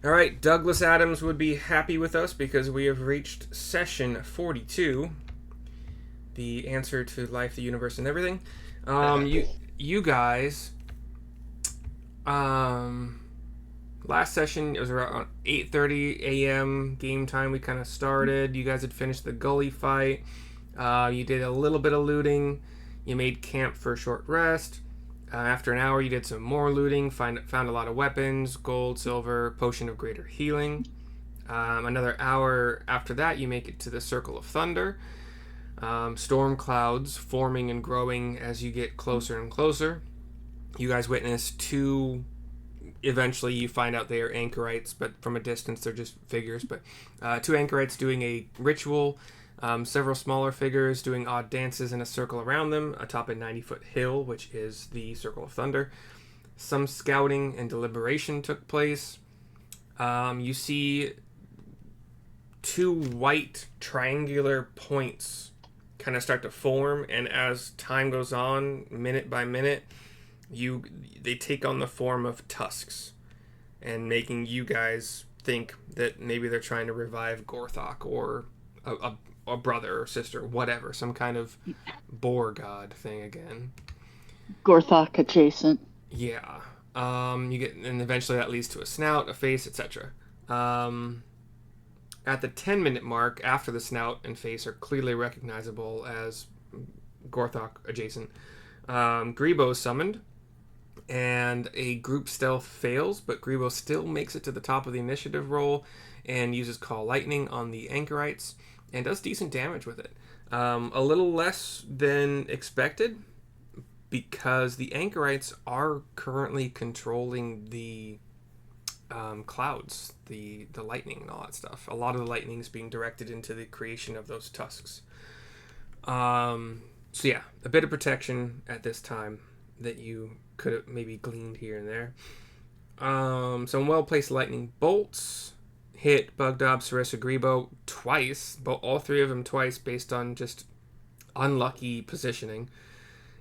All right, Douglas Adams would be happy with us because we have reached session 42, the answer to life, the universe, and everything. You guys, last session it was around 8:30 a.m. game time. We kind of started. You guys had finished the gully fight. You did a little bit of looting. You made camp for a short rest. After an hour, you did some more looting, found a lot of weapons, gold, silver, potion of greater healing. Another hour after that, you make it to the Circle of Thunder. Storm clouds forming and growing as you get closer and closer. You guys witness two. Eventually, you find out they are Anchorites, but from a distance, they're just figures. But two Anchorites doing a ritual. Several smaller figures doing odd dances in a circle around them atop a 90-foot hill, which is the Circle of Thunder. Some scouting and deliberation took place. You see two white triangular points kind of start to form, and as time goes on, minute by minute, they take on the form of tusks, and making you guys think that maybe they're trying to revive Gorthok or a brother or sister, whatever, some kind of boar god thing again. Gorthok adjacent. Yeah. You get, and eventually that leads to a snout, a face, etc. At the 10-minute mark, after the snout and face are clearly recognizable as Gorthok adjacent, Greebo is summoned, and a group stealth fails, but Greebo still makes it to the top of the initiative roll and uses Call Lightning on the Anchorites, and does decent damage with it. A little less than expected, because the Anchorites are currently controlling the clouds, the lightning and all that stuff. A lot of the lightning is being directed into the creation of those tusks. So yeah, a bit of protection at this time that you could have maybe gleaned here and there. Some well-placed lightning bolts hit Bugdob, Syrissa, Greebo twice, but all three of them twice based on just unlucky positioning.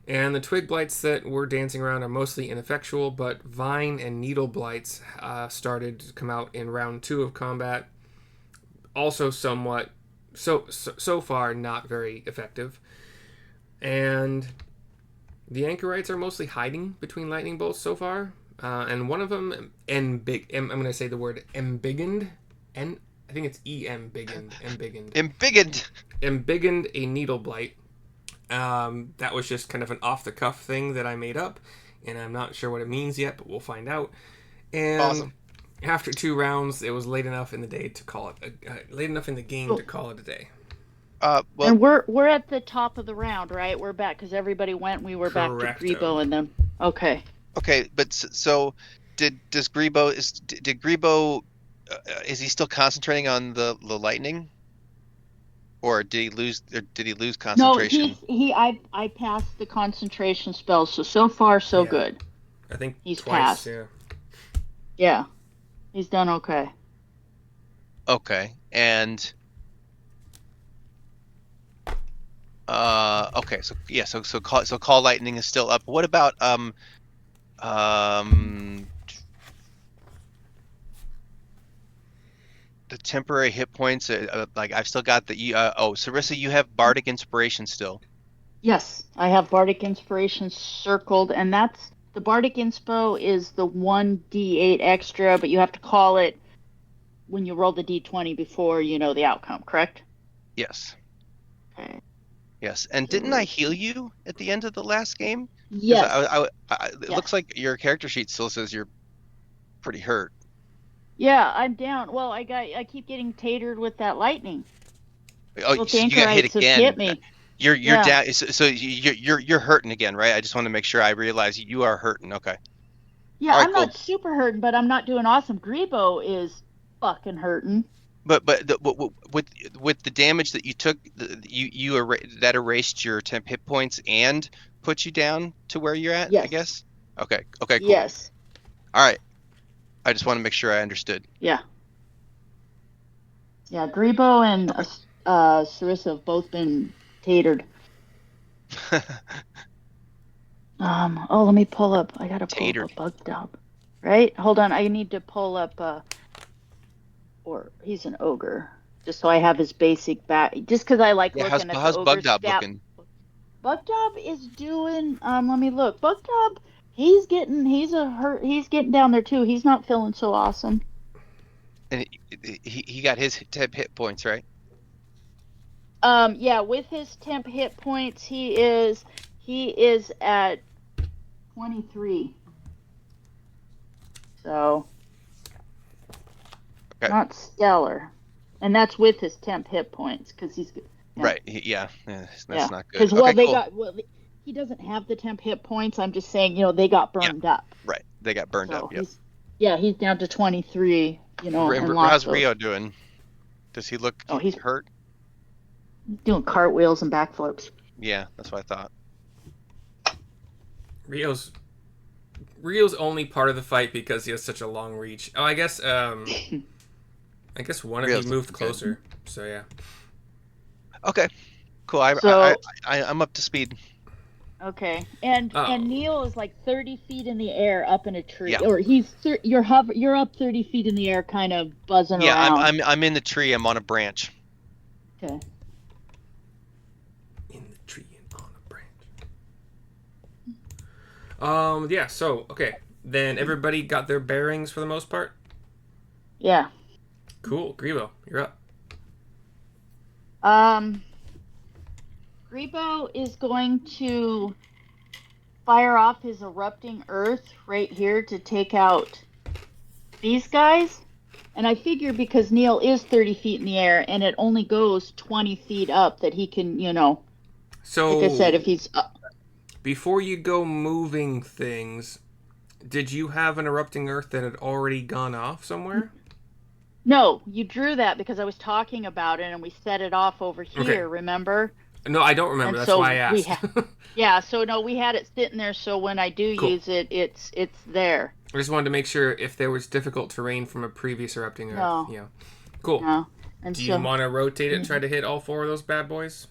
And the twig blights that were dancing around are mostly ineffectual, but vine and needle blights started to come out in round 2 of combat. Also somewhat, so far, not very effective. And the Anchorites are mostly hiding between lightning bolts so far. And one of them, I'm going to say the word embiggened. I think it's embiggened. Embiggened a needle blight. That was just kind of an off-the-cuff thing that I made up, and I'm not sure what it means yet, but we'll find out. And awesome. After 2 rounds, it was late enough in the day to call it late enough in the game to call it a day. Well, and we're at the top of the round, right? We're back because everybody went. We were Correcto. back to Greebo and them. Okay. Okay, but so did Greebo is he still concentrating on the lightning, or did he lose concentration? No, I passed the concentration spell, so far so good. I think he's twice. Passed. Yeah, he's done okay. Okay, and okay, so yeah, so call lightning is still up. What about the temporary hit points? Like I've still got the Syrissa, you have Bardic Inspiration still. Yes, I have Bardic Inspiration circled, and that's the Bardic Inspo is the 1d8 extra, but you have to call it when you roll the d20 before you know the outcome, correct? Yes. Okay. Yes, and didn't I heal you at the end of the last game? Yes. It looks like your character sheet still says you're pretty hurt. Yeah, I'm down. Well, I keep getting tatered with that lightning. Oh, so you got hit again. Hit me. You're down. So you're hurting again, right? I just want to make sure I realize you are hurting. Okay. Yeah, right, I'm not super hurting, but I'm not doing awesome. Greebo is fucking hurting. But with the damage that you took, that erased your temp hit points and put you down to where you're at. Yes. I guess. Okay. Cool. Yes. All right. I just want to make sure I understood. Yeah. Yeah, Greebo and Syrissa have both been tatered. Let me pull up. I gotta pull up a Bugdob. Right? Hold on. I need to pull up or he's an ogre. Just so I have his basic back. Just because I like Yeah, looking at how's the ogre Bugdob stat. looking? Bugdob is doing. Let me look. Bugdob, he's getting down there too. He's not feeling so awesome. And he got his 10 hit points, right? Yeah, with his temp hit points, he is at 23. So Okay. not stellar, and that's with his temp hit points because he's yeah. Right. That's not good. Because Okay, cool. he doesn't have the temp hit points. I'm just saying, they got burned up. Right. They got burned up. Yep. He's down to 23. And How's Rio doing? Does he look he's hurt? Doing cartwheels and backflips. Yeah, that's what I thought. Rio's only part of the fight because he has such a long reach. Oh, I guess one of you moved closer. So yeah. Okay. Cool. I'm up to speed. Okay. And Neil is like 30 feet in the air up in a tree. Yeah. Or you're up 30 feet in the air kind of buzzing around. Yeah, I'm in the tree. I'm on a branch. Okay. In the tree and on a branch. Yeah, so okay. Then everybody got their bearings for the most part? Yeah. Cool. Greebo, you're up. Greebo is going to fire off his erupting earth right here to take out these guys. And I figure because Neil is 30 feet in the air and it only goes 20 feet up that he can, So, like I said, if he's up. Before you go moving things, did you have an erupting earth that had already gone off somewhere? No, you drew that because I was talking about it and we set it off over here, Okay. Remember? No, I don't remember. That's why I asked. So no, we had it sitting there so when I do Cool. use it, it's there. I just wanted to make sure if there was difficult terrain from a previous erupting earth. No. Yeah. Cool. No. Do you want to rotate it and try to hit all 4 of those bad boys?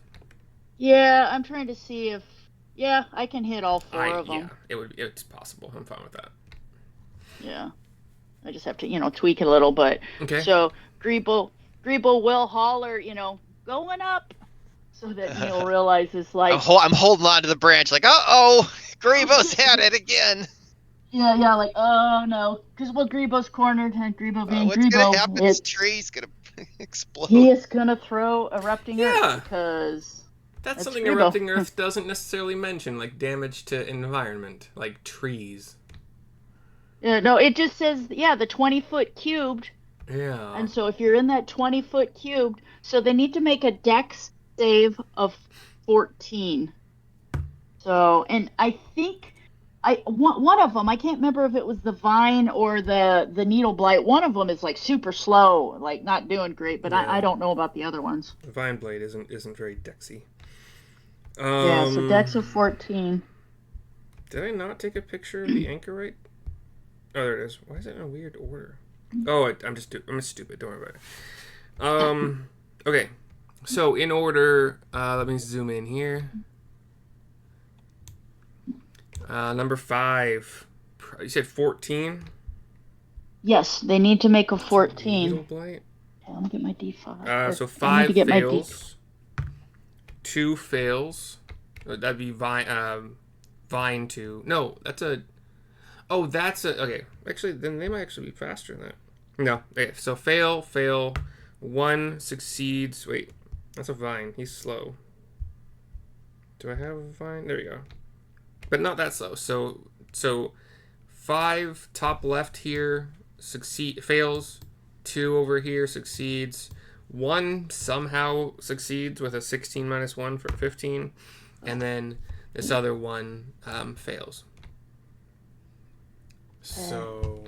Yeah, I'm trying to see if... Yeah, I can hit all 4 of them. Yeah, it's possible. I'm fine with that. Yeah. I just have to, tweak it a little, but... Okay. So, Greebo will holler, going up, so that Neil realizes, like... I'm holding on to the branch, like, uh-oh, Greebo's had it again. Yeah, like, oh, no. Because, Greebo's cornered, and Greebo being what's Greebo... What's going to happen? This tree's going to explode. He is going to throw Erupting Earth, because... That's something Greebo. Erupting Earth doesn't necessarily mention, like damage to environment, like trees. Yeah, no, it just says, the 20-foot cubed. Yeah. And so if you're in that 20-foot cubed, so they need to make a dex save of 14. So, and I think one of them, I can't remember if it was the vine or the needle blight. One of them is like super slow, like not doing great, but I don't know about the other ones. The vine blade isn't very dexy. So dex of 14. Did I not take a picture of the Anchorite? Oh, there it is. Why is it in a weird order? Oh, I'm stupid. Don't worry about it. Okay. So in order, let me zoom in here. Number 5. You said 14? Yes, they need to make a 14. Needle blight. Okay, let me get my D5. So 5 fails. 2 fails. That'd be Vine 2. No, that's a... Oh, that's a... Okay. Actually, then they might actually be faster than that. No. Okay, so fail. 1 succeeds. Wait. That's a Vine. He's slow. Do I have a Vine? There we go. But not that slow. So 5 top left here fails. 2 over here succeeds. 1 somehow succeeds with a 16 minus 1 for 15. And then this other one fails. So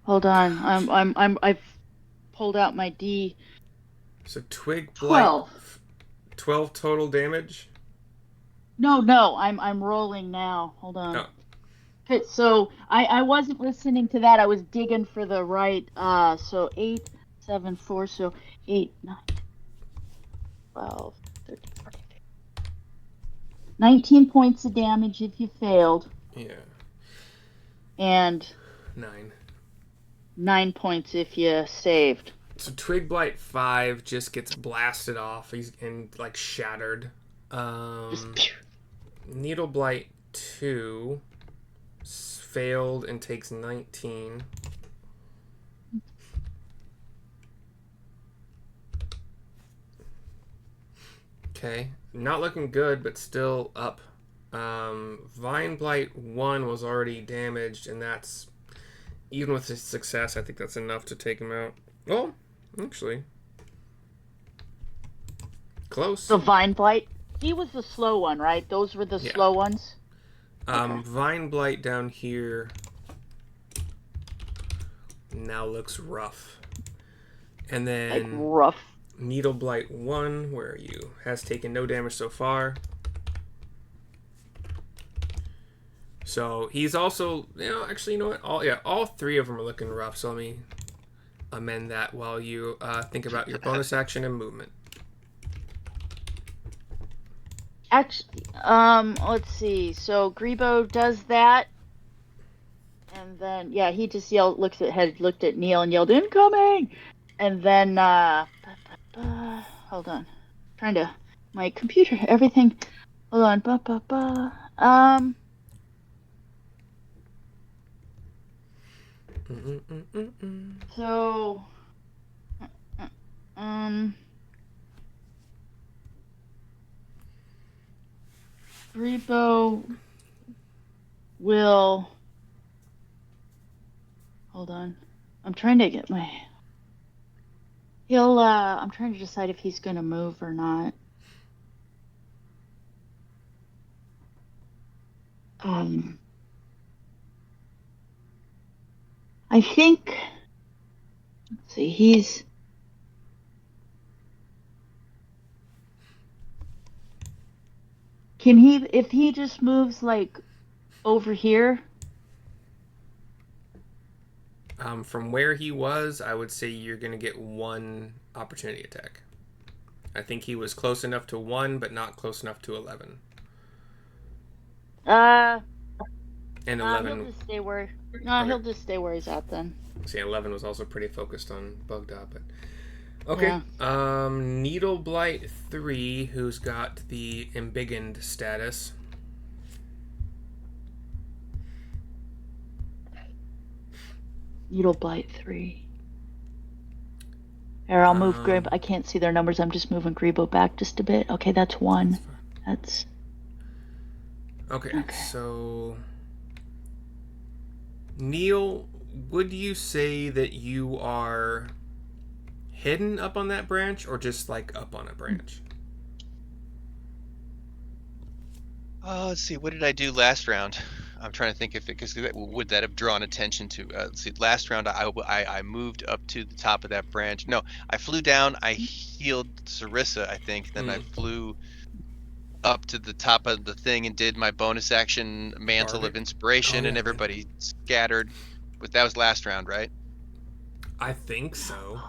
hold on. I've pulled out my D. So twig blight 12 total damage? No, I'm rolling now. Hold on. Oh. Okay, so I wasn't listening to that. I was digging for the right so 8, 7, 4, so 8, 9, 12, 13, 14, 19 points of damage if you failed. Yeah. And 9. 9 points if you saved. So Twig Blight 5 just gets blasted off. He's like shattered. Needle Blight 2 failed and takes 19. Okay, not looking good, but still up. Vine Blight 1 was already damaged, and that's, even with his success, I think that's enough to take him out. Well, actually, close. So Vine Blight, he was the slow one, right? Those were the slow ones? Okay. Vine Blight down here now looks rough. And then... Like rough. Needle Blight 1, where are you? Has taken no damage so far. So he's also, actually, you know what? All three of them are looking rough. So let me amend that while you think about your bonus action and movement. Actually, let's see. So Greebo does that, and then he just looked at Neil and yelled incoming, and then hold on, my computer, everything. Hold on, So, Greebo will... Hold on. I'm trying to get my... I'm trying to decide if he's going to move or not. I think... Let's see, he's... Can he, if he just moves, like, over here? From where he was, I would say you're going to get one opportunity attack. I think he was close enough to 1, but not close enough to 11. And 11... he'll just stay where... No, okay. He'll just stay where he's at, then. See, 11 was also pretty focused on Bugdob, but... Okay, yeah. Needle Blight 3, who's got the embiggened status. Needle Blight 3. Here, I'll move Greebo. I can't see their numbers. I'm just moving Greebo back just a bit. Okay, that's 1. That's... Okay, so... Neil, would you say that you are... hidden up on that branch, or just like up on a branch? Let's see. What did I do last round? I'm trying to think if it, because would that have drawn attention to? Let's see. Last round, I moved up to the top of that branch. No, I flew down. I healed Syrissa, I think. Then I flew up to the top of the thing and did my bonus action Mantle of Inspiration, and everybody scattered. But that was last round, right? I think so.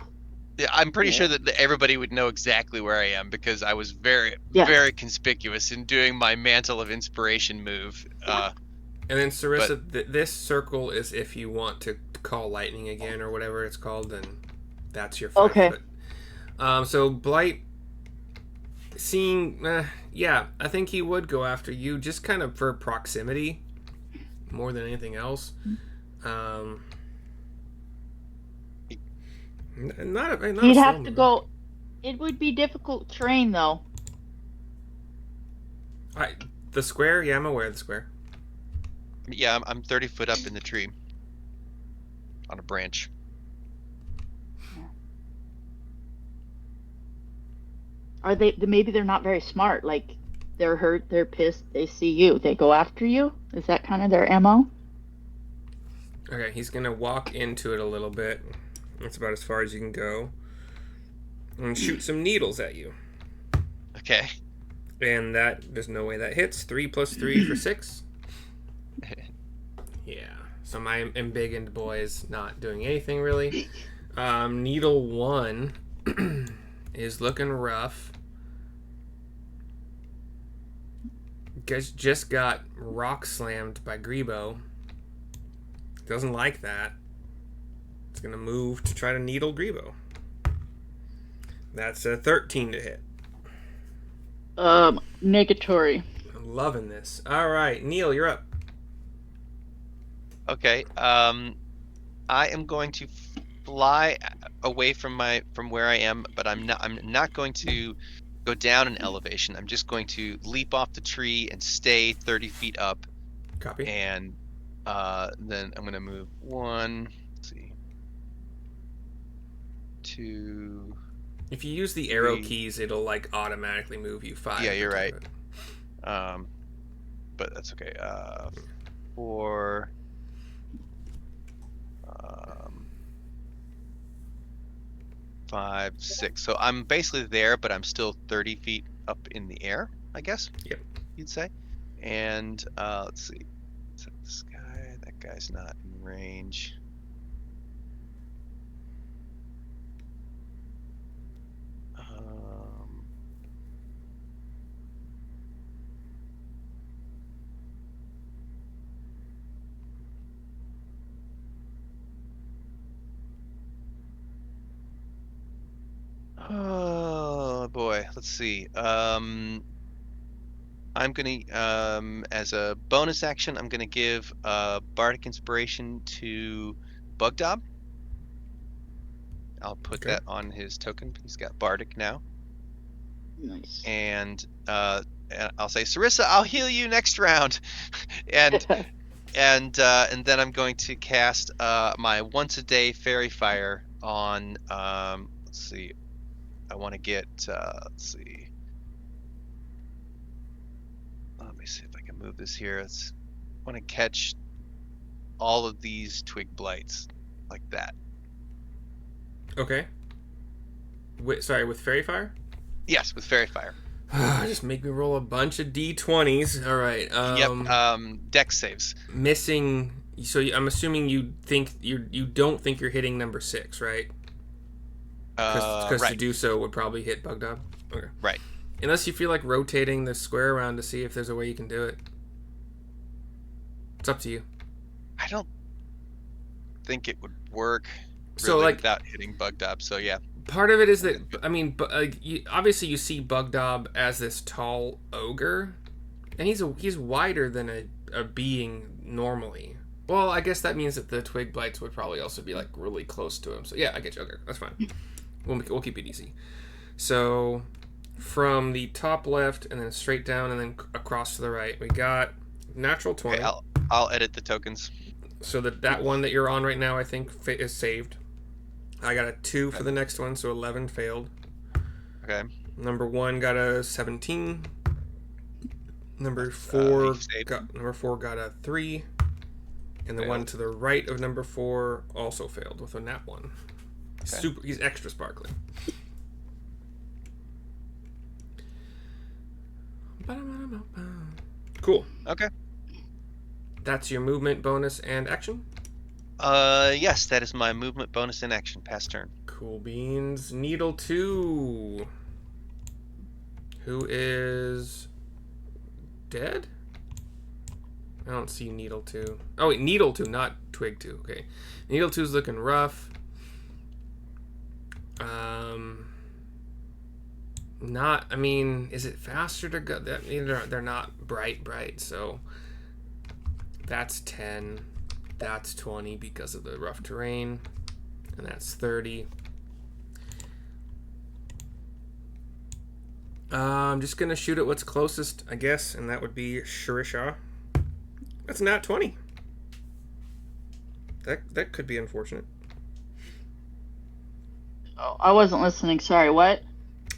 Yeah, I'm pretty sure that everybody would know exactly where I am, because I was very conspicuous in doing my Mantle of Inspiration move. And then Syrissa, this circle is if you want to call lightning again or whatever it's called, then that's your 5 foot. So Blight, seeing, I think he would go after you just kind of for proximity more than anything else. He'd have to go. It would be difficult terrain, though. The square? Yeah, I'm aware of the square. Yeah, I'm 30 foot up in the tree. On a branch. Are they... Maybe they're not very smart. Like, they're hurt, they're pissed, they see you. They go after you? Is that kind of their MO? Okay, he's going to walk into it a little bit. That's about as far as you can go. And shoot some needles at you. Okay. And there's no way that hits. 3 plus 3 for 6. Yeah. So my embiggened boy is not doing anything really. Needle 1 is looking rough. Guys just got rock slammed by Greebo. Doesn't like that. going to move to try to needle Greebo. That's a 13 to hit. Negatory. I'm loving this. All right, Neil, you're up. Okay. I am going to fly away from where I am, but I'm not going to go down in elevation. I'm just going to leap off the tree and stay 30 feet up. Copy. And then I'm going to move 1, let's see, 2. If you use the arrow 3. keys, it'll like automatically move you 5. Yeah, you're right. But that's okay. 4. 5, 6. So I'm basically there, but I'm still 30 feet up in the air, I guess. Yep. You'd say. And let's see. Is that this guy? That guy's not in range. Oh boy, let's see. I'm gonna as a bonus action, I'm gonna give Bardic Inspiration to Bugdob. I'll put that on his token. He's got Bardic now. Nice. And I'll say, Syrissa, I'll heal you next round. and then I'm going to cast my once a day Fairy Fire on let's see. I want to get, let's see. Let me see if I can move this here. I want to catch all of these twig blights like that. Okay. Sorry, with Fairy Fire? Yes, with Fairy Fire. Just make me roll a bunch of d20s. All right. Yep. Dex saves. Missing. So I'm assuming you don't think you're hitting number 6, right? Because right. to do so would probably hit Bugdob. Okay. Right. Unless you feel like rotating the square around to see if there's a way you can do it. It's up to you. I don't think it would work So, like, without hitting Bugdob. So yeah. Part of it is that, I mean, obviously you see Bugdob as this tall ogre, and he's wider than a being normally. Well, I guess that means that the twig blights would probably also be like really close to him. So yeah, I get you. Okay, that's fine. We'll keep it easy. So from the top left and then straight down and then across to the right, we got natural 20. Okay, I'll edit the tokens. So that one that you're on right now, I think, is saved. I got a 2 for the next one, so 11 failed. Okay. Number 1 got a 17. Number 4 got a 3. And the one to the right of number 4 also failed with a nat 1. Okay. He's extra sparkly. Cool. Okay. That's your movement bonus and action? Yes, that is my movement bonus in action. Pass turn. Cool beans. Needle 2. Who is dead? I don't see Needle 2. Oh, wait, Needle 2, not Twig 2. Okay. Needle 2's looking rough. I mean, is it faster to go? They're not bright, so that's 10. That's 20 because of the rough terrain. And that's 30. I'm just going to shoot at what's closest, I guess, and that would be Syrissa. That's not 20. That could be unfortunate. Oh, I wasn't listening. Sorry, what?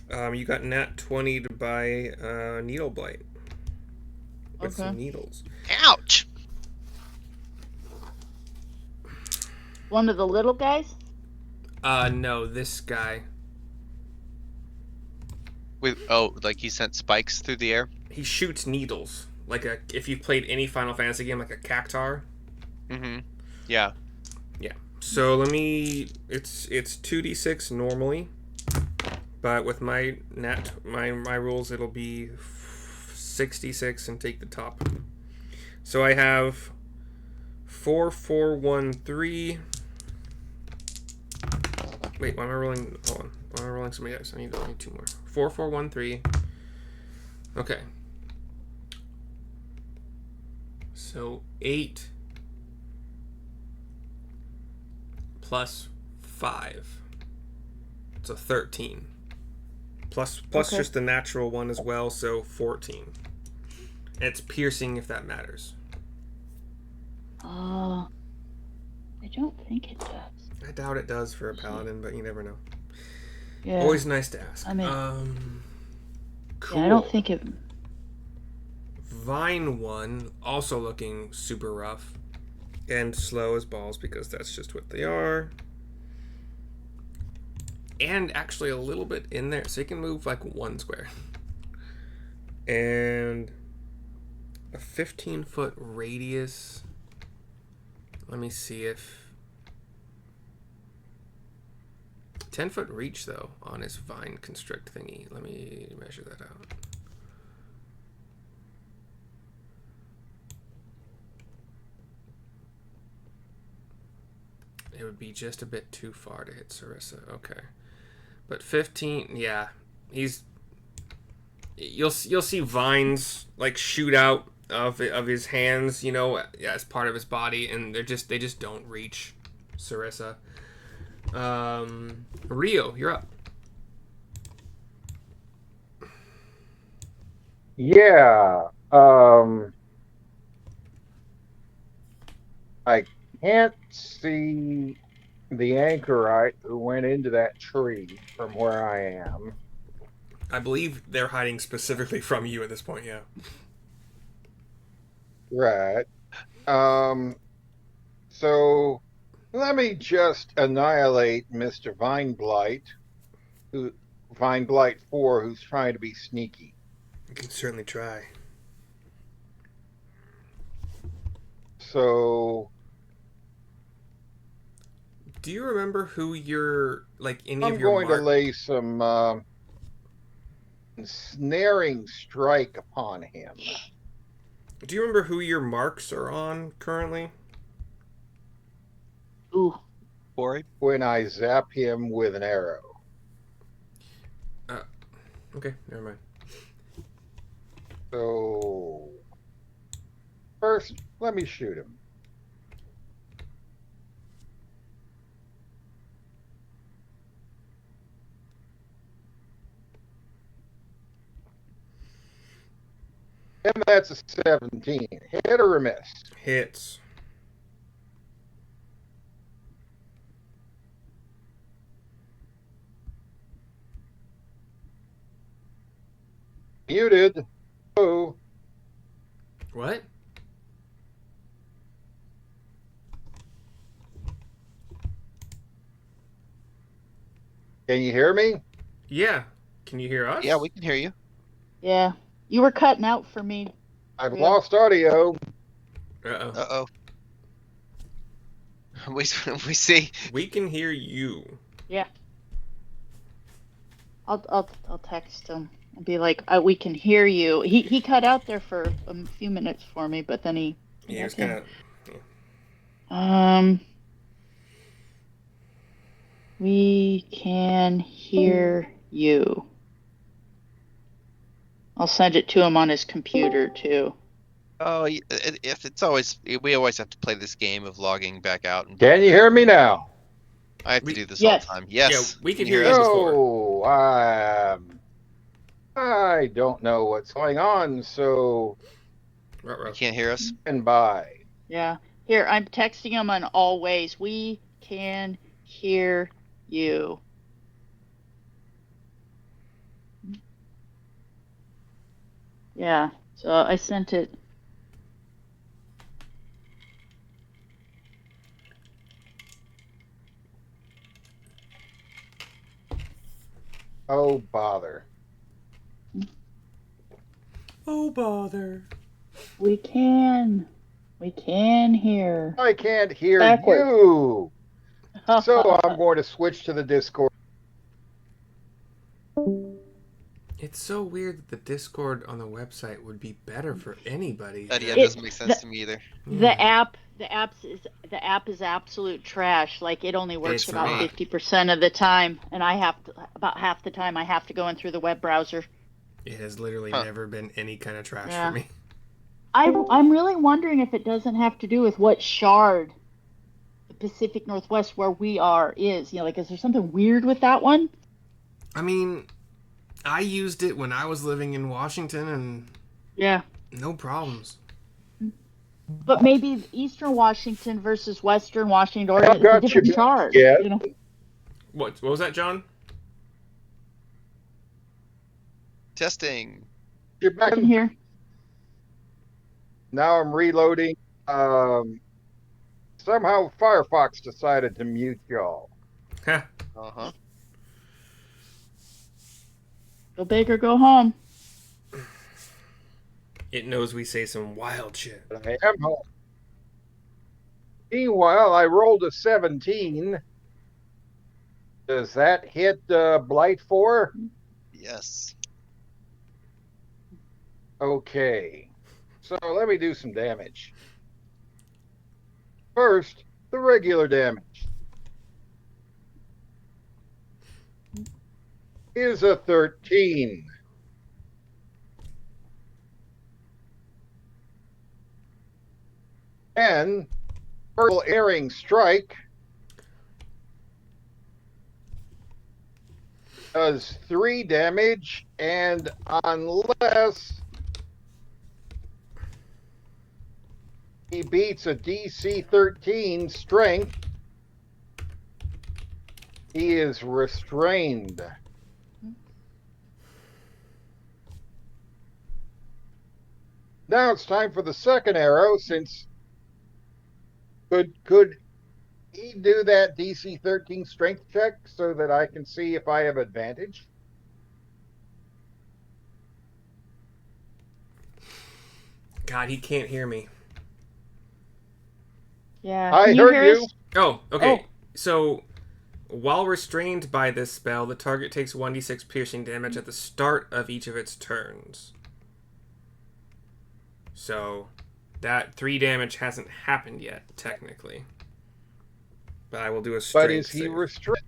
You got nat 20 to buy Needle Blight. With some needles. Ouch! One of the little guys? No, this guy. Like he sent spikes through the air? He shoots needles. If you've played any Final Fantasy game, like a cactar. Mm-hmm. Yeah. Yeah. So it's 2d6 normally. But with my rules, it'll be 66 and take the top. So I have 4, 4, 1, 3. Wait, why am I rolling? Hold on. Why am I rolling so many dice? I need only 2 more. 4, 4, 1, 3. Okay. So 8 plus 5. So 13. Plus Okay. just the natural one as well, so 14. And it's piercing if that matters. I don't think it does. I doubt it does for a paladin, but you never know. Yeah. Always nice to ask. I mean, cool. yeah, I don't think it. Vine 1, also looking super rough. And slow as balls, because that's just what they are. And actually a little bit in there, so he can move like 1 square. And a 15-foot radius. Let me see if... 10-foot reach, though, on his vine constrict thingy. Let me measure that out. It would be just a bit too far to hit Syrissa. Okay. But 15, yeah. You'll see vines like shoot out of his hands, as part of his body, and they just don't reach Syrissa. Rio, you're up. Yeah. I can't see the anchorite who went into that tree from where I am. I believe they're hiding specifically from you at this point, yeah. Right. So let me just annihilate Mr. Vine Blight 4, who's trying to be sneaky. You can certainly try. So do you remember who your any I'm of your going to lay some ensnaring strike upon him. Do you remember who your marks are on currently? Ooh. Ori? When I zap him with an arrow. Okay, never mind. So first, let me shoot him. And that's a 17. Hit or a miss? Hits. Muted. Oh. What? Can you hear me? Yeah. Can you hear us? Yeah, we can hear you. Yeah. You were cutting out for me. I've Yeah. lost audio. Uh-oh. We see. We can hear you. Yeah. I'll text him and be like, we can hear you. He cut out there for a few minutes for me, but then he was kind of... We can hear you. I'll send it to him on his computer too. Oh, if it's always we always have to play this game of logging back out. And Can you hear me now? I have to do this all the time. Yes. Yeah, we can hear you us. before. I don't know what's going on, so You can't hear us? and by. Yeah. Here, I'm texting him on always. We can hear you. Yeah. So I sent it. Oh, bother. Oh, bother. We can hear. I can't hear Backwards. you. So I'm going to switch to the Discord. It's so weird that the Discord on the website would be better for anybody. That It- doesn't make sense to me either. The app is absolute trash. Like it only works It's about not. 50% of the time, and I have to about half the time I have to go in through the web browser. It has literally Huh. never been any kind of trash Yeah. for me. I'm really wondering if it doesn't have to do with what shard the Pacific Northwest where we are is. You know, like is there something weird with that one? I mean, I used it when I was living in Washington and Yeah. no problems. But maybe Eastern Washington versus Western Washington, Oregon, I've it's a got different you. shard. Yeah. You know? What was that, John? Testing. You're back In here. Now I'm reloading. Somehow Firefox decided to mute y'all. Uh-huh. Go big or go home. It knows we say some wild shit. But I am home. Meanwhile, I rolled a 17. Does that hit Blight 4? Yes. Okay. So let me do some damage. First, the regular damage is a 13. And Purple Airing Strike does 3 damage, and unless he beats a DC 13 strength, he is restrained. Now it's time for the second arrow, since could he do that DC 13 strength check so that I can see if I have advantage? God, he can't hear me. Yeah. I Can heard hear you. us? Oh, okay. Oh. So, while restrained by this spell, the target takes 1d6 piercing damage at the start of each of its turns. So, that 3 damage hasn't happened yet, technically. But I will do a strength But is he save. restrained?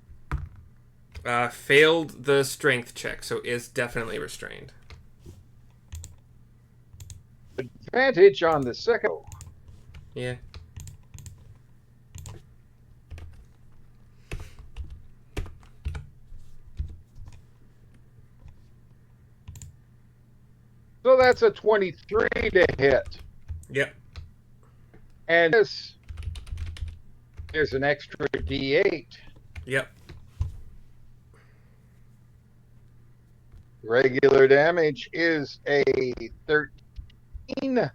Failed the strength check, so is definitely restrained. Advantage on the second. Yeah. So that's a 23 to hit. Yep. And this is an extra D8. Yep. Regular damage is a 13.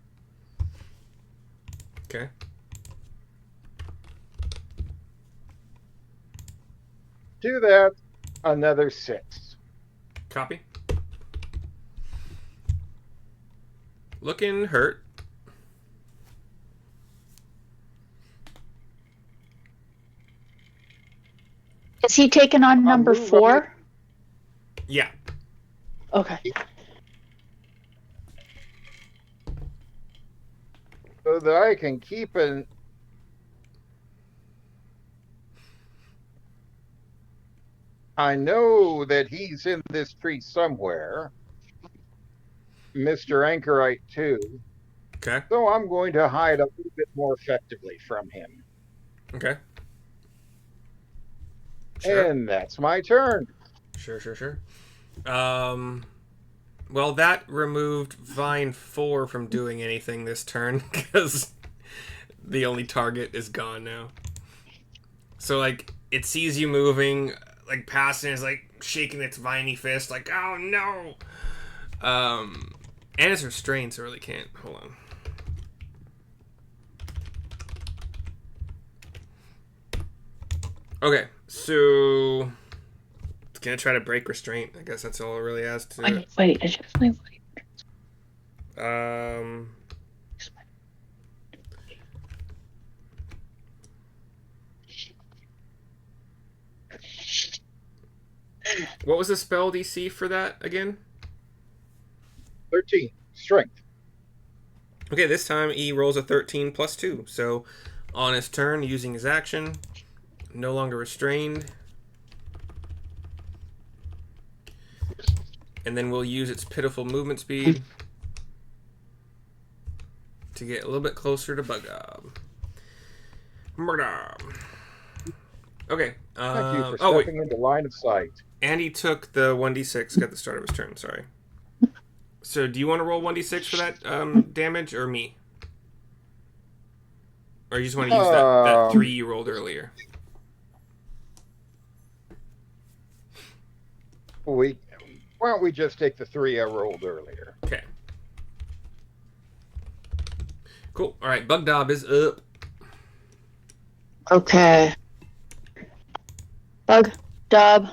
Okay. Do that, another 6. Copy. Looking hurt. Is he taking on number move 4? Yeah. Okay. So that I can keep an. I know that he's in this tree somewhere. Mr. Anchorite, too. Okay. So I'm going to hide a little bit more effectively from him. Okay. Sure. And that's my turn. Sure. Well, that removed Vine 4 from doing anything this turn, because the only target is gone now. So, like, it sees you moving, like, past and is, like, shaking its viney fist, like, oh, no! And it's restrained, so it really can't. Hold on. Okay, so it's gonna try to break restraint. I guess that's all it really has to. Wait, adjust my What was the spell DC for that again? 13. Strength. Okay, this time he rolls a 13 plus 2. So on his turn, using his action, no longer restrained. And then we'll use its pitiful movement speed to get a little bit closer to Bugdob. Bugdob. Okay. Thank you for stepping into line of sight. Andy took the 1d6 at the start of his turn, sorry. So do you want to roll 1d6 for that damage, or me? Or you just want to use that 3 you rolled earlier? Why don't we just take the 3 I rolled earlier? Okay. Cool. All right, Bugdob is up. Okay. Bugdob.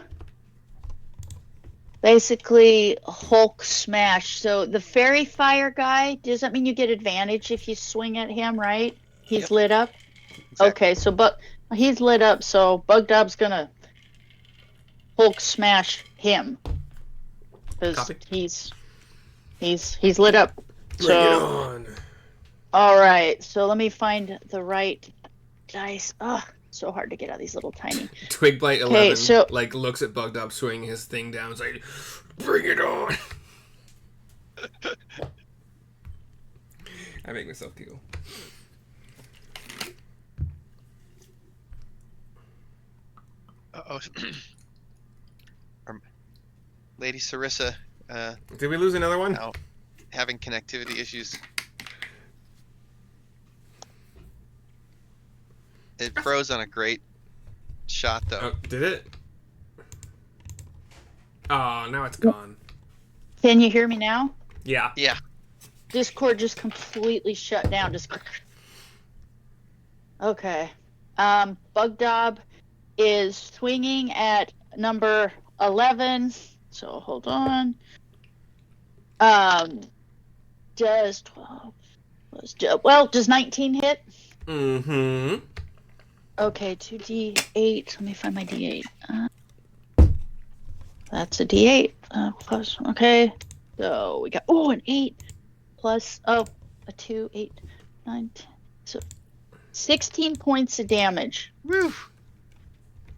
Basically, Hulk smash. So the fairy fire guy, does that mean you get advantage if you swing at him, right? He's lit up? Exactly. Okay, so he's lit up, so Bugdob's gonna Hulk smash him. Because he's lit up. Bring it on. Alright, so let me find the right dice. Ugh, so hard to get out of these little tiny. Twig Blight 11 looks at Bugdob swinging his thing down. It's like, bring it on. I make myself giggle. Uh-oh. Lady Syrissa. Did we lose another one? Now having connectivity issues. It froze on a great shot, though. Oh, did it? Oh, now it's gone. Can you hear me now? Yeah. Yeah. Discord just completely shut down. Okay. Bugdob is swinging at number 11. So hold on. Does 12? Does 19 hit? Mm-hmm. Okay, 2d8. Let me find my d8. That's a d8 plus. Okay, so we got an 8 plus a 2, 8, 9, 10. So 16 points of damage. Woo!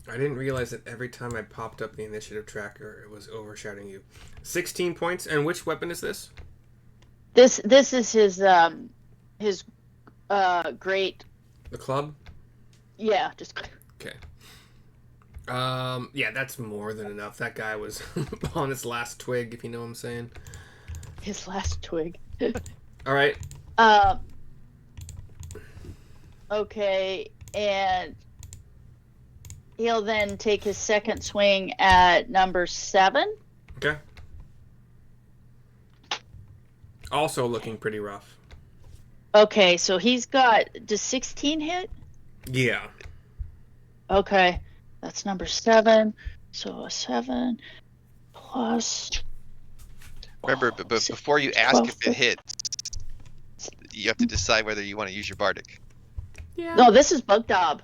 I didn't realize that every time I popped up the initiative tracker, it was overshadowing you. 16 points, and which weapon is this? This is his great. The club? Yeah, just. Okay. Yeah, that's more than enough. That guy was on his last twig, if you know what I'm saying. His last twig. All right. Okay, and he'll then take his second swing at number 7. Okay. Also looking pretty rough. Okay, so he's got. Does 16 hit? Yeah. Okay, that's number 7. So a 7 plus. Remember, but before you ask 12, if it hits, you have to decide whether you want to use your Bardic. Yeah. No, this is Bugdob.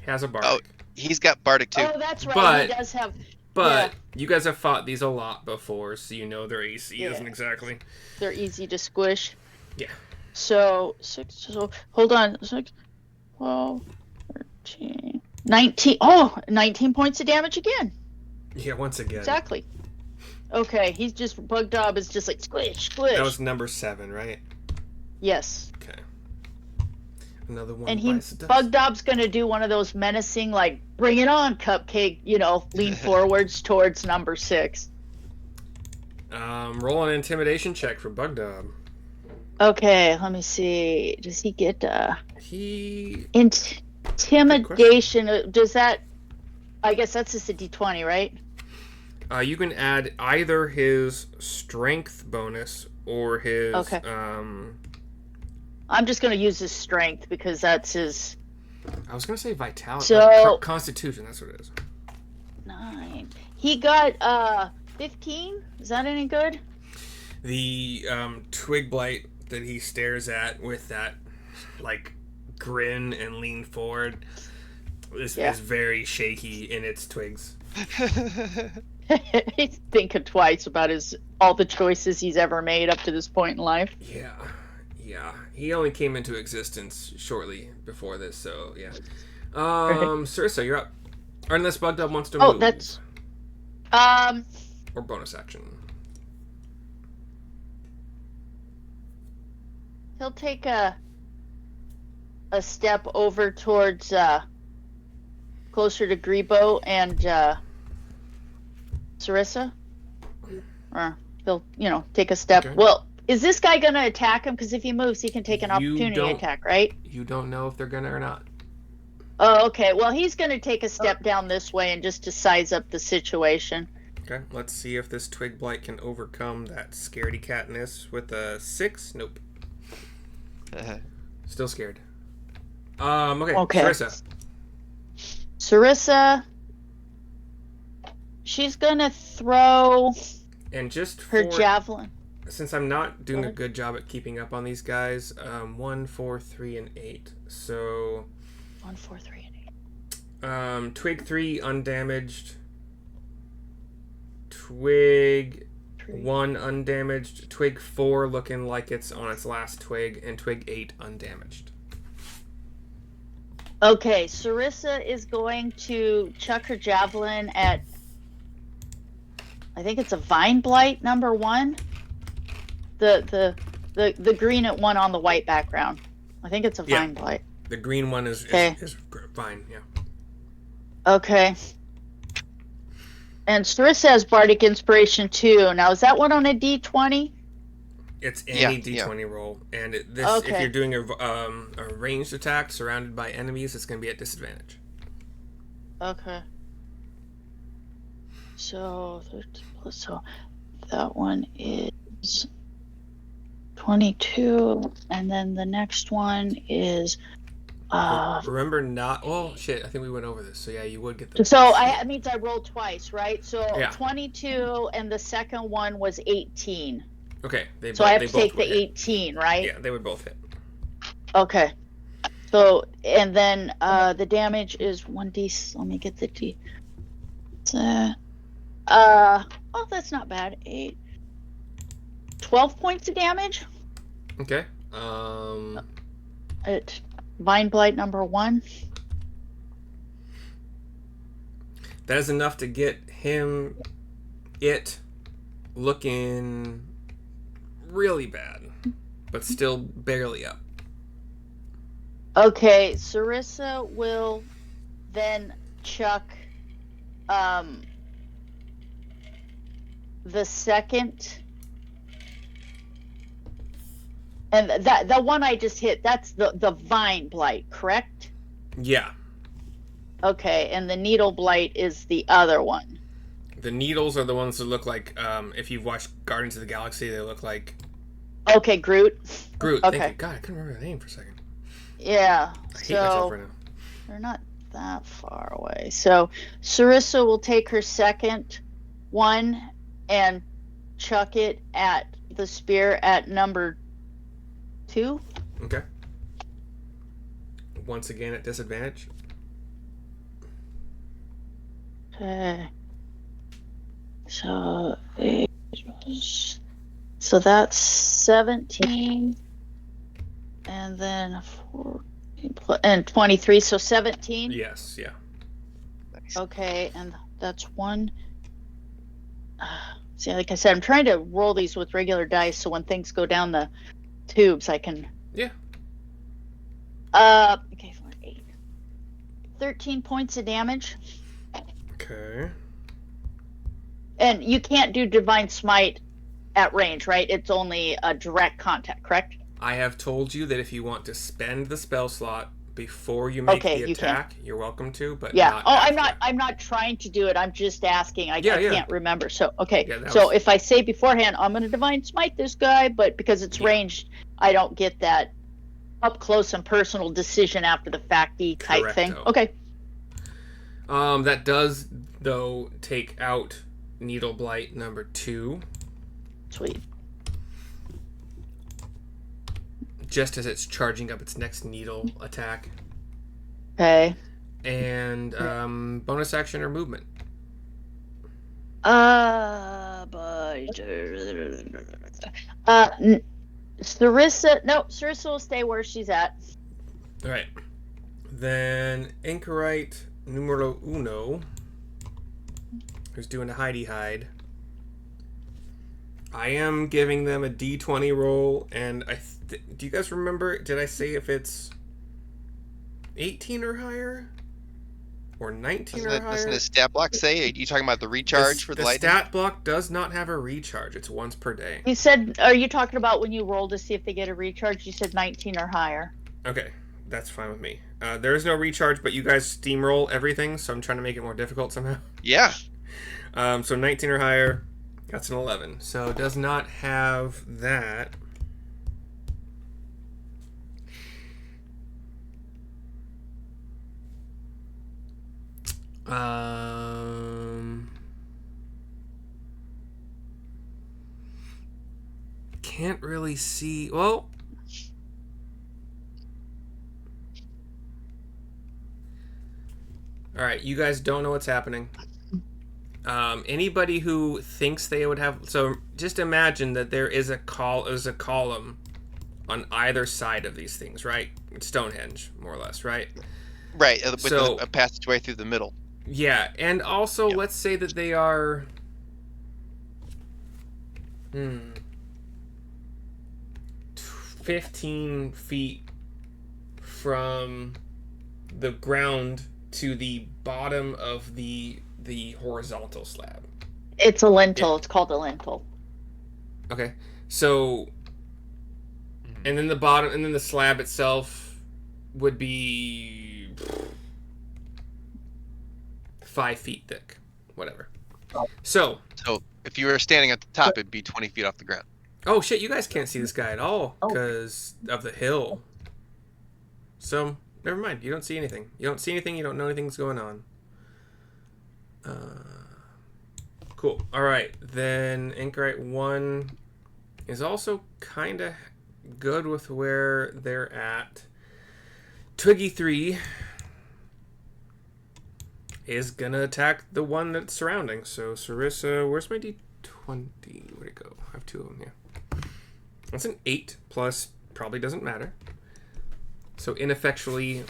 He has a Bardic. Oh, he's got Bardic too. Oh, that's right. He does have. But you guys have fought these a lot before, so you know their AC isn't exactly. They're easy to squish. Yeah. So 6. So hold on. 6, 12, 13, 19. Oh, 19 points of damage again. Yeah, once again. Exactly. Okay, Bugdob is just like squish, squish. That was number 7, right? Yes. Okay. Another one. And Bugdob's gonna do one of those menacing, like, bring it on, cupcake, lean forwards towards number 6. Roll an intimidation check for Bugdob. Okay, let me see. Does he get intimidation? Does that? I guess that's just a D20, right? You can add either his strength bonus or his. Okay. I'm just going to use his strength because that's his. I was going to say vitality. So Constitution. That's what it is. 9. He got 15. Is that any good? The twig blight that he stares at with that grin and lean forward is very shaky in its twigs. He's thinking twice about all the choices he's ever made up to this point in life. Yeah. He only came into existence shortly before this, so yeah. Syrissa, you're up. Or unless Bugdob wants to move. That's Or bonus action. he'll take a step over towards closer to Greebo and Syrissa. Or he'll, take a step. Okay. Well, is this guy going to attack him? Because if he moves, he can take an opportunity attack, right? You don't know if they're gonna or not. Oh, okay. Well, he's going to take a step down this way and just to size up the situation. Okay, let's see if this Twig Blight can overcome that scaredy catness with a 6. Nope. Still scared. Okay. Syrissa. She's going to throw and just her javelin. Since I'm not doing a good job at keeping up on these guys, 1, 4, 3, and 8. So 1, 4, 3, and 8. Twig 3 undamaged. Twig 1 undamaged. Twig 4 looking like it's on its last twig, and Twig 8 undamaged. Okay, Syrissa is going to chuck her javelin at, I think it's a Vine Blight number 1. The green at 1 on the white background. I think it's a Vine Blight. The green one is fine, yeah. Okay. And Syrissa has Bardic Inspiration too. Now, is that one on a D20? It's any D20 roll, and if you're doing a ranged attack surrounded by enemies, it's going to be at disadvantage. Okay. So that one is 22, and then the next one is. Remember not. Oh shit! I think we went over this. So yeah, you would get the. So that means I rolled twice, right? So yeah. 22, and the second one was 18. Okay. So I have to take the 18, right? Yeah, they would both hit. Okay. So and then the damage is 1d. Let me get the d. Oh, that's not bad. 12 points of damage. Okay. At Vine Blight number 1. That is enough to get it looking really bad, but still barely up. Okay, Syrissa will then chuck the second, and the one I just hit, that's the Vine Blight, correct? Yeah. Okay, and the Needle Blight is the other one. The needles are the ones that look like, if you've watched Guardians of the Galaxy, they look like... Okay, Groot. Okay. Thank you. God, I couldn't remember the name for a second. Yeah. I hate myself right now. They're not that far away. So Syrissa will take her second one and chuck it at the spear at number 2. Okay. Once again at disadvantage. Okay. So that's 17, and then 14 and 23. So 17. Yes. Yeah. Nice. Okay, and that's 1. See, like I said, I'm trying to roll these with regular dice, so when things go down the tubes, I can. Yeah. Okay, 8. 13 points of damage. Okay. And you can't do Divine Smite at range, right? It's only a direct contact, correct? I have told you that if you want to spend the spell slot before you make the attack, you're welcome to, but yeah. not I'm not trying to do it. I'm just asking. I can't remember. So okay. Yeah, so if I say beforehand, I'm going to Divine Smite this guy, but because it's ranged, I don't get that up close and personal decision after the facty type thing. Okay. That does though take out Needle Blight number 2. Sweet. Just as it's charging up its next needle attack. Okay. And bonus action or movement. Syrissa. No, Syrissa will stay where she's at. All right. Then Anchorite numero uno, who's doing a hidey hide. I am giving them a d20 roll, and do you guys remember? Did I say if it's 18 or higher, or 19 or higher? Doesn't the stat block say? Are you talking about the recharge for the lightning? The stat block does not have a recharge. It's once per day. You said, are you talking about when you roll to see if they get a recharge? You said 19 or higher. Okay, that's fine with me. There is no recharge, but you guys steamroll everything, so I'm trying to make it more difficult somehow. Yeah. So 19 or higher, that's an 11. So it does not have that. Can't really see. Well, all right, you guys don't know what's happening. Anybody who thinks they would have, so just imagine that there is a column on either side of these things, right? Stonehenge, more or less, right? Right, with a passageway through the middle. Yeah, and also let's say that they are 15 feet from the ground to the bottom of the horizontal slab. It's a lintel. It's called a lintel. Okay. So, and then the bottom, and then the slab itself would be 5 feet thick. Whatever. So if you were standing at the top, it'd be 20 feet off the ground. Oh shit, you guys can't see this guy at all because of the hill. So, never mind. You don't see anything. You don't see anything. You don't know anything's going on. Cool. Alright, then Anchorite 1 is also kind of good with where they're at. Twiggy 3 is gonna attack the one that's surrounding. So, Syrissa, where's my D20? Where'd it go? I have 2 of them here. That's an 8 plus, probably doesn't matter. So ineffectually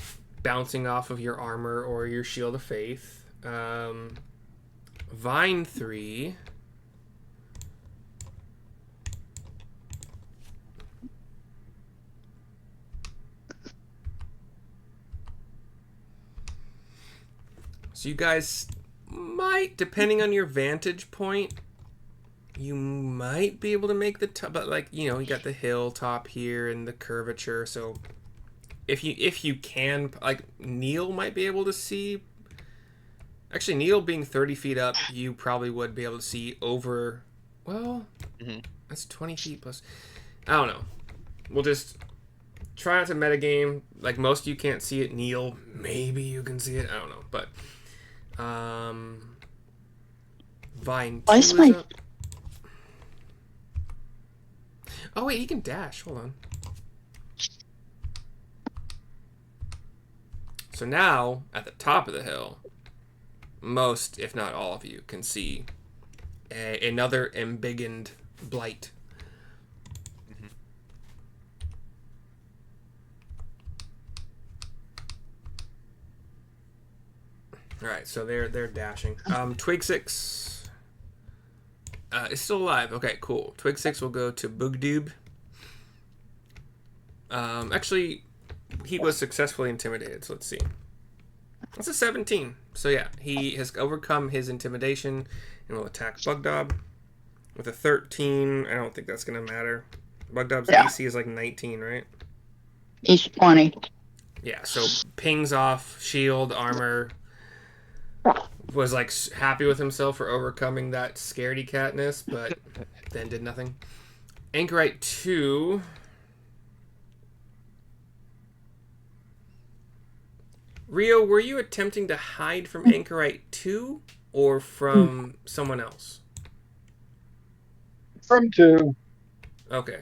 bouncing off of your armor or your shield of faith. Vine 3. So you guys might, depending on your vantage point, you might be able to make the top, but like, you know, you got the hilltop here and the curvature. So if you can, like, Neil might be able to see. Actually, Neil being 30 feet up, you probably would be able to see over. Well, that's 20 feet plus. I don't know. We'll just try not to metagame. Like, most of you can't see it. Neil, maybe you can see it. I don't know, but Vine 2 is up. Oh wait, he can dash. Hold on. So now, at the top of the hill, most, if not all of you, can see another embiggened Blight. All right, so they're dashing. Twig 6 is still alive. Okay, cool. Twig 6 will go to Bugdob. Actually, he was successfully intimidated, so let's see. That's a 17. So yeah, he has overcome his intimidation and will attack Bugdob. With a 13, I don't think that's going to matter. Bugdob's AC is like 19, right? He's 20. Yeah, so pings off, shield, armor. Was like happy with himself for overcoming that scaredy catness, but then did nothing. Anchorite 2. Rio, were you attempting to hide from Anchorite 2 or from someone else? From 2. Okay.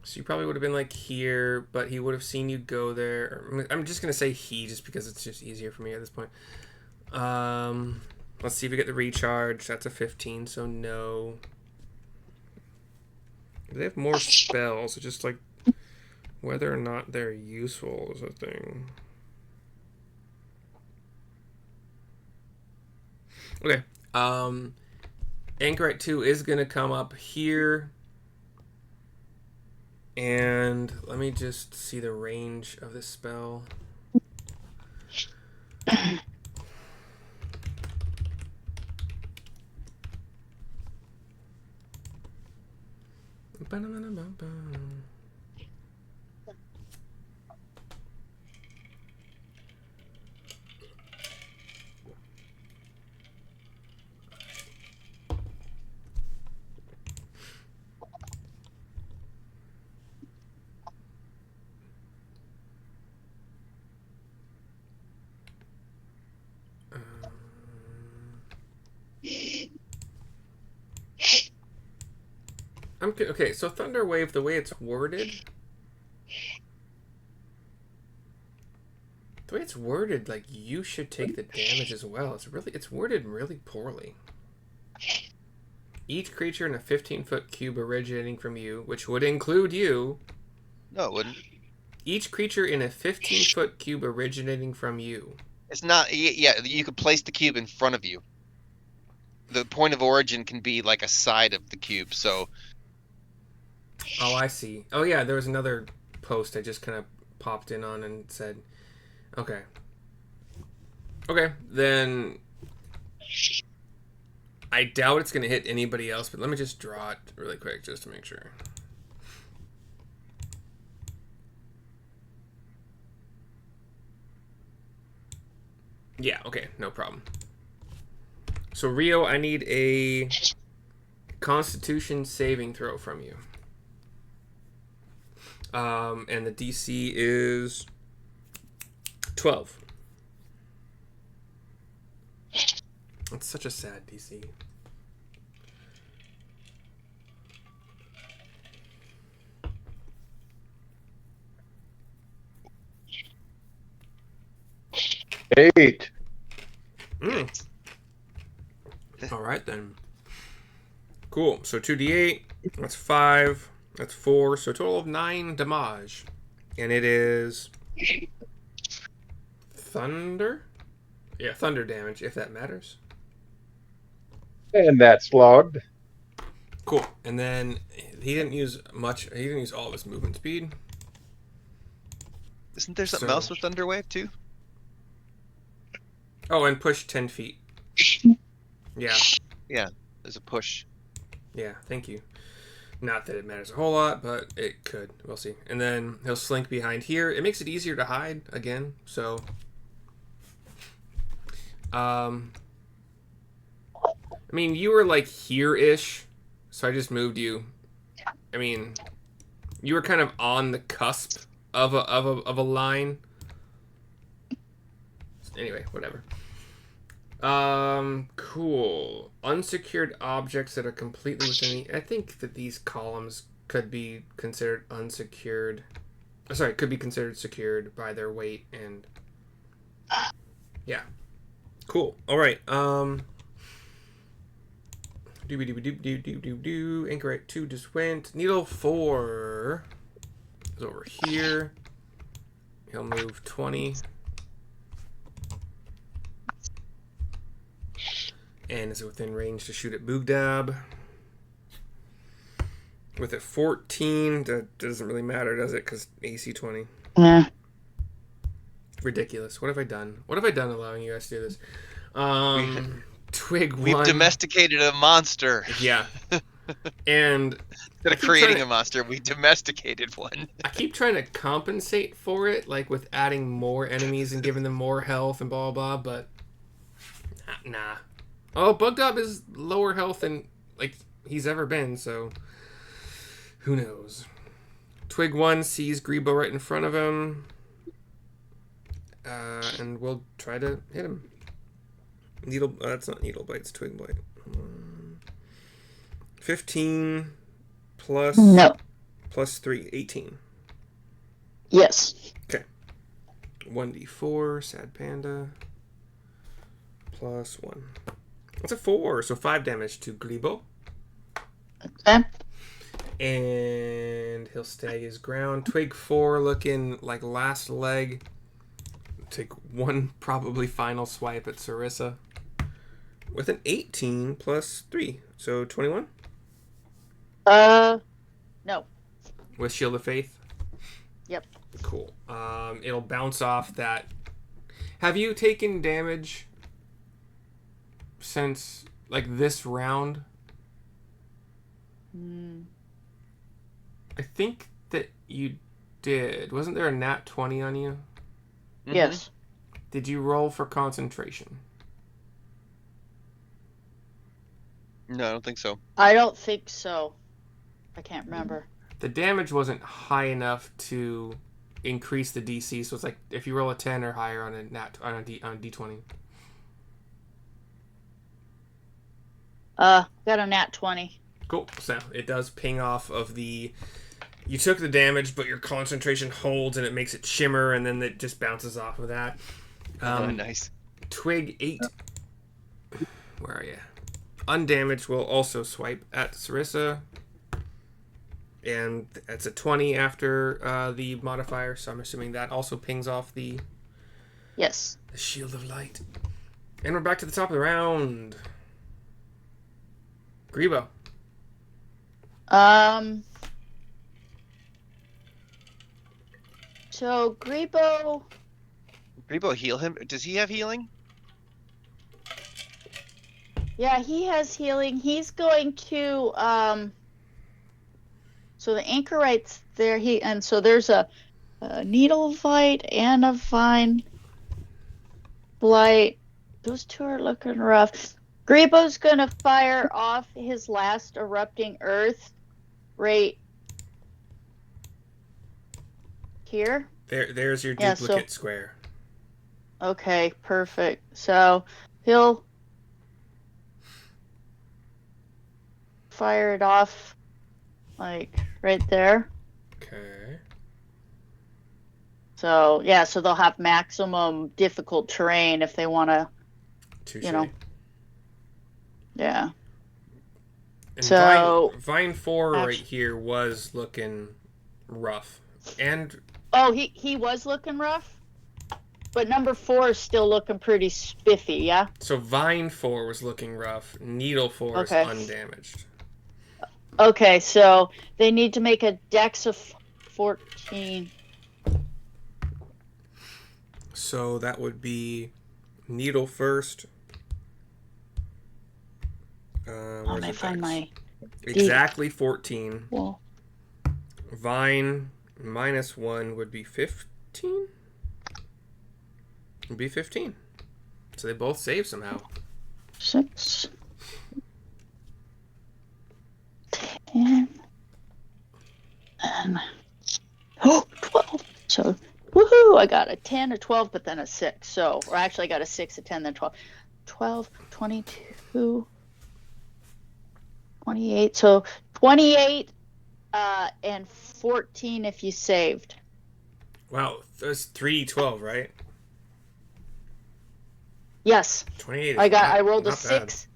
So you probably would have been like here, but he would have seen you go there. I'm just going to say he just because it's just easier for me at this point. Let's see if we get the recharge. That's a 15, so no. They have more spells. It's just like whether or not they're useful is a thing. Okay. Anchorite 2 is going to come up here. And let me just see the range of this spell. Okay, so Thunder Wave, the way it's worded, like you should take the damage as well. It's worded really poorly. Each creature in a 15-foot cube originating from you, which would include you. No, it wouldn't. Each creature in a 15-foot cube originating from you. It's not. Yeah, you could place the cube in front of you. The point of origin can be like a side of the cube, so. Oh, I see. Oh, yeah, there was another post I just kind of popped in on and said, okay. Okay, then I doubt it's going to hit anybody else, but let me just draw it really quick just to make sure. Yeah, okay, no problem. So, Rio, I need a Constitution saving throw from you. And the DC is 12. It's such a sad DC. Eight. All right, then. Cool. So 2d8. That's 5. That's 4. So a total of 9 damage. And it is thunder? Yeah, thunder damage, if that matters. And that's logged. Cool. And then he didn't use much. He didn't use all of his movement speed. Isn't there something else with Thunderwave too? Oh, and push 10 feet. Yeah. Yeah, there's a push. Yeah, thank you. Not that it matters a whole lot, but it could. We'll see. And then he'll slink behind here. It makes it easier to hide again, so. I mean, you were like here-ish, so I just moved you. I mean, you were kind of on the cusp of a line. Anyway, whatever. Cool. Unsecured objects that are completely within the... I think that these columns could be considered unsecured. Sorry, could be considered secured by their weight and... Yeah. Cool. All right. Anchorite 2 just went. Needle 4 is over here. He'll move 20. And is within range to shoot at Bugdob. With a 14, that doesn't really matter, does it? Because AC 20. Yeah. Ridiculous. What have I done? What have I done allowing you guys to do this? Twig 1. We've domesticated a monster. Yeah. And instead of creating a monster, we domesticated one. I keep trying to compensate for it, like with adding more enemies and giving them more health and blah, blah, blah, but nah. Oh, Bugdob is lower health than like he's ever been, so who knows? Twig 1 sees Greebo right in front of him. And we'll try to hit him. Needle, that's not Needle Bite, it's Twig Blight. 15 plus... No. Plus 3, 18. Yes. Okay. 1d4, Sad Panda. Plus 1. That's a 4, so 5 damage to Greebo. Okay. And he'll stay his ground. Twig 4 looking like last leg. Take one probably final swipe at Syrissa. With an 18 plus 3, so 21? No. With Shield of Faith? Yep. Cool. It'll bounce off that. Have you taken damage since, like, this round? I think that you did. Wasn't there a nat 20 on you? Mm-hmm. Yes. Did you roll for concentration? No, I don't think so. I don't think so. I can't remember. The damage wasn't high enough to increase the DC, so it's like if you roll a 10 or higher on a D20. Got a nat 20. Cool. So it does ping off of the. You took the damage, but your concentration holds and it makes it shimmer, and then it just bounces off of that. Nice. Twig 8. Where are you? Undamaged will also swipe at Syrissa. And that's a 20 after the modifier, so I'm assuming that also pings off the Yes. Shield of Light. And we're back to the top of the round. Greebo. So Greebo. Greebo heal him. Does he have healing? Yeah, he has healing. He's going to so the Anchorites there. So there's a needle bite and a vine blight. Those two are looking rough. Greebo's gonna fire off his last erupting earth right here. There's your duplicate square. Okay, perfect. So he'll fire it off like right there. Okay. So yeah, so they'll have maximum difficult terrain if they want to, you know. Yeah. And so Vine 4 right here was looking rough. And he was looking rough, but number 4 is still looking pretty spiffy. Yeah. So Vine 4 was looking rough. Needle 4 is undamaged. Okay, so they need to make a dex of 14. So that would be Needle first. Let me find my... Exactly 14. Well, Vine -1 would be 15? Would be 15. So they both save somehow. 6, 10, and 12. So, woohoo! I got a 10, a 12, but then a 6. So, or actually, I got a 6, a 10, then 12. 12, 22, 28. So, 28 and 14 if you saved. Wow, that's 3d12, right? Yes. 28. I rolled a 6,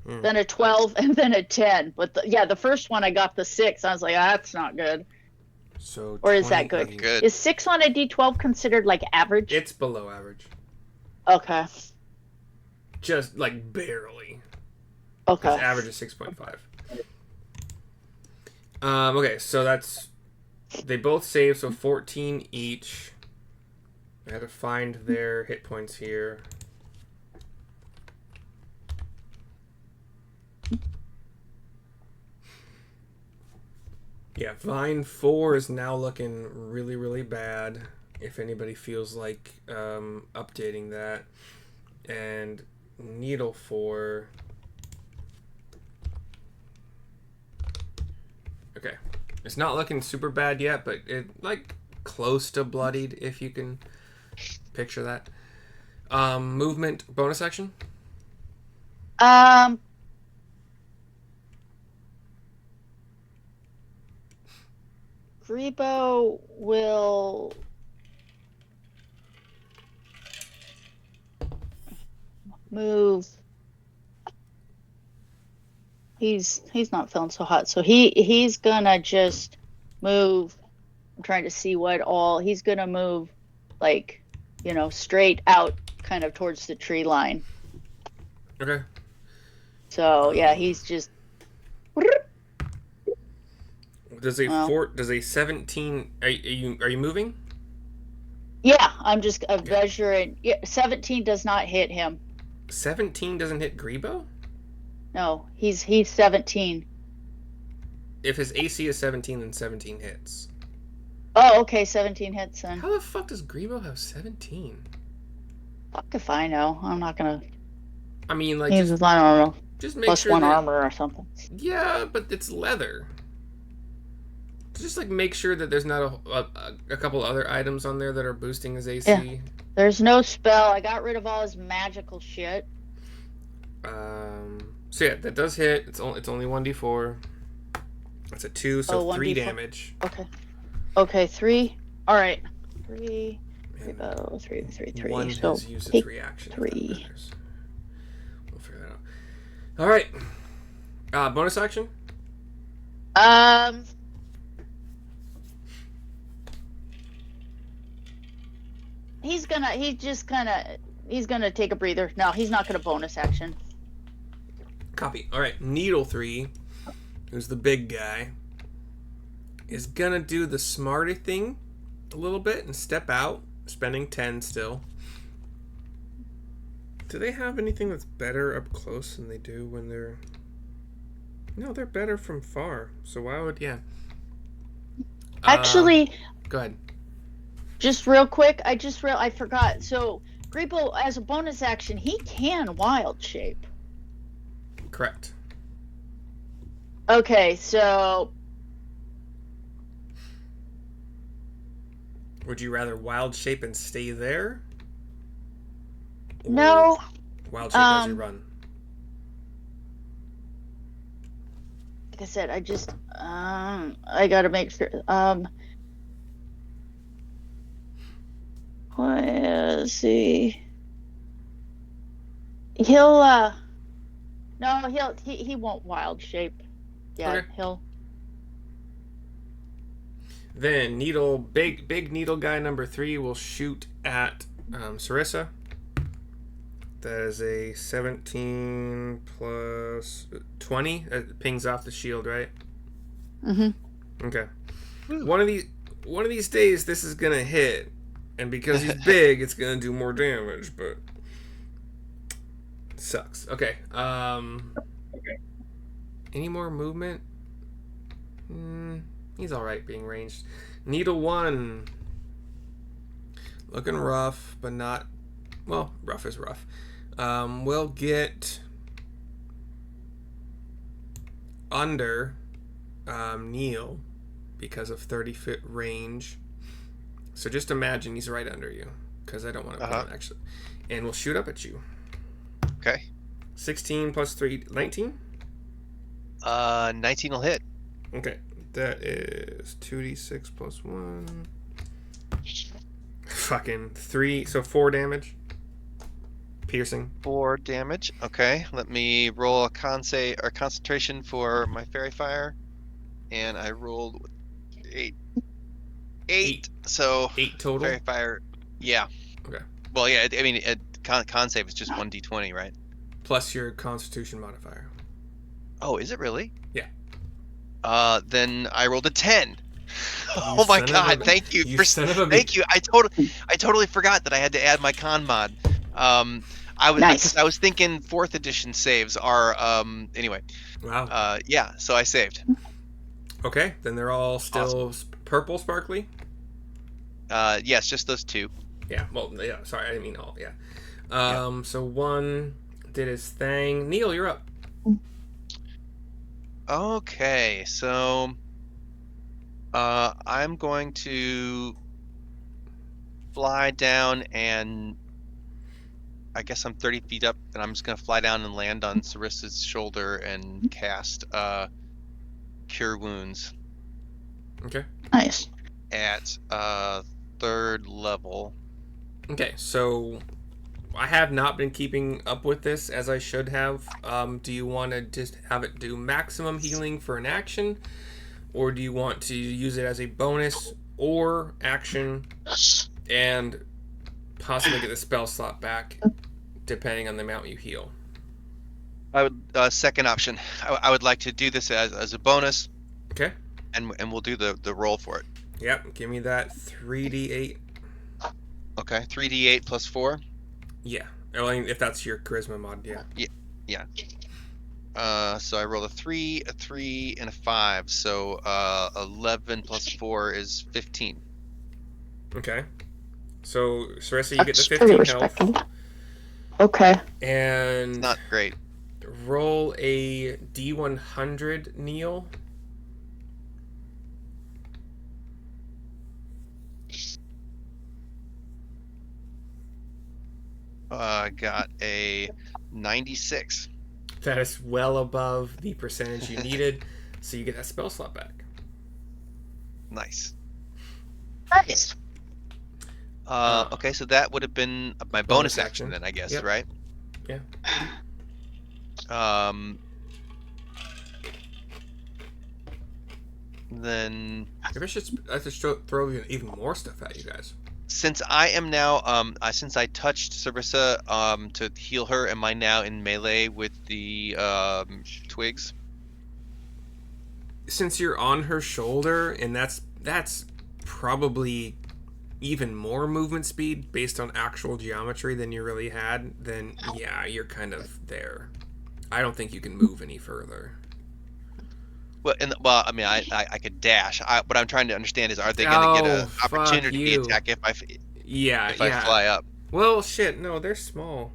then a 12, and then a 10. But the first one I got the 6. I was like, that's not good. So or is that good? Good. Is 6 on a D12 considered like average? It's below average. Okay. Just like barely. Okay. Because average is 6.5. Okay, so that's... They both save, so 14 each. I had to find their hit points here. Yeah, Vine 4 is now looking really, really bad. If anybody feels like updating that. And Needle 4... Okay. It's not looking super bad yet, but it like close to bloodied, if you can picture that. Movement bonus action? Greebo will move he's not feeling so hot. So he's gonna just move. I'm trying to see what all he's gonna move, like, straight out, kind of towards the tree line. Okay. So yeah, he's just. Does a 17? Are you moving? Yeah, I'm just measuring. Yeah, 17 does not hit him. 17 doesn't hit Greebo? No, he's 17. If his AC is 17, then 17 hits. Oh, okay, 17 hits then. How the fuck does Greebo have 17? Fuck if I know. I'm not gonna. I mean, like, I don't know. Just make plus sure one that, armor or something. Yeah, but it's leather. Just like make sure that there's not a couple other items on there that are boosting his AC. Yeah. There's no spell. I got rid of all his magical shit. So yeah, that does hit. It's only 1d4. That's a 2, so 3 damage. Okay, 3. All right, 3. 3. One so has used its reaction. 3. We'll figure that out. All right. Bonus action. He's gonna take a breather. No, he's not gonna bonus action. Copy. All right, Needle 3, who's the big guy, is gonna do the smarter thing a little bit and step out, spending 10 still. Do they have anything that's better up close than they do when they're... No, they're better from far. So why would... Yeah. Actually... Go ahead. Just real quick, I forgot. So, Greebo, as a bonus action, he can wild shape. Correct. Okay, so... Would you rather wild shape and stay there? Or no. Wild shape as you run. Like I said, I gotta make sure. Let's see. He'll he won't wild shape. Yeah, okay. He'll. Then big needle guy number 3 will shoot at Syrissa. That is a 17 plus 20. It pings off the shield, right? Mm-hmm. Okay. One of these days, this is gonna hit, and because he's big, it's gonna do more damage. But it sucks. Okay. Any more movement? He's all right being ranged. Needle 1. Looking rough, but not... Well, rough is rough. We'll get under Neil because of 30-foot range. So just imagine he's right under you, because I don't want to put him actually. And we'll shoot up at you. Okay. 16 plus 3, 19? 19 will hit. Okay. That is 2d6 plus 1. Fucking 3, so 4 damage. Piercing. 4 damage. Okay, let me roll a concentration for my fairy fire, and I rolled 8. 8. So 8 total. Fairy fire. Yeah. Okay. Well, yeah. I mean, con save is just 1d20, right? Plus your Constitution modifier. Oh, is it really? Yeah. Then I rolled a 10. Oh my god! Thank you. Thank you. I totally forgot that I had to add my con mod. I was thinking 4th edition saves are anyway. Wow. Yeah. So I saved. Okay. Then they're all still purple sparkly. Yes, just those 2. Yeah. Well, yeah. Sorry, I didn't mean all. Yeah. So 1 did his thing. Neil, you're up. Okay. So. I'm going to fly down, and I guess I'm 30 feet up, and I'm just going to fly down and land on Syrissa's shoulder and cast Cure Wounds. Okay. Nice. At 3rd level. Okay, so I have not been keeping up with this as I should have. Do you want to just have it do maximum healing for an action, or do you want to use it as a bonus or action and possibly get the spell slot back depending on the amount you heal? I would second option. I would like to do this as a bonus. Okay. And we'll do the roll for it. Yep. Give me that 3d8. Okay. 3d8 plus 4. Yeah. Well, if that's your charisma mod, yeah. Yeah. So I rolled a 3, a 3, and a 5. So 11 plus 4 is 15. Okay. So Syrissa, you That's get the pretty 15 health. respectable. Okay. And It's not great. roll a d100, Neil. I got a 96. That is well above the percentage you needed, so you get that spell slot back. Nice. Nice. Okay, so that would have been my bonus action then, I guess, Yep. right? Yeah. Then Maybe I should throw even more stuff at you guys. since I am now since I touched Syrissa to heal her, am I now in melee with the twigs? Since you're on her shoulder, and that's probably even more movement speed based on actual geometry than you really had, then yeah, you're kind of there. I don't think you can move any further. Well, I mean, I could dash. What I'm trying to understand is, are they going to get an fuck opportunity you. attack if I Yeah. fly up? Well, shit, no, they're small.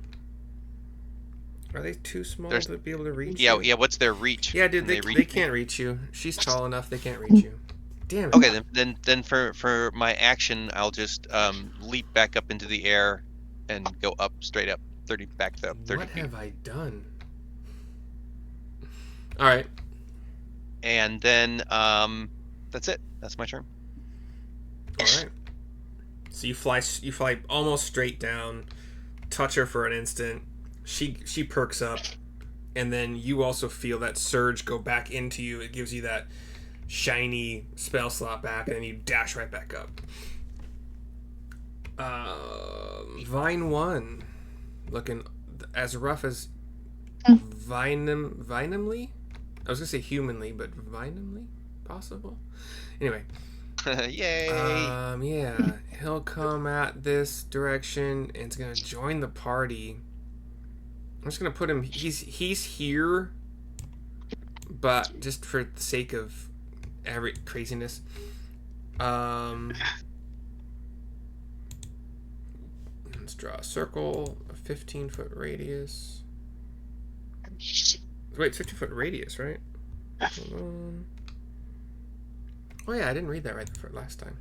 Are they too small to be able to reach you? Yeah. What's their reach? Yeah, dude, Can they reach me? can't reach you. She's tall enough, they can't reach you. Damn it. Okay, then for my action, I'll just leap back up into the air and go up straight up 30 What feet. have I done? All right. And then that's it. That's my turn. All right. So you fly almost straight down, touch her for an instant. She perks up, and then you also feel that surge go back into you. It gives you that shiny spell slot back, and then you dash right back up. Vine 1, looking as rough as Vinemly. I was gonna say humanly, but Vinemly possible. Anyway. Yay! Yeah, he'll come at this direction and it's gonna join the party. I'm just gonna put him. He's here, but just for the sake of every craziness. Let's draw a circle, a 15-foot radius. Wait, 50-foot radius, right? Hold on. Oh yeah, I didn't read that right the last time.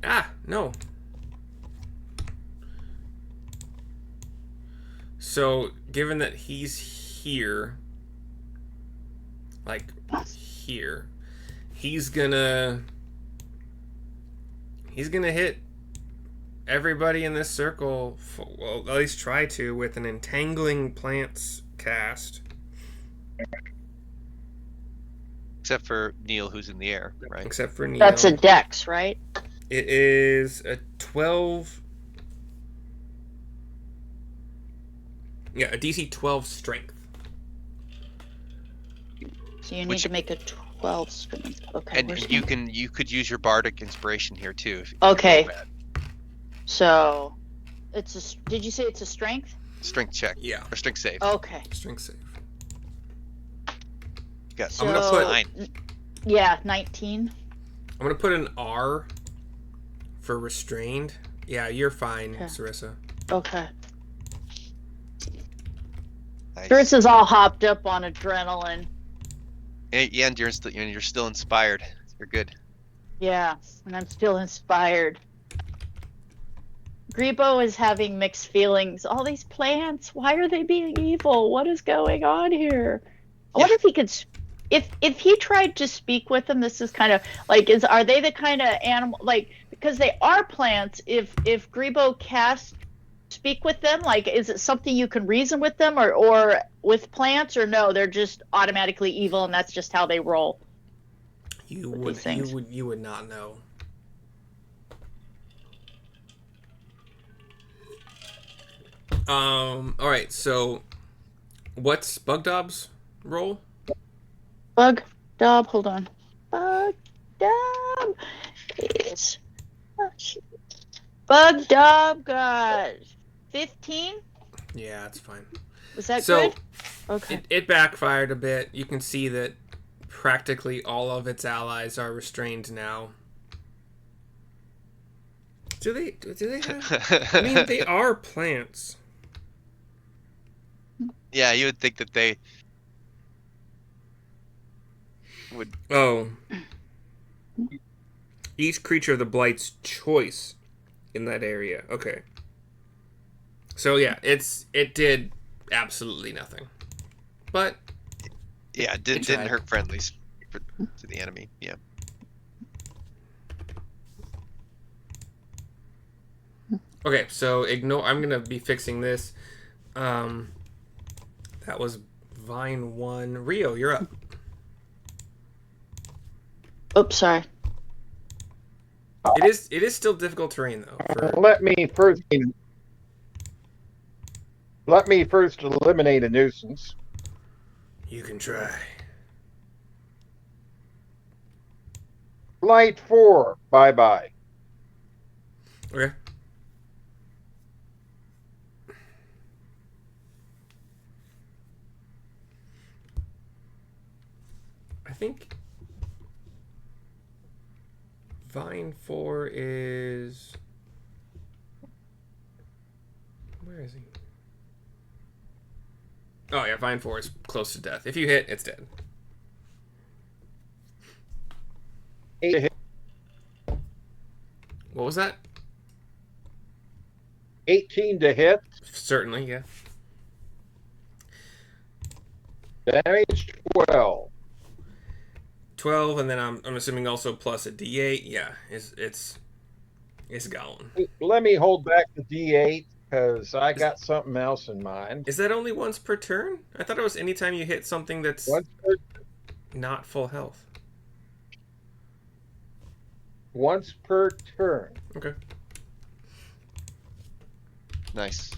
Ah, no. So, given that he's here, like here, he's gonna hit everybody in this circle, well, at least try to, with an Entangling Plants cast. Except for Neil, who's in the air, right? Except for Neil. That's a dex, right? It is a 12. Yeah, a DC 12 strength. So you need to make a 12 strength. Okay. And you could use your bardic inspiration here too. If Okay. you roll bad. So it's a. Did you say it's a strength? Strength check. Yeah. Or strength save. Okay. Strength save. Got So, I'm gonna put 9. Yeah, 19. I'm gonna put an R for restrained. Yeah, you're fine, Okay. Syrissa. Okay. Nice. Syrissa's all hopped up on adrenaline. Yeah, and you're still inspired. You're good. Yeah, and I'm still inspired. Greebo is having mixed feelings. All these plants, why are they being evil? What is going on here? I wonder if he could if he tried to speak with them, this is kind of like, are they the kind of animal, like, because they are plants, if Greebo casts speak with them, like, is it something you can reason with them, or with plants, or no, they're just automatically evil and that's just how they roll? You would not know. Alright, so what's Bugdob's role? Bugdob, hold on. Bugdob is... Bugdob got 15? Yeah, that's fine. Was that so, good? Okay. It backfired a bit. You can see that practically all of its allies are restrained now. Do they have... I mean, they are plants. Yeah, you would think that they would. Oh. Each creature of the Blight's choice in that area. Okay. So yeah, it did absolutely nothing. But yeah, it didn't hurt friendlies to the enemy. Yeah. Okay, so ignore. I'm gonna be fixing this. That was Vine 1. Rio, you're up. Oops, sorry. It is still difficult terrain though. Let me first eliminate a nuisance. You can try. Blight 4. Bye-bye. Okay. I think Vine 4 is... Where is he? Oh yeah, Vine 4 is close to death. If you hit, it's dead. 8 to hit. What was that? 18 to hit. Certainly, yeah. Damage 12. 12, and then I'm assuming also plus a D8. Yeah, it's gone. Let me hold back the D8 because I got something else in mind. Is that only once per turn? I thought it was anytime you hit something that's not full health. Once per turn. Okay. Nice.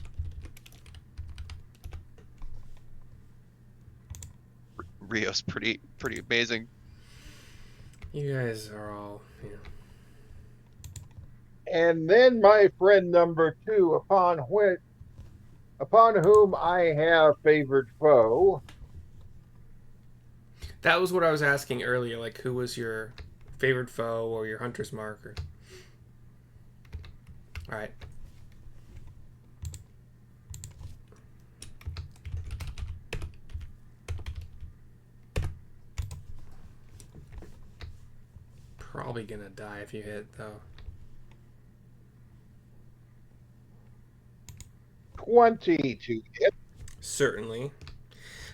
Rio's pretty amazing. You guys are all, yeah. And then my friend number 2, upon whom I have favored foe. That was what I was asking earlier. Like, who was your favorite foe or your hunter's marker? All right. Probably gonna die if you hit, though. 20 to hit. Certainly.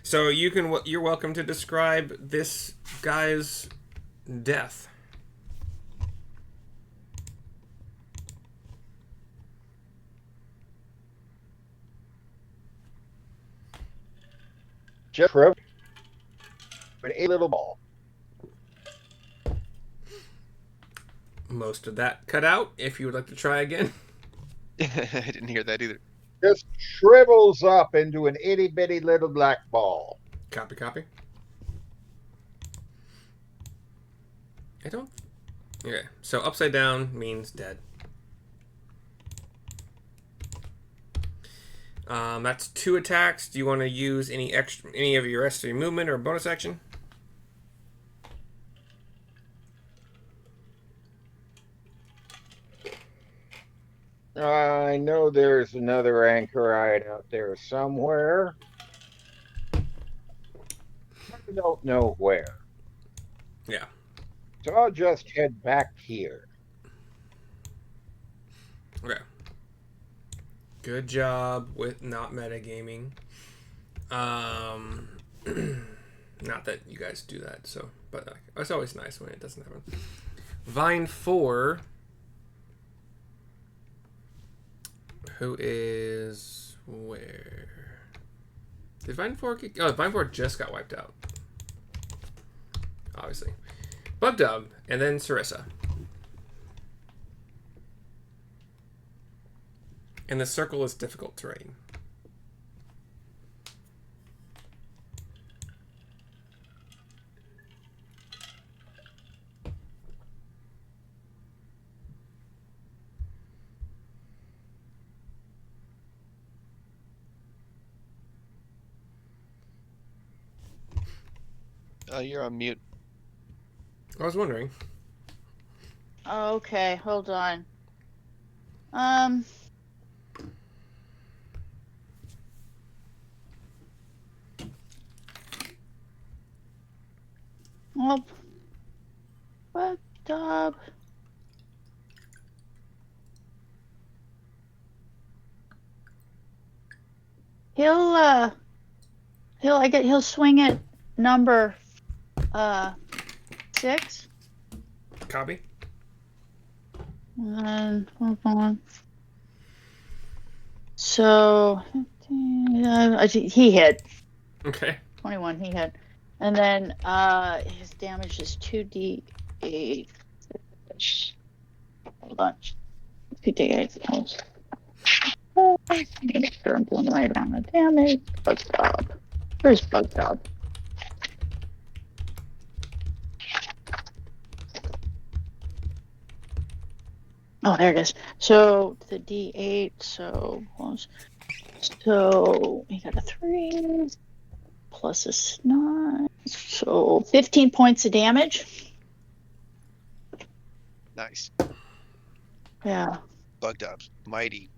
So you're welcome to describe this guy's death. Just with a little ball. Most of that cut out. If you would like to try again. I didn't hear that either. Just shrivels up into an itty bitty little black ball. Copy. I don't... Okay, so upside down means dead. That's 2 attacks. Do you want to use any of your rest of your movement or bonus action? I know there's another Anchorite out there somewhere. I don't know where. Yeah. So I'll just head back here. Okay. Good job with not metagaming. Not that you guys do that, so but it's always nice when it doesn't happen. Vine 4, who is where? Did Vine 4 get... Oh, Vine 4 just got wiped out. Obviously. Bugdob, and then Syrissa. And the circle is difficult terrain. Oh, you're on mute. I was wondering. Okay, hold on. Well, Bugdob. He'll swing at number 6. Copy. And hold on. So he hit. Okay. 21, he hit. And then his damage is 2d8. Hold on. 2d8. Make sure I'm doing the right amount of damage. Bugdob. Where's Bugdob? Oh, there it is. So the d8. So he got a 3 plus a 9. So 15 points of damage. Nice. Yeah. Bugdob's mighty.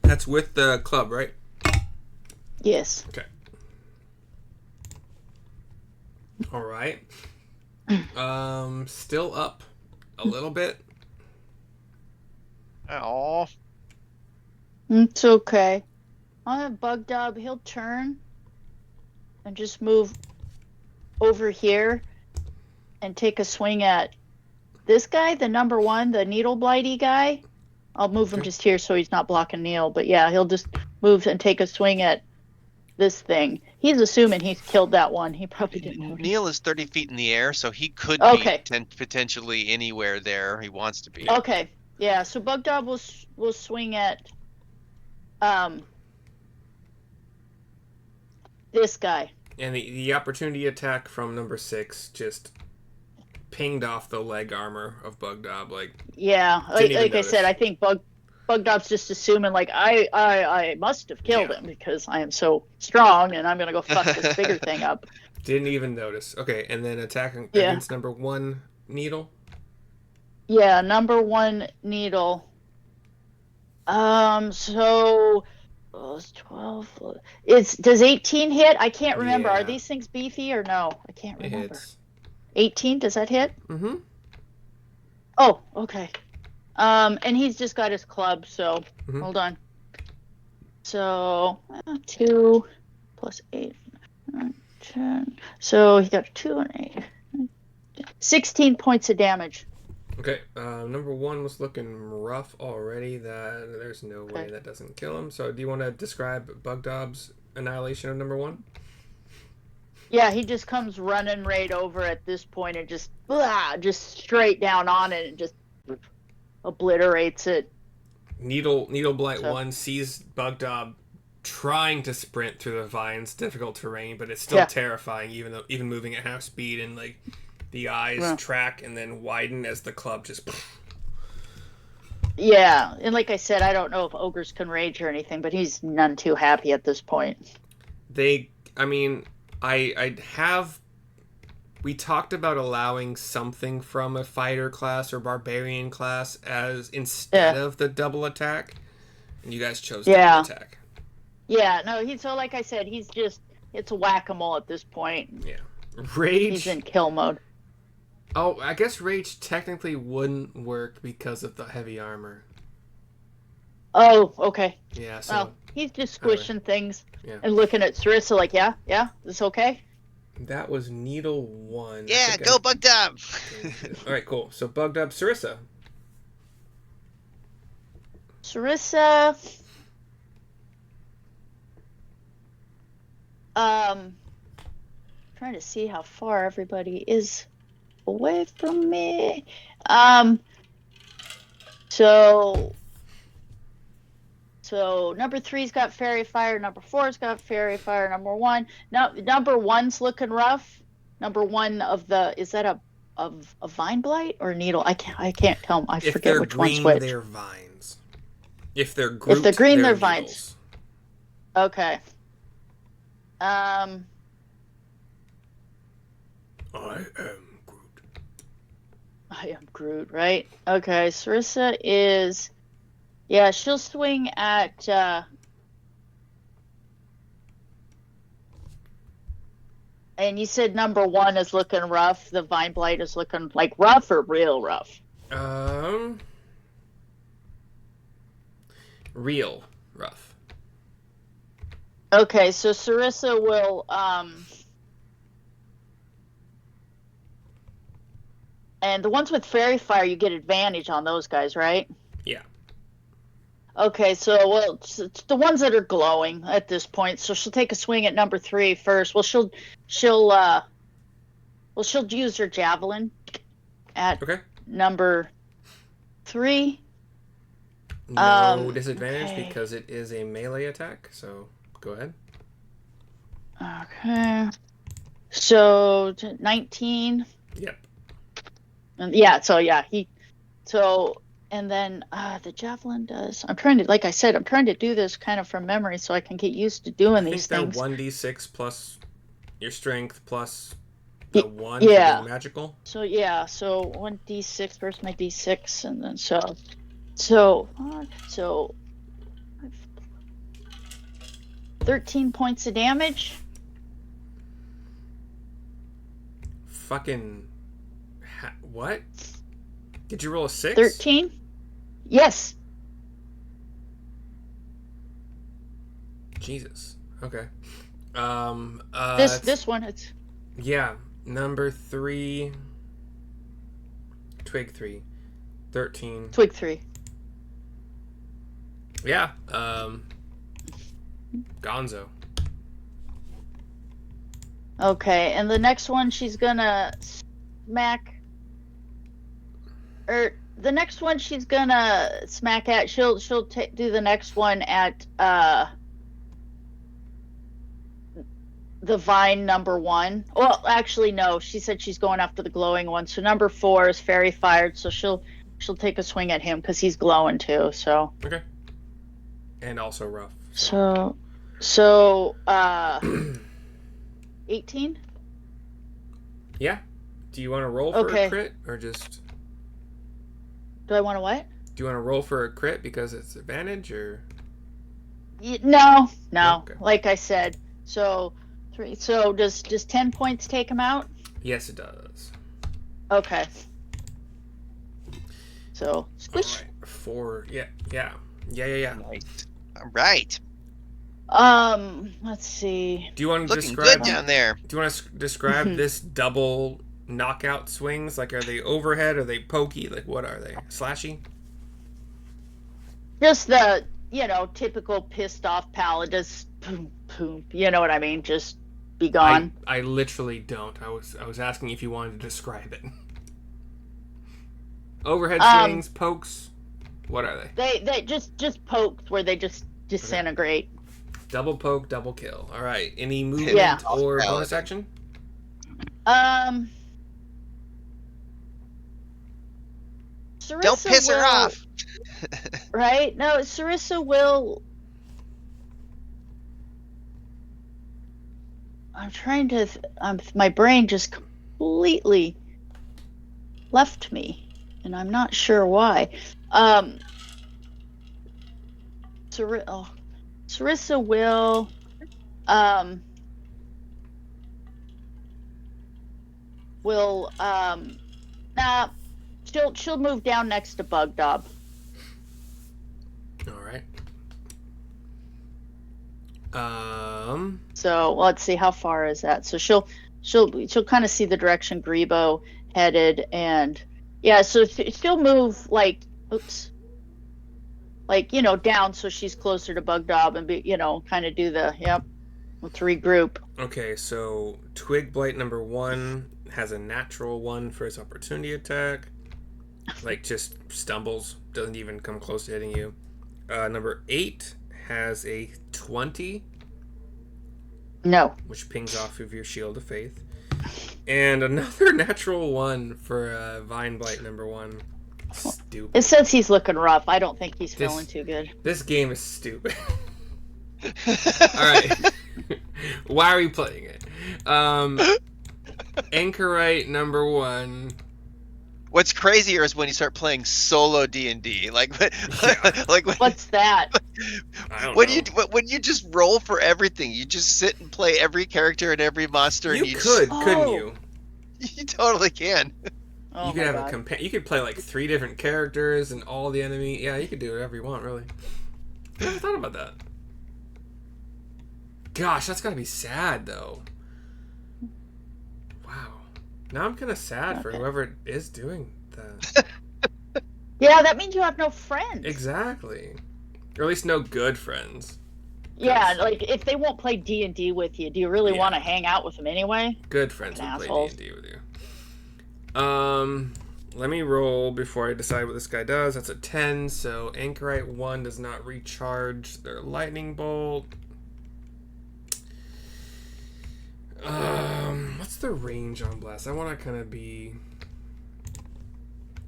That's with the club, right? Yes. Okay. All right. Still up a little bit. Oh. It's okay. On a Bugdob, he'll turn and just move over here and take a swing at this guy, the number 1, the needle blighty guy. I'll move him just here so he's not blocking Neil. But yeah, he'll just move and take a swing at this thing. He's assuming he's killed that one. He probably didn't notice. Neil is 30 feet in the air, so he could Okay. be potentially anywhere there he wants to be. Okay. Yeah, so Bugdob will swing at this guy. And the opportunity attack from number 6 just pinged off the leg armor of Bugdob. Yeah, like I said, I think Bugdob's just assuming like I must have killed him because I am so strong and I'm gonna go fuck this bigger thing up. Didn't even notice. Okay, and then attacking against number 1 needle. Yeah, number 1 needle. So 12. Does 18 hit? I can't remember. Yeah. Are these things beefy or no? I can't It remember. hits. 18, does that hit? Mm-hmm. Oh, okay. And he's just got his club, so hold on. So 2 plus 8, 9, 10. So he got 2 and 8. 16 points of damage. Okay, number 1 was looking rough already. There's no way that doesn't kill him. So do you want to describe Bugdob's annihilation of number 1? Yeah, he just comes running right over at this point and just straight down on it and just obliterates it. Needle Blight 1 sees Bugdob trying to sprint through the vines, difficult terrain, but it's still terrifying, even moving at half speed, and like the eyes track and then widen as the club just. Yeah, and like I said, I don't know if ogres can rage or anything, but he's none too happy at this point. We talked about allowing something from a fighter class or barbarian class as instead of the double attack, and you guys chose double attack. Yeah, no, so like I said, it's whack-a-mole at this point. Yeah. Rage. He's in kill mode. Oh, I guess rage technically wouldn't work because of the heavy armor. Oh, okay. Yeah, so He's just squishing things Yeah. and looking at Syrissa like, yeah, this okay? That was Needle 1. Yeah, go Bugdob! All right, cool. So Bugdob, Syrissa. Syrissa. Trying to see how far everybody is away from me. So number 3's got Fairy Fire, number 4's got Fairy Fire, number 1. No, number 1's looking rough. Number 1 of the, is that a vine blight or needle? I can't tell. I forget which one's which. If they're vines. If they're grouped, if they're green, they're vines. Okay. I am Groot. I am Groot, right? Okay, Syrissa is... Yeah, she'll swing at... And you said number 1 is looking rough. The Vine Blight is looking like rough or real rough? Real rough. Okay, so Syrissa will... And the ones with Fairy Fire, you get advantage on those guys, right? Yeah. Okay, so well, it's the ones that are glowing at this point. So she'll take a swing at number 3 first. Well, she'll use her javelin at number 3. No disadvantage because it is a melee attack. So go ahead. Okay. So 19. Yep. And yeah. So yeah, and then the javelin does. I'm trying to do this kind of from memory so I can get used to doing these things. I think they're 1d6 plus your strength plus the 1 for yeah. being magical. So yeah, so 1d6 versus my d6, and then so 13 points of damage. Fucking what? Did you roll a 6? 13? Yes. Jesus. Okay. This one, it's... Yeah. Number 3. Twig 3. 13. Twig 3. Yeah. Gonzo. Okay, and the next one she's gonna smack... the next one she's gonna smack at. She'll do the next one at the vine number 1. Well, actually no. She said she's going after the glowing one. So number 4 is Fairy Fired. So she'll take a swing at him because he's glowing too. So okay. And also rough. So 18. Yeah. Do you want to roll for a crit or just? Do I want to what? Do you want to roll for a crit because it's advantage or? No. Okay. Like I said, so 3. So does 10 points take him out? Yes, it does. Okay. So squish. All right. 4. Yeah. Nice. All right. Let's see. Do you want to Looking describe? good down there. Do you want to describe this double knockout swings? Like, are they overhead? Are they pokey? Like, what are they? Slashy? Just the, typical pissed off paladin. Boom, boom. You know what I mean? Just be gone. I literally don't. I was asking if you wanted to describe it. Overhead swings, pokes. What are they? They just pokes where they just disintegrate. Double poke, double kill. All right. Any movement or bonus action? Syrissa Don't piss her off. Right? No, Syrissa will. I'm trying to. My brain just completely left me, and I'm not sure why. Syrissa will she'll move down next to Bugdob. All right. So let's see, how far is that? So she'll kind of see the direction Greebo headed, and yeah, so she'll move like, oops, like, down so she's closer to Bugdob and be, kind of do the, yep, let's regroup. Okay, so Twig Blight number 1 has a natural 1 for his opportunity attack. Like, just stumbles, doesn't even come close to hitting you. Number 8 has a 20. No. Which pings off of your Shield of Faith. And another natural 1 for Vine Blight number 1. Stupid. It says he's looking rough. I don't think he's feeling too good. This game is stupid. Alright. Why are we playing it? Anchorite number 1. What's crazier is when you start playing solo D&D. Like What's that? I don't know. When you just roll for everything, you just sit and play every character and every monster. You and couldn't you? You totally can. Oh, you could have you could play like 3 different characters and all the enemy. Yeah, you could do whatever you want, really. I never thought about that. Gosh, that's gotta be sad, though. Wow. Now I'm kind of sad for whoever is doing that. Yeah, that means you have no friends. Exactly. Or at least no good friends. Yeah, like, if they won't play D&D with you, do you really want to hang out with them anyway? Good friends will play D&D with you. Let me roll before I decide what this guy does. That's a 10, so Anchorite 1 does not recharge their lightning bolt. What's the range on Blast? I want to kind of be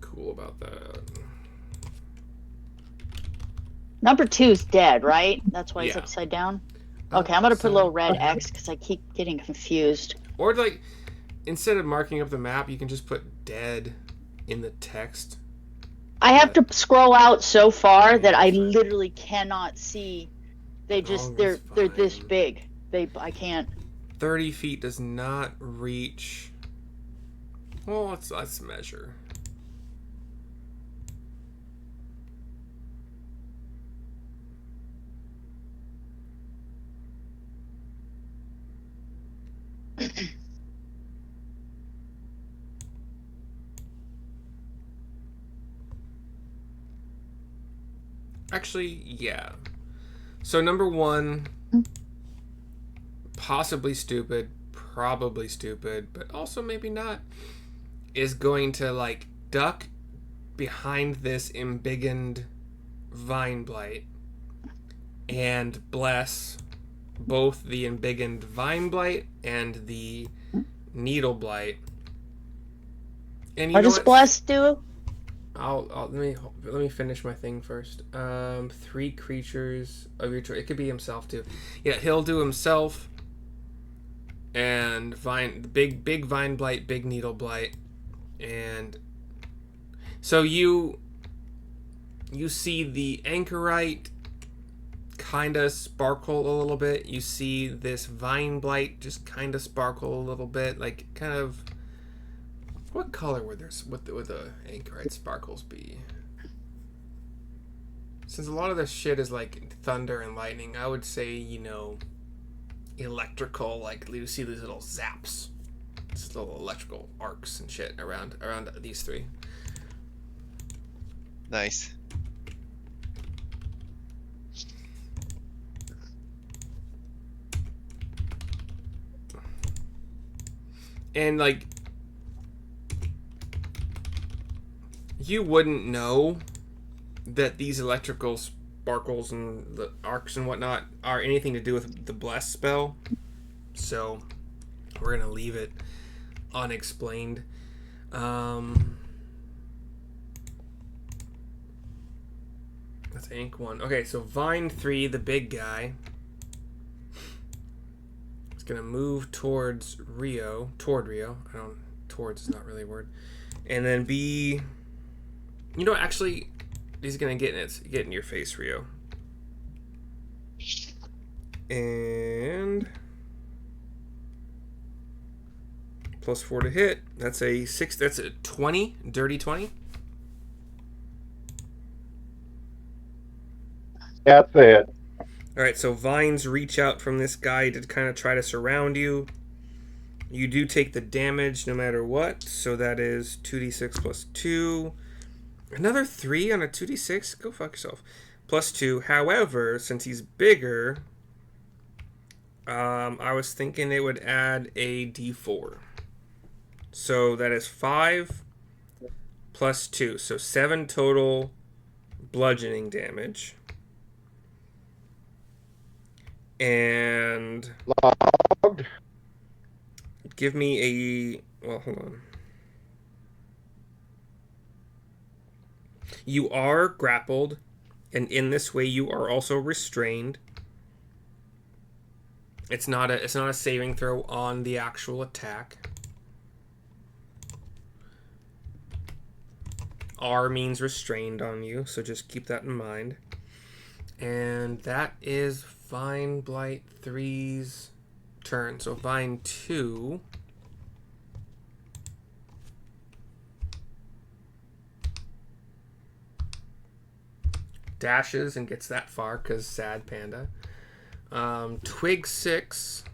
cool about that. Number 2's dead, right? That's why he's upside down? Okay, I'm going to put a little red X because I keep getting confused. Or, like, instead of marking up the map, you can just put dead in the text. I have to scroll out so far that I literally cannot see. They're this big. I can't. 30 feet does not reach. Well, let's measure. Actually, yeah. So number 1, possibly stupid, probably stupid, but also maybe not, is going to, like, duck behind this embiggened Vine Blight and bless both the embiggened Vine Blight and the Needle Blight. And what does bless do? Let me finish my thing first. 3 creatures of your choice. It could be himself too. Yeah, he'll do himself and big Vine Blight, big Needle Blight, and so you see the Anchorite kind of sparkle a little bit. You see this Vine Blight just kind of sparkle a little bit, like kind of. What color would the Anchorite sparkles be? Since a lot of this shit is like thunder and lightning, I would say, electrical, like you see these little zaps. These little electrical arcs and shit around these 3. Nice. And like you wouldn't know that these electrical sparkles and the arcs and whatnot are anything to do with the bless spell, so we're gonna leave it unexplained. That's Ank 1. Okay, so Vine 3, the big guy, is gonna move toward Rio. Towards is not really a word. And then be. Actually, he's gonna get in your face, Rio. And +4 to hit. That's a 6. That's a 20. Dirty 20. That's it. Alright, so vines reach out from this guy to kind of try to surround you. You do take the damage no matter what, so that is 2d6 plus 2. Another 3 on a 2d6? Go fuck yourself. Plus 2. However, since he's bigger, I was thinking it would add a d4. So that is 5 plus 2. So 7 total bludgeoning damage. And Logged. give me a... Well, hold on. You are grappled, and in this way you are also restrained. It's not a saving throw on the actual attack. R means restrained on you, so just keep that in mind. And that is Vine Blight 3's turn. So Vine 2... dashes and gets that far because sad panda. Twig 6...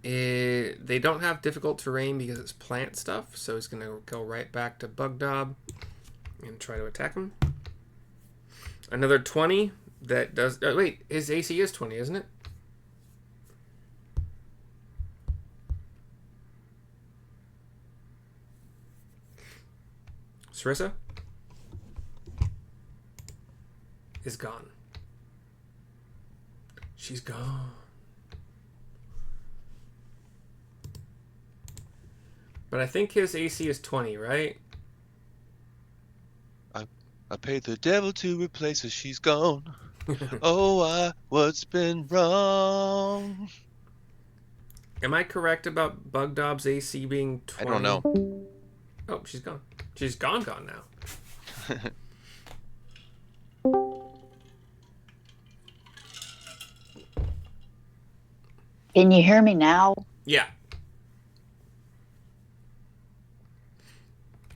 they don't have difficult terrain because it's plant stuff, so he's going to go right back to Bugdob and try to attack him. Another 20 that does... wait, his AC is 20, isn't it? Syrissa is gone. She's gone. But I think his AC is 20, right? I paid the devil to replace her. She's gone. Oh, what's been wrong? Am I correct about Bugdob's AC being 20? I don't know. Oh, she's gone. She's gone now. Can you hear me now? Yeah.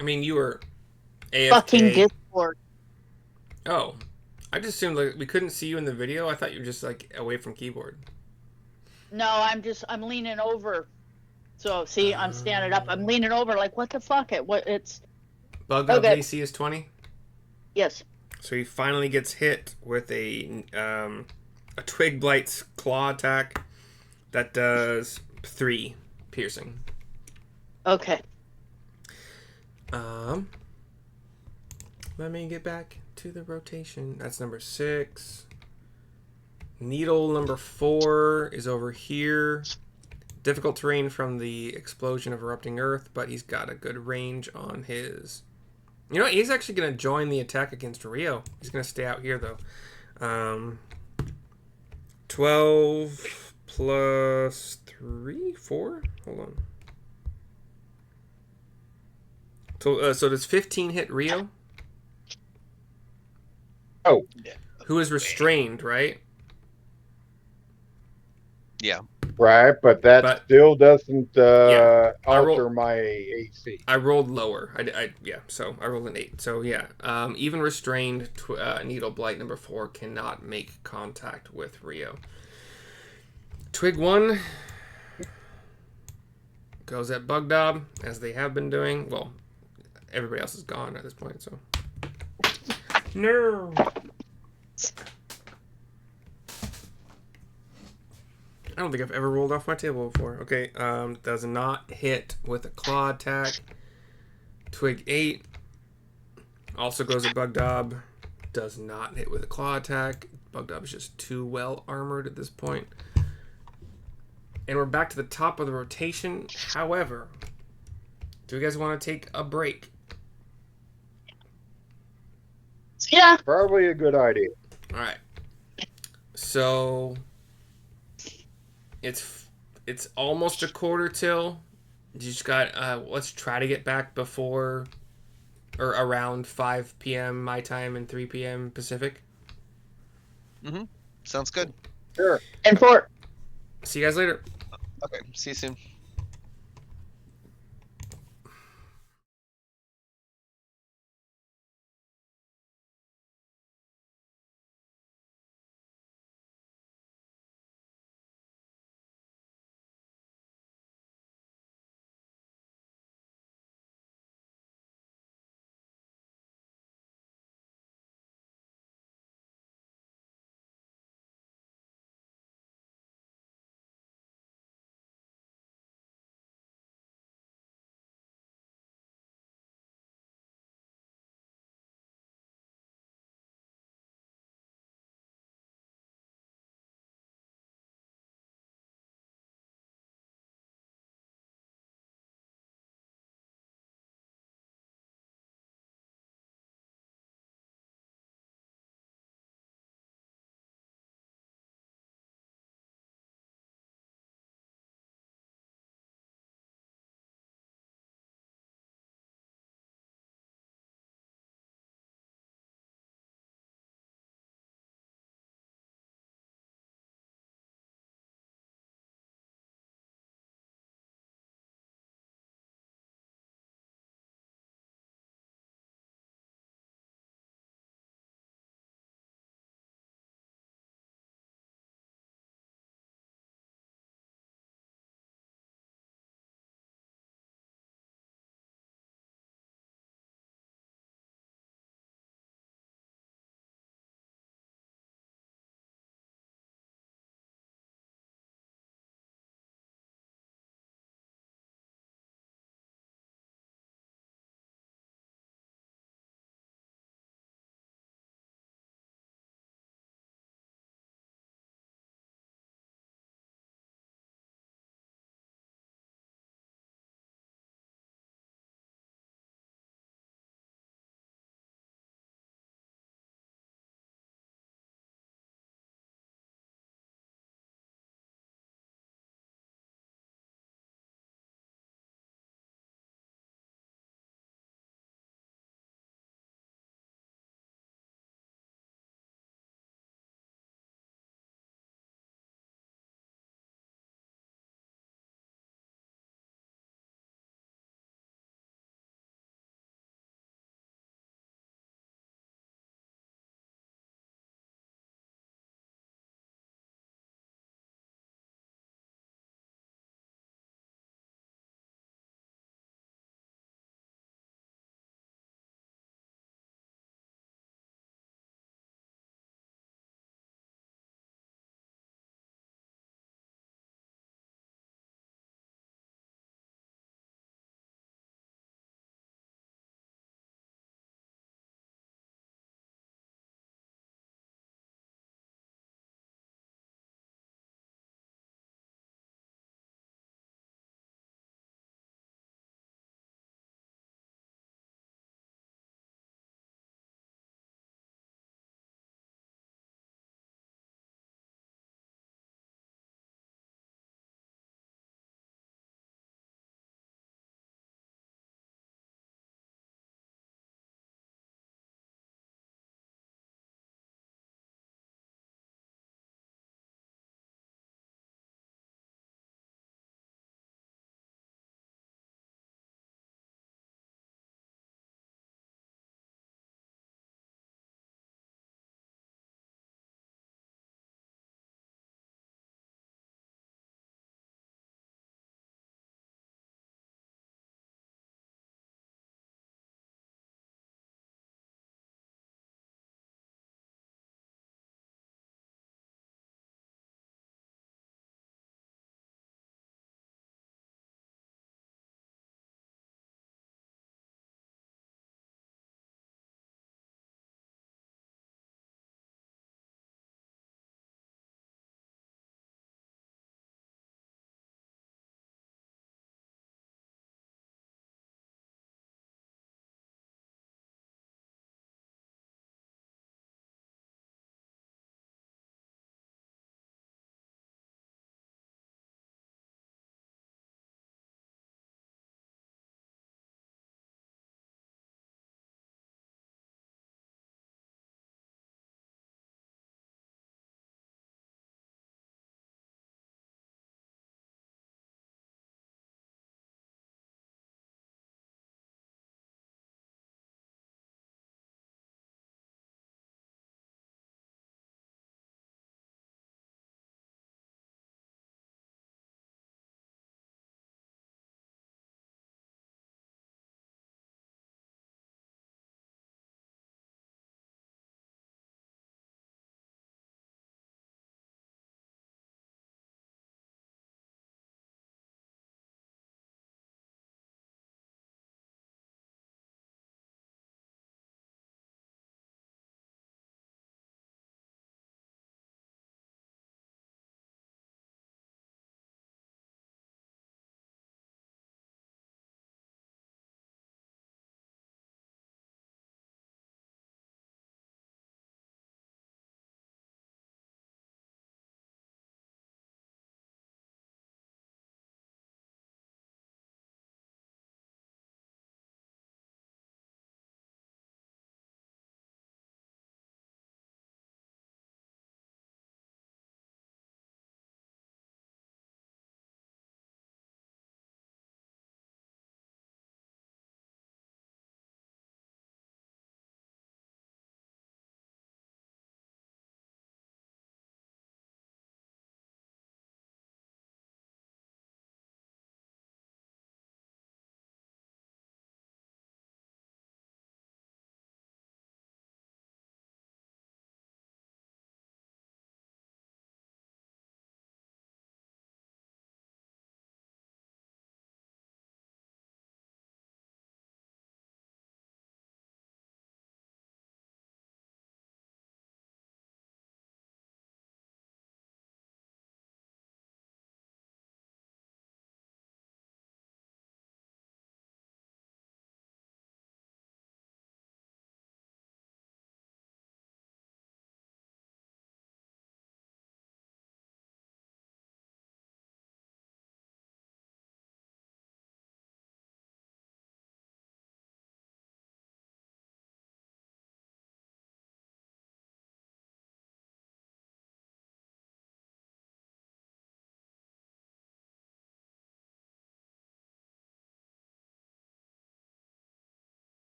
I mean, you were AFK. Fucking Discord. Oh. I just assumed like we couldn't see you in the video. I thought you were just like away from keyboard. No, I'm leaning over. So see, I'm standing up. I'm leaning over like what the fuck? It's Bugdob's okay. AC is 20? Yes. So he finally gets hit with a Twig Blight's claw attack that does 3 piercing. Okay. Let me get back to the rotation. That's number 6. Needle number 4 is over here. Difficult terrain from the explosion of erupting earth, but he's got a good range on his... You know what? He's actually going to join the attack against Rio. He's going to stay out here, though. 12 plus 3? 4? Hold on. So does 15 hit Rio? Oh. Who is restrained, right? Yeah. Right, but that still doesn't alter my AC. I rolled lower. So I rolled an 8. So yeah, even restrained Needle Blight number 4 cannot make contact with Rio. Twig 1 goes at Bugdob, as they have been doing. Well, everybody else is gone at this point, so... No! I don't think I've ever rolled off my table before. Okay, does not hit with a claw attack. Twig 8 also goes at Bugdob. Does not hit with a claw attack. Bugdob is just too well armored at this point. And we're back to the top of the rotation. However, do you guys want to take a break? Yeah. Probably a good idea. All right. So it's almost a quarter till. You just got let's try to get back before or around 5 p.m. my time and 3 p.m. Pacific. Mm-hmm. Sounds good. Sure. And for See you guys later. Okay. See you soon.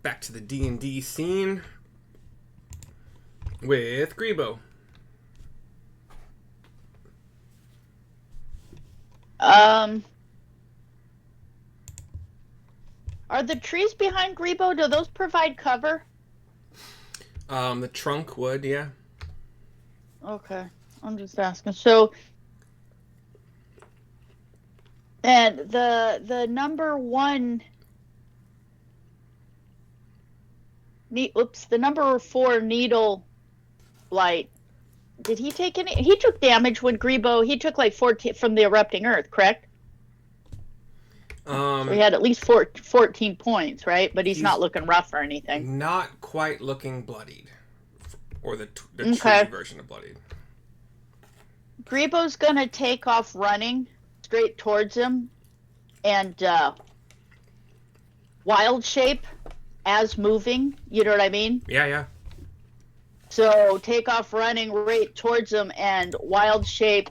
back to the D&D scene with Greebo. Are the trees behind Greebo, do those provide cover? The trunk would, yeah. Okay, I'm just asking. So, and the number one, the number 4 needle blight. Did he take any? He took damage when Greebo. He took like 14 from the erupting earth, correct? So he had at least 14 points, right? But he's not looking rough or anything. Not quite looking bloodied, or the Okay. tree version of bloodied. Greebo's gonna take off running straight towards him, and wild shape as moving. You know what I mean? Yeah, yeah. So take off running right towards him and wild shape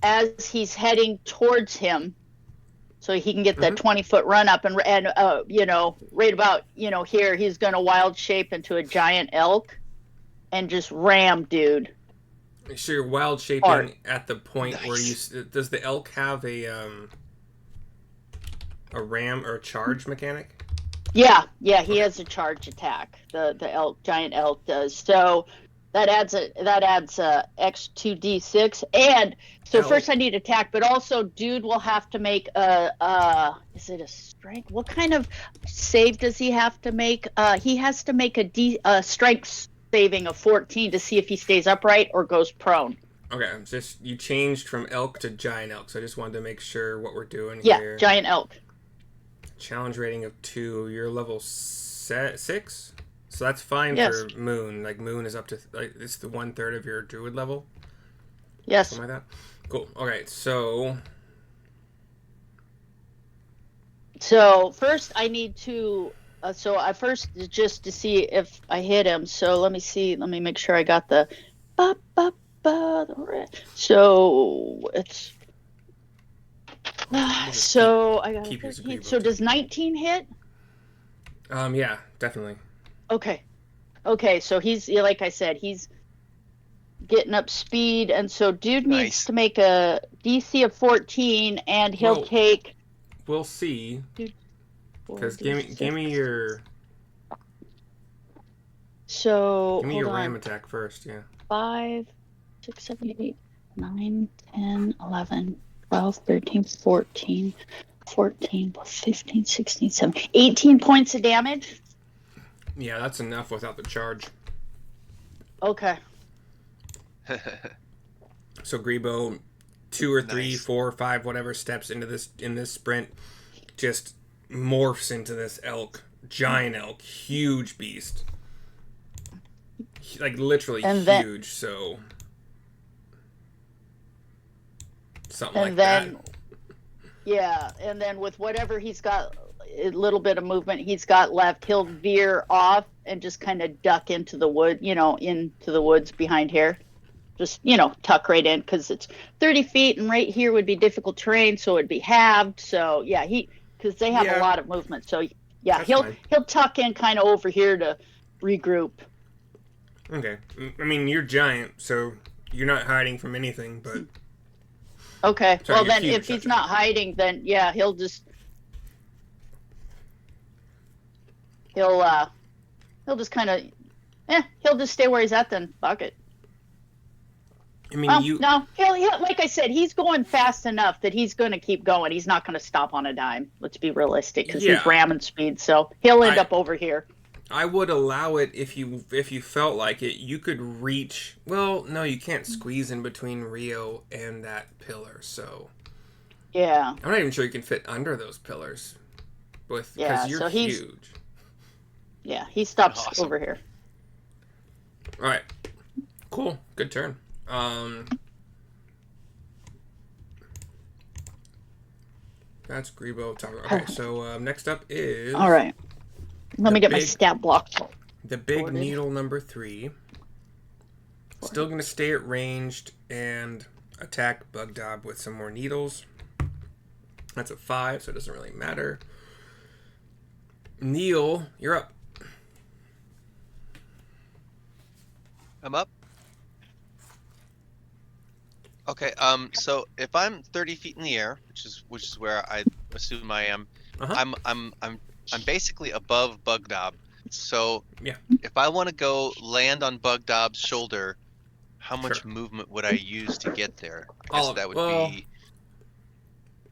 as he's heading towards him, so he can get that 20-foot run up and you know, right about, you know, here, he's gonna wild shape into a giant elk and just ram dude. So you're wild shaping Hard. at the point where you does the elk have a ram or a charge mechanic? Yeah, he has a charge attack. The elk, giant elk does. So that adds a X2d6, and so first I need attack, but also dude will have to make is it a strength? What kind of save does he have to make? He has to make a strength saving of 14 to see if he stays upright or goes prone. Okay, just you changed from elk to giant elk, so I just wanted to make sure what we're doing Yeah, here. giant elk. Challenge rating of 2. You're level 6, so that's fine for Moon. Like Moon is up to it's the 1/3 of your druid level. Yes. Something like that. Cool. All right, so first I need to. So I first just to see if I hit him. So let me see. Let me make sure I got the. So it's. So I got 13. So does 19 hit? Yeah, definitely. Okay. So he's, like I said, he's getting up speed, and so dude needs to make a DC of 14, and he'll take. We'll see. Because give me your. So give me your ram attack first, yeah. 5, 6, 7, 8, 9, 10, 11, 12, 13, 14, 14, 15, 16, 17, 18 points of damage. Yeah, that's enough without the charge. Okay. So Greebo, 2 or 3, 4 or 5, whatever steps into this sprint, just morphs into this elk, giant elk, huge beast, like literally huge. So something like that. Yeah, and then with whatever he's got, a little bit of movement he's got left, he'll veer off and just kind of duck into the wood, into the woods behind here. Just, tuck right in, because it's 30 feet, and right here would be difficult terrain, so it'd be halved. So, yeah, because they have a lot of movement. So, yeah, he'll tuck in kind of over here to regroup. Okay. I mean, you're giant, so you're not hiding from anything, but... Okay. Well, then if he's not hiding, then, yeah, he'll just... He'll just kind of... he'll just stay where he's at then. Fuck it. I mean, No, he'll, like I said, he's going fast enough that he's going to keep going. He's not going to stop on a dime. Let's be realistic, because he's ramming speed, so he'll end up over here. I would allow it if you felt like it. You could reach. Well, no, you can't squeeze in between Rio and that pillar. So yeah, I'm not even sure you can fit under those pillars. Because you're huge. Yeah, he stops over here. All right, cool, good turn. That's Greebo. Okay, so next up is... All right. Let me get my stat block. The big needle number 3. Still going to stay at ranged and attack Bugdob with some more needles. That's a 5, so it doesn't really matter. Neil, you're up. I'm up. Okay. So if I'm 30 feet in the air, which is where I assume I am, Uh-huh. I'm basically above Bugdob. So Yeah. if I want to go land on Bugdob's shoulder, how much Sure. movement would I use to get there? I All guess of that would well, be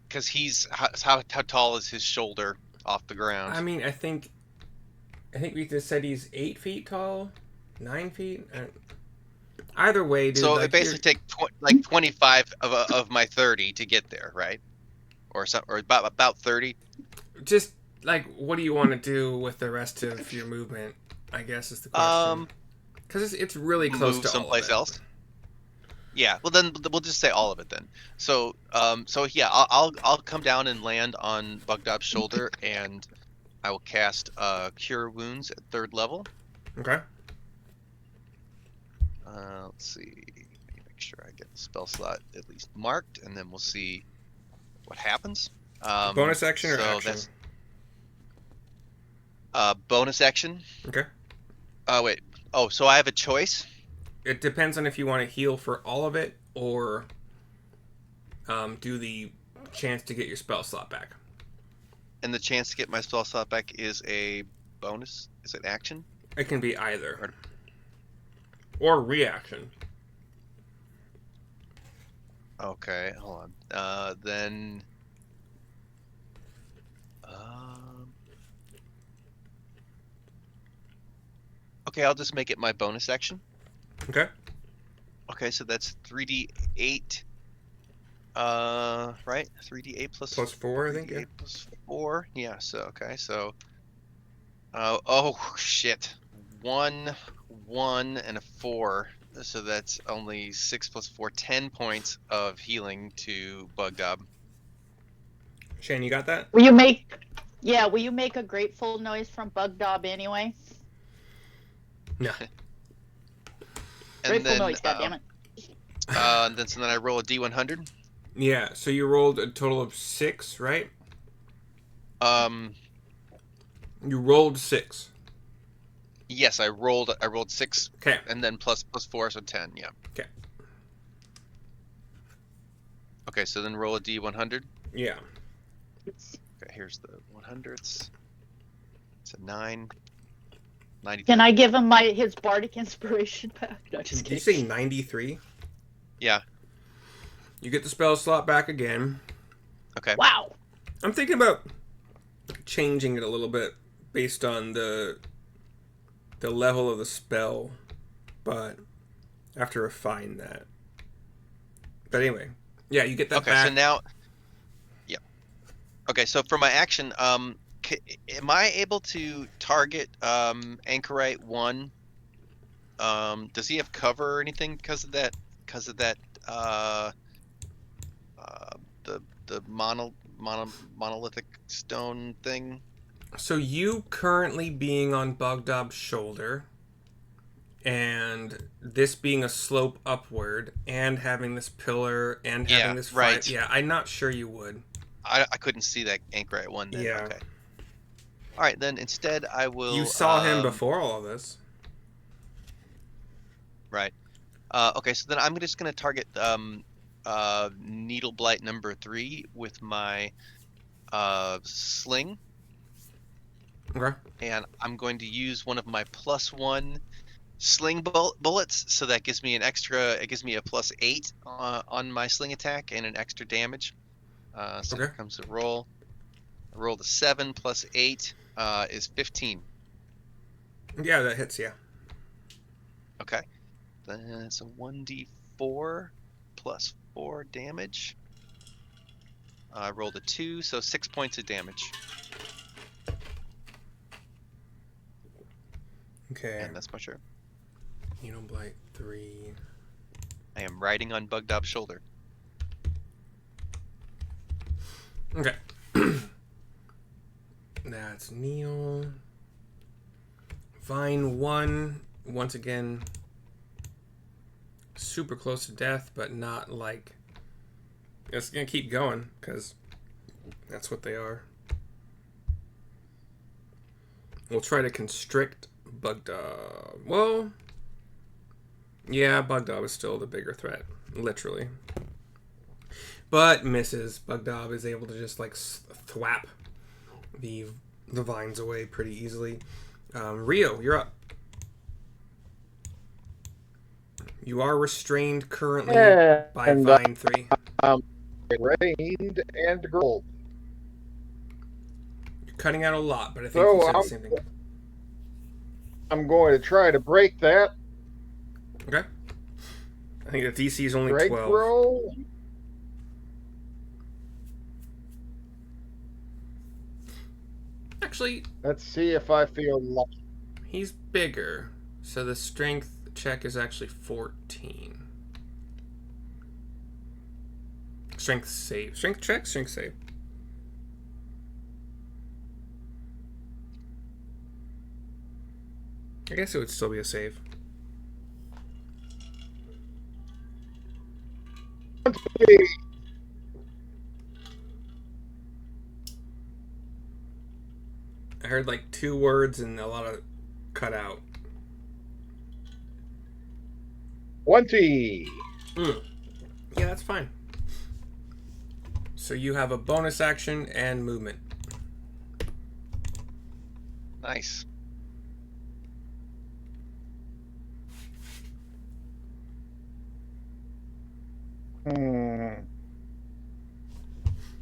because how tall is his shoulder off the ground? I mean, I think we just said he's 8 feet tall, 9 feet. Either way, dude. So it Like you're basically take like 25 of my 30 to get there, right? Or about 30. just like, what do you want to do with the rest of your movement? I guess is the question. Because it's really close Move to all of someplace it. else. Yeah, well then we'll just say all of it then. So yeah, I'll come down and land on Bugdob's shoulder, and I will cast Cure Wounds at 3rd level. Okay. Let's see. Let me make sure I get the spell slot at least marked, and then we'll see what happens. Bonus action or so action? That's bonus action. Okay. Wait. Oh, so I have a choice. It depends on if you want to heal for all of it or do the chance to get your spell slot back. And the chance to get my spell slot back is a bonus. Is it action? It can be either. Or reaction. Okay, hold on. Then. Okay, I'll just make it my bonus action. Okay. Okay, so that's 3d8. Right? 3d8 Plus 4, I think. Yeah. plus 4. Yeah. So okay. So. Oh shit. 1, 1, and a 4. So that's only 6 plus 4, 10 points of healing to Bugdob. Shane, you got that? Will you make a grateful noise from Bugdob anyway? No. Grateful noise, goddammit. So then I roll a d100. Yeah, so you rolled a total of 6, right? You rolled 6. Yes, I rolled 6. Okay. And then plus 4, so 10. Yeah. Okay. Okay, so then roll a d100. Yeah. Okay, here's the 100ths. It's a 9. 93. Can I give him his Bardic Inspiration back? No, just Did you kidding. say 93? Yeah. You get the spell slot back again. Okay. Wow. I'm thinking about changing it a little bit based on the level of the spell, but I have to refine that. But anyway, yeah, you get that Okay, back. so now, yeah. Okay, so for my action, am I able to target Anchorite 1? Does he have cover or anything because of that? The monolithic stone thing. So you currently being on Bugdob's shoulder, and this being a slope upward, and having this pillar, and having this right. Yeah, I'm not sure you would. I couldn't see that Anchorite 1 then. Yeah. Okay. All right, then instead I will. You saw him before all of this. Right. Okay, so then I'm just going to target Needle Blight number 3 with my sling. Okay. And I'm going to use one of my +1 sling bullets, so that gives me it gives me a +8 on my sling attack and an extra damage. So here comes the roll. I rolled a 7 plus 8 is 15. Yeah, that hits, yeah. Okay. Then it's a 1d4 plus 4 damage. I rolled a 2, so 6 points of damage. Okay. And that's my turn. Needle Blight 3. I am riding on Bugdob's shoulder. Okay. That's Neil. Vine 1, once again, super close to death, but not like... It's going to keep going, because that's what they are. We'll try to constrict Bugdob. Well, Yeah, Bugdob is still the bigger threat, literally. But misses. Bugdob is able to just like thwap the vines away pretty easily. Rio, you're up. You are restrained currently by Vine 3. Rained and grilled. You're cutting out a lot, but I think you said the same thing. I'm going to try to break that. Okay. I think the DC is only Strike 12. roll. Actually, let's see if I feel lucky. He's bigger, so the strength check is actually 14. Strength save. Strength check? Strength save. I guess it would still be a save. I heard like 2 words and a lot of cut out. 20. Yeah, that's fine. So you have a bonus action and movement. Nice.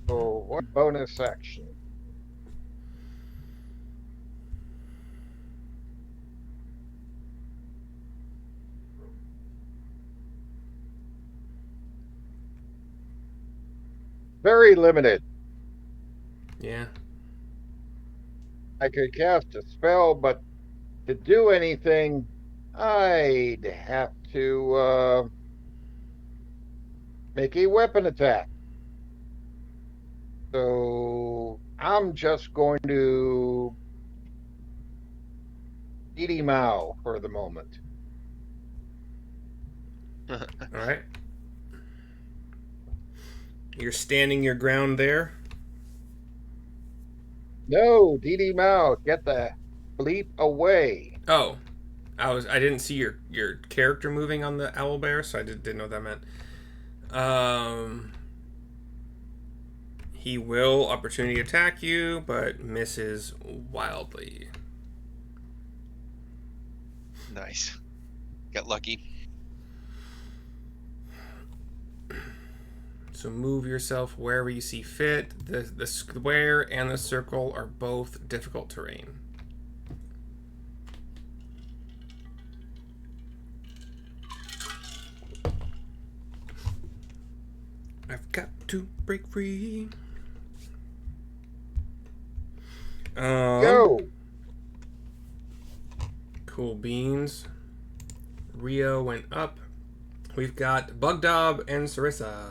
So what bonus action? Very limited. Yeah. I could cast a spell, but to do anything, I'd have to make a weapon attack. So I'm just going to Edie Mao for the moment. All right. You're standing your ground there. No, Didi Mao, get the bleep away. Oh, I didn't see your character moving on the owlbear, so I didn't know what that meant. He will opportunity attack you, but misses wildly. Nice. Got lucky. So move yourself wherever you see fit. The square and the circle are both difficult terrain. I've got to break free. Go. Cool beans. Rio went up. We've got Bugdob and Syrissa.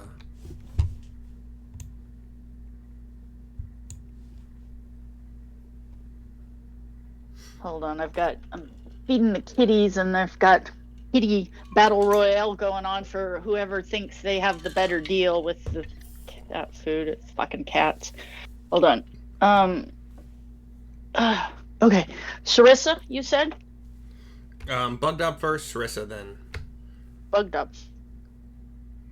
Hold on, I'm feeding the kitties, and I've got kitty battle royale going on for whoever thinks they have the better deal with the cat food. It's fucking cats. Hold on. Okay. Syrissa, you said? Bugdob first, Syrissa then. Bugdob.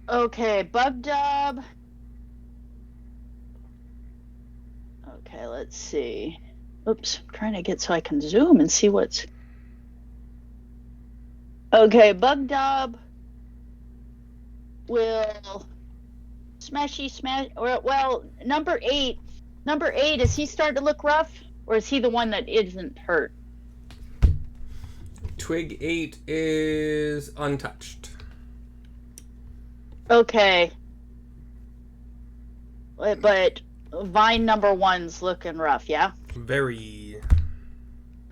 Okay, Bugdob. Okay, let's see. Oops, I'm trying to get so I can zoom and see what's... Okay, Bugdob will smash. Well, number 8, is he starting to look rough? Or is he the one that isn't hurt? Twig 8 is untouched. Okay. But Vine number 1's looking rough, yeah? Very.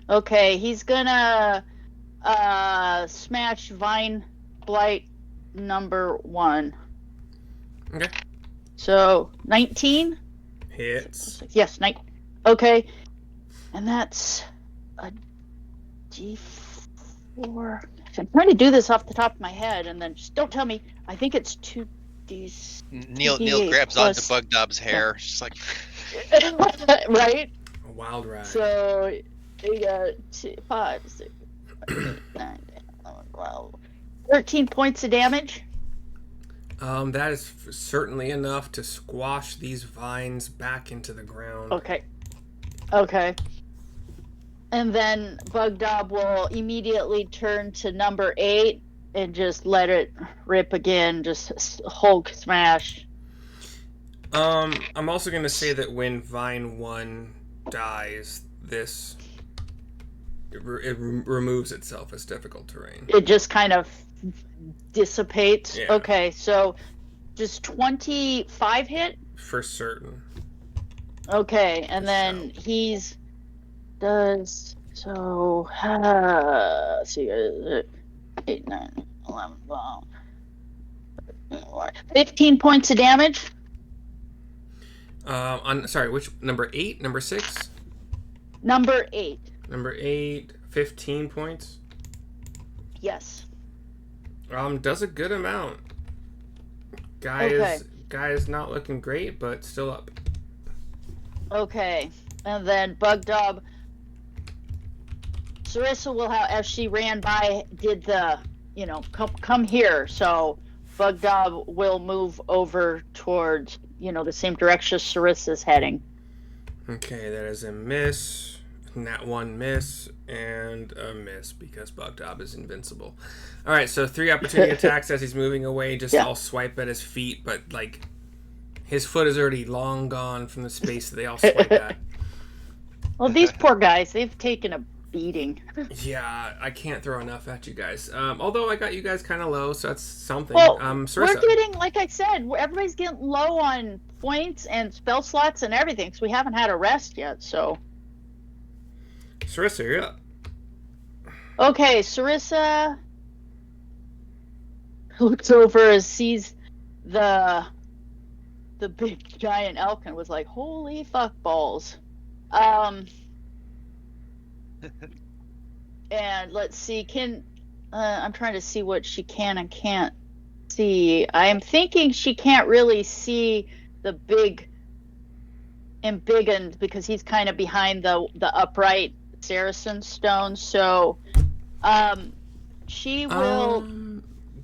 Okay, he's gonna smash Vine Blight number 1. Okay. So 19 hits. Yes, okay, and that's a D4. I'm trying to do this off the top of my head, and then just don't tell me. I think it's 2D. Neil grabs onto Bugdob's hair. She's like, right? A wild ride. So you got 2, 5, 6, 7, 8, 9, 10, 11, 12, 13 points of damage. That is certainly enough to squash these vines back into the ground. Okay. And then Bugdob will immediately turn to number 8 and just let it rip again. Just Hulk smash. I'm also going to say that when Vine 1 dies, it removes itself as difficult terrain. It just kind of dissipates. Yeah. Okay, so just 25 hit? For certain. Okay, and then he's does so see 8, 9, 11, 12, 15 points of damage. Sorry, which number 8? Number 6? Number 8. Number 8, 15 points. Yes. Does a good amount. Guy is not looking great, but still up. Okay, and then Bugdob. Syrissa will have, as she ran by, did the, come here. So Bugdob will move over towards, the same direction Syrissa's heading. Okay, that is a miss. Nat 1 miss, and a miss because Bugdob is invincible. Alright, so 3 opportunity attacks as he's moving away. I'll swipe at his feet, but, his foot is already long gone from the space that they all swipe at. Well, these poor guys, they've taken a beating. Yeah, I can't throw enough at you guys. Although I got you guys kind of low, so that's something. Well, Syrissa. we're getting, like I said, everybody's getting low on points and spell slots and everything, so we haven't had a rest yet, so... Syrissa, you're up. Okay, Syrissa looks over and sees the big giant elk and was like, holy fuck balls. And let's see, I'm trying to see what she can and can't see. I'm thinking she can't really see the big embiggen because he's kind of behind the upright Saracen stone, so she will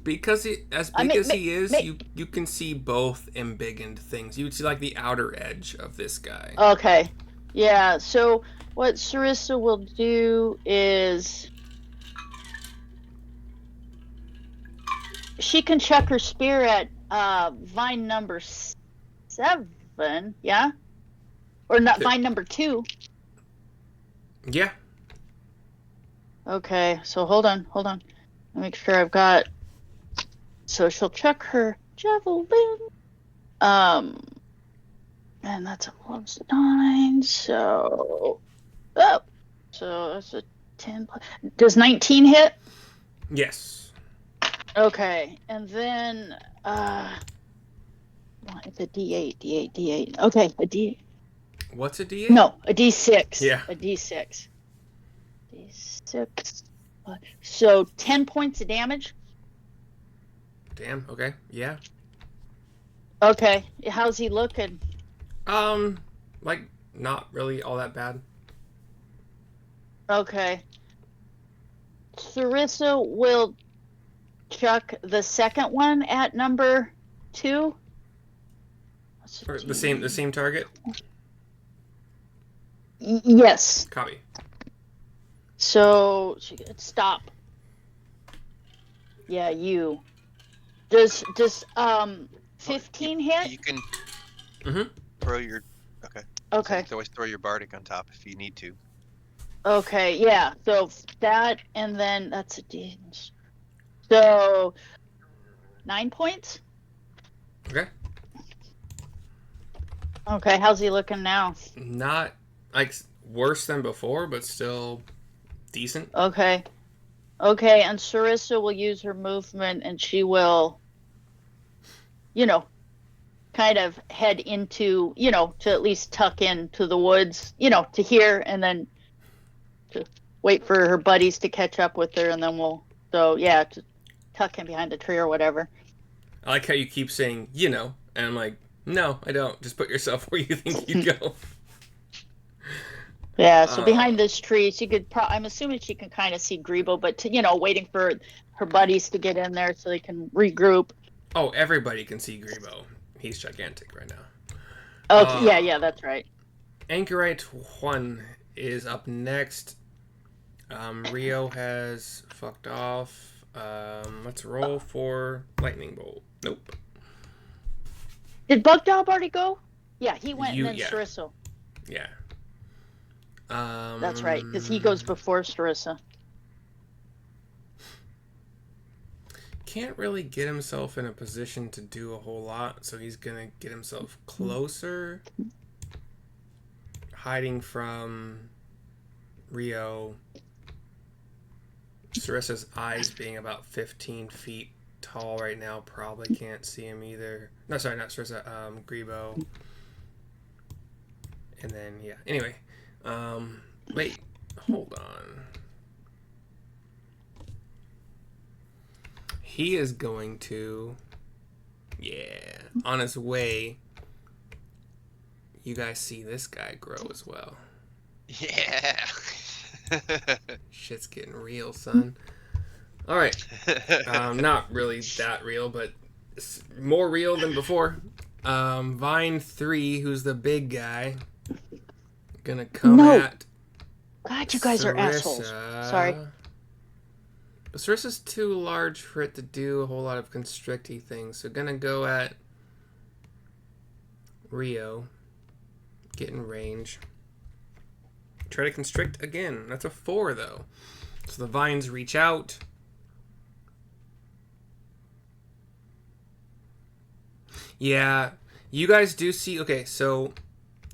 because he as is, you can see both embiggened things. You would see the outer edge of this guy. Okay, yeah, so what Syrissa will do is she can chuck her spear at vine number 7, yeah, or not vine number 2. Yeah. Okay, so hold on. Let me make sure I've got. So she'll chuck her javelin. And that's a +9. So, so that's a 10. Does 19 hit? Yes. Okay, and then it's a D8. Okay, a D8. What's a D8? No, a D6. Yeah. A D6. D6. So 10 points of damage. Damn. Okay. Yeah. Okay. How's he looking? Not really all that bad. Okay. Syrissa will chuck the second one at number 2. Or the same target. Yes. Copy. So stop. Yeah, you. Does 15 hit? You can throw your okay. Okay. So you can always throw your Bardic on top if you need to. Okay, yeah. So that and then that's a D. So 9 points. Okay. Okay, how's he looking now? Not worse than before, but still decent. Okay, and Syrissa will use her movement, and she will, kind of head into, to at least tuck into the woods, to here, and then to wait for her buddies to catch up with her, and then to tuck in behind a tree or whatever. I like how you keep saying, and I'm like, no, I don't. Just put yourself where you think you'd go. Yeah, so behind this tree, she could. I'm assuming she can kind of see Greebo, but waiting for her buddies to get in there so they can regroup. Oh, everybody can see Greebo. He's gigantic right now. Okay, yeah, that's right. Anchorite 1 is up next. Rio has fucked off. Let's roll for Lightning Bolt. Nope. Did Bugdob already go? Yeah, he went and then yeah. Syrissa. Yeah. That's right, because he goes before Syrissa. Can't really get himself in a position to do a whole lot, so he's gonna get himself closer, hiding from Rio. Syrissa's eyes being about 15 feet tall right now, probably can't see him either. No, sorry, not Syrissa, Greebo. And then, yeah, anyway. Wait, hold on. He is going to, yeah, on his way, you guys see this guy grow as well. Yeah. Shit's getting real, son. All right. Not really that real, but it's more real than before. Vine 3, who's the big guy, gonna come at God, you guys are assholes. Sorry. But Syrissa's too large for it to do a whole lot of constricty things, so gonna go at Rio. Get in range. Try to constrict again. That's a 4, though. So the vines reach out. Yeah, you guys do see... Okay, so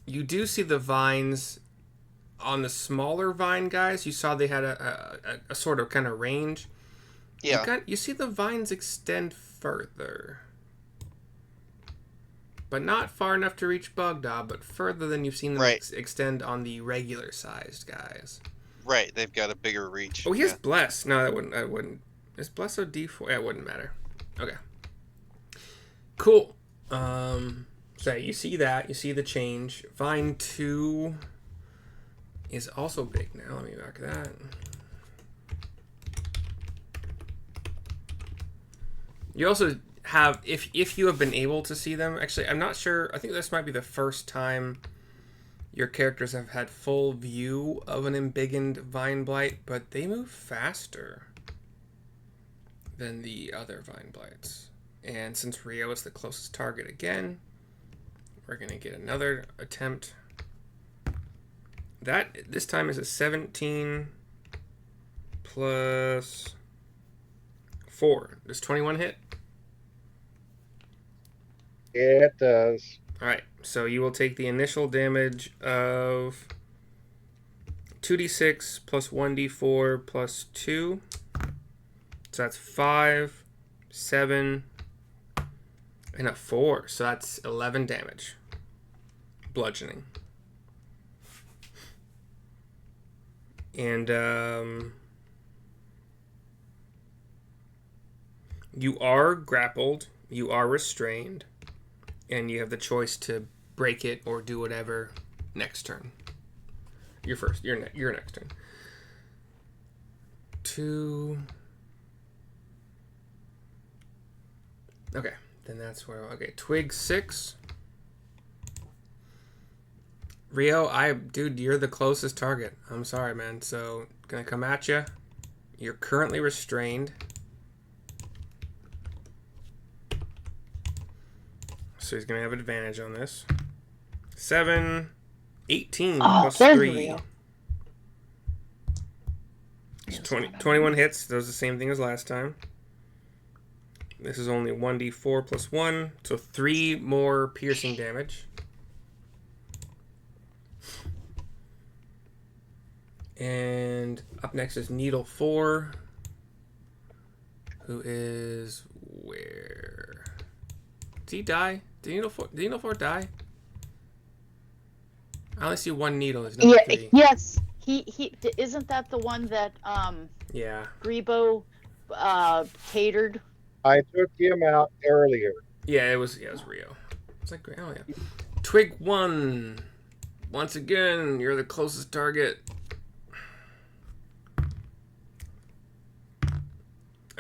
you do see the vines on the smaller vine guys. You saw they had a sort of kind of range. Yeah. You see the vines extend further. But not far enough to reach Bugdob, but further than you've seen them extend on the regular-sized guys. Right, they've got a bigger reach. Oh, he has Bless. No, that wouldn't. Is Bless a D4? Yeah, it wouldn't matter. Okay. Cool. So you see that. You see the change. Vine 2 is also big now. Let me mark that. You also have, if you have been able to see them, actually, I'm not sure. I think this might be the first time your characters have had full view of an embiggened Vine Blight, but they move faster than the other Vine Blights. And since Rio is the closest target again, we're going to get another attempt. That, this time, is a 17 plus 4. Does 21 hit? Yeah, it does. Alright, so you will take the initial damage of 2d6 plus 1d4 plus 2. So that's 5, 7, and a 4. So that's 11 damage. Bludgeoning. And, you are grappled. You are restrained. And you have the choice to break it or do whatever next turn. Your next turn. 2. Okay, then that's where. Okay, Twig 6. Rio, dude, you're the closest target. I'm sorry, man. So, gonna come at you. You're currently restrained. So he's going to have advantage on this. 7, 18 plus 3. So 21 hits. That was the same thing as last time. This is only 1d4 plus 1. So 3 more piercing damage. And up next is Needle 4. Who is where? Did he die? Did Needle 4 die? I only see one needle. There's no 3. Yes. He isn't that the one that yeah. Greebo tatered? I took him out earlier. Yeah, it was Rio. It's like, oh yeah. Twig 1. Once again, you're the closest target.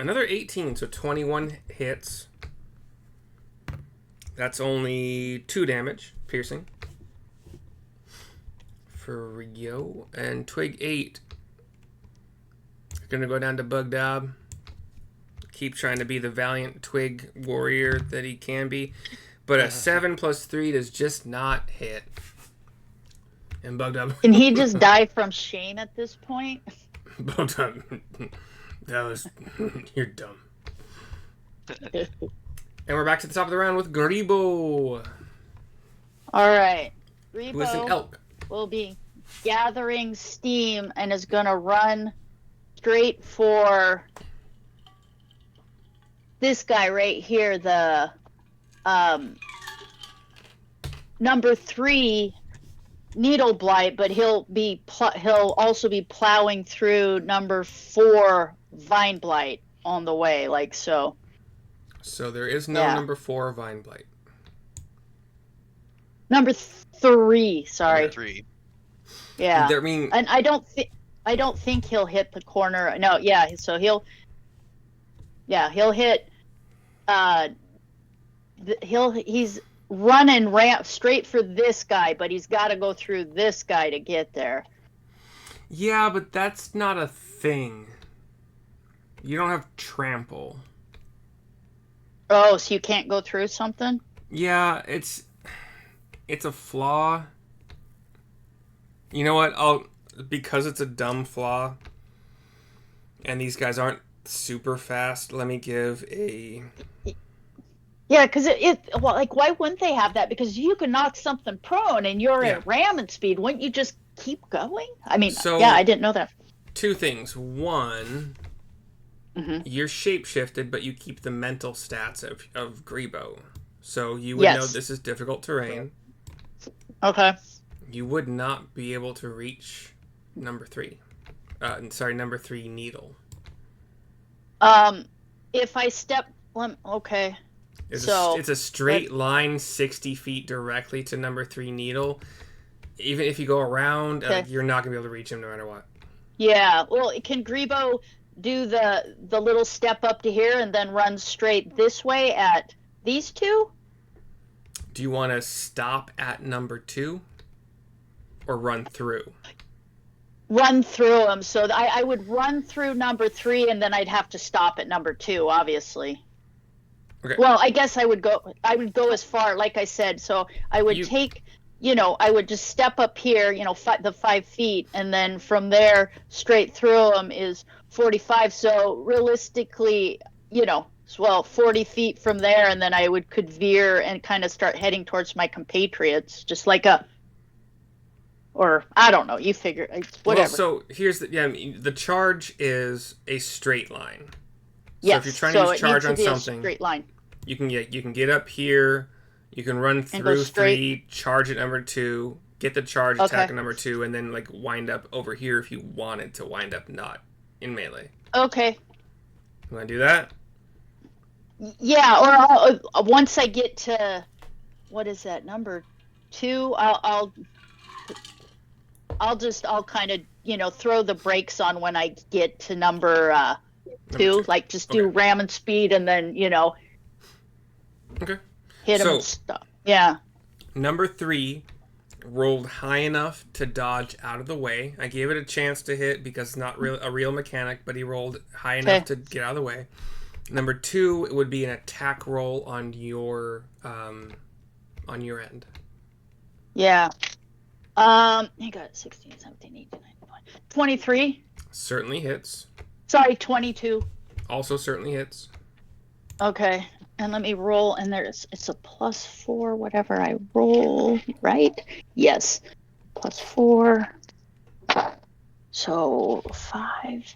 Another 18, so 21 hits. That's only 2 damage, piercing. For Rio. And Twig 8. Gonna go down to Bugdob. Keep trying to be the valiant Twig warrior that he can be. But a 7 plus 3 does just not hit. And Bugdob. Can he just die from shame at this point? Bugdob. That was. You're dumb. And we're back to the top of the round with Greebo. Alright. Who is an Greebo elk. will be gathering steam and is gonna run straight for this guy right here, the number 3 needle blight, but he'll also be plowing through number 4 vine blight on the way, like so. So there is no number 4 vine blight. Number 3, sorry. Number 3. Yeah. I mean, And I don't think he'll hit the corner. No, yeah, so he'll hit he's running ramp straight for this guy, but he's got to go through this guy to get there. yeah, but that's not a thing. You don't have trample. Oh, so you can't go through something? Yeah, it's a flaw. You know what? Because it's a dumb flaw, and these guys aren't super fast. Let me give a. Yeah, because well, like, why wouldn't they have that? Because you can knock something prone, and you're at ramming speed. Wouldn't you just keep going? I mean, yeah, I didn't know that. 2 things. One, you're shapeshifted, but you keep the mental stats of Greebo, so you would know this is difficult terrain. Okay. You would not be able to reach number 3. Number 3 needle. If I step, okay. It's a straight line 60 feet directly to number 3 needle. Even if you go around, you're not going to be able to reach him no matter what. Yeah, well, can Greebo do the little step up to here and then run straight this way at these 2? Do you want to stop at number 2? Or run through? Run through them. So I would run through number 3, and then I'd have to stop at number 2, obviously. Okay. Well, I guess I would go as far, like I said. So I would I would just step up here, the 5 feet, and then from there straight through them is 45. So realistically, 40 feet from there, and then I could veer and kind of start heading towards my compatriots, just like or I don't know. You figure, whatever. Well, so here's the charge is a straight line. So yes, if you're trying to use charge on something, straight line. You can get up here. You can run through 3, charge at number 2, get the charge attack at number 2, and then wind up over here if you wanted to wind up not in melee. Okay. You want to do that? Yeah, or once I get to what is that number 2, I'll kind of throw the brakes on when I get to number 2, like just do ram and speed, and then okay, hit him and stop. Yeah. Number 3 rolled high enough to dodge out of the way. I gave it a chance to hit because it's not a real mechanic, but he rolled high enough to get out of the way. Number 2, it would be an attack roll on your end. Yeah. I got 16, 17, 18, 19, 20. 23. Certainly hits. Sorry, 22. Also certainly hits. Okay. And let me roll, and it's a +4, whatever I roll, right? Yes. +4. So 5,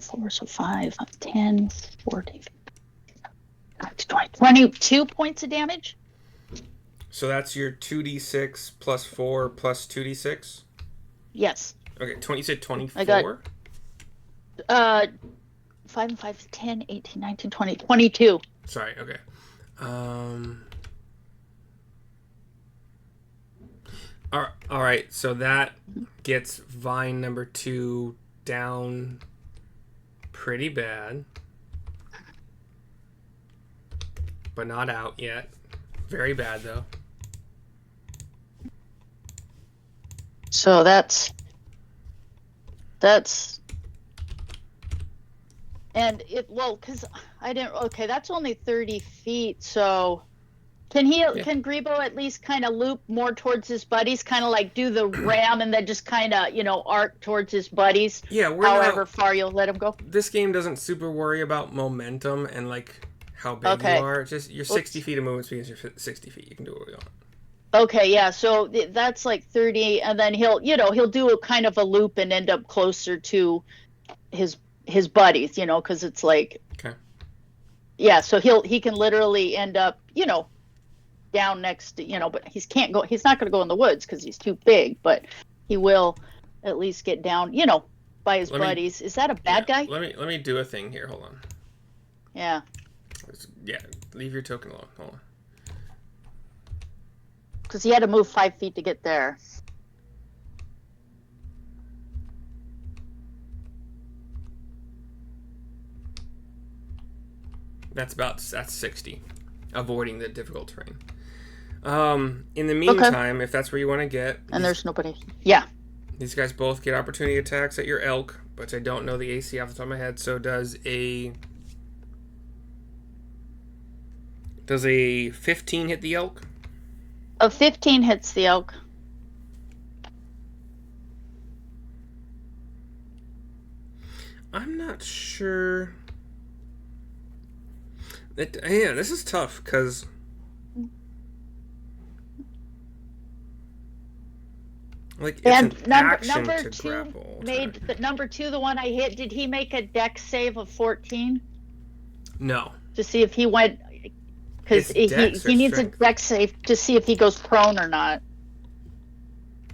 4, so 5, 10, 14, 20, 22 points of damage. So that's your 2d6 plus 4 plus 2d6? Yes. Okay, you said 24? I got 5 and 5 is 10, 18, 19, 20, 22. Sorry, okay. All right, so that gets vine number 2 down pretty bad. But not out yet. Very bad, though. So that's and it because I didn't. Okay, that's only 30 feet. So can can Greebo at least kind of loop more towards his buddies, kind of like do the ram and then just kind of arc towards his buddies? Yeah, however far you'll let him go. This game doesn't super worry about momentum and like how big you are. It's just you're 60 feet of movement speed. You're 60 feet. You can do what you want. Okay, yeah. So that's like 30, and then he'll do a kind of a loop and end up closer to his buddies, because it's like, okay, yeah. So he can literally end up, down next to, but he's not going to go in the woods because he's too big, but he will at least get down, by his buddies. Is that a bad guy? Let me do a thing here. Hold on. Yeah. Yeah, leave your token alone. Hold on. Because he had to move 5 feet to get there. That's 60, avoiding the difficult terrain. In the meantime, if that's where you want to get, and there's nobody. Yeah. These guys both get opportunity attacks at your elk, but I don't know the AC off the top of my head. So does a 15 hit the elk? A 15 hits the elk. I'm not sure. Yeah, this is tough because like it's and an number action to two grapple. made the number 2, the one I hit. Did he make a dex save of 14? No. To see if he went. Because he needs a dex save to see if he goes prone or not.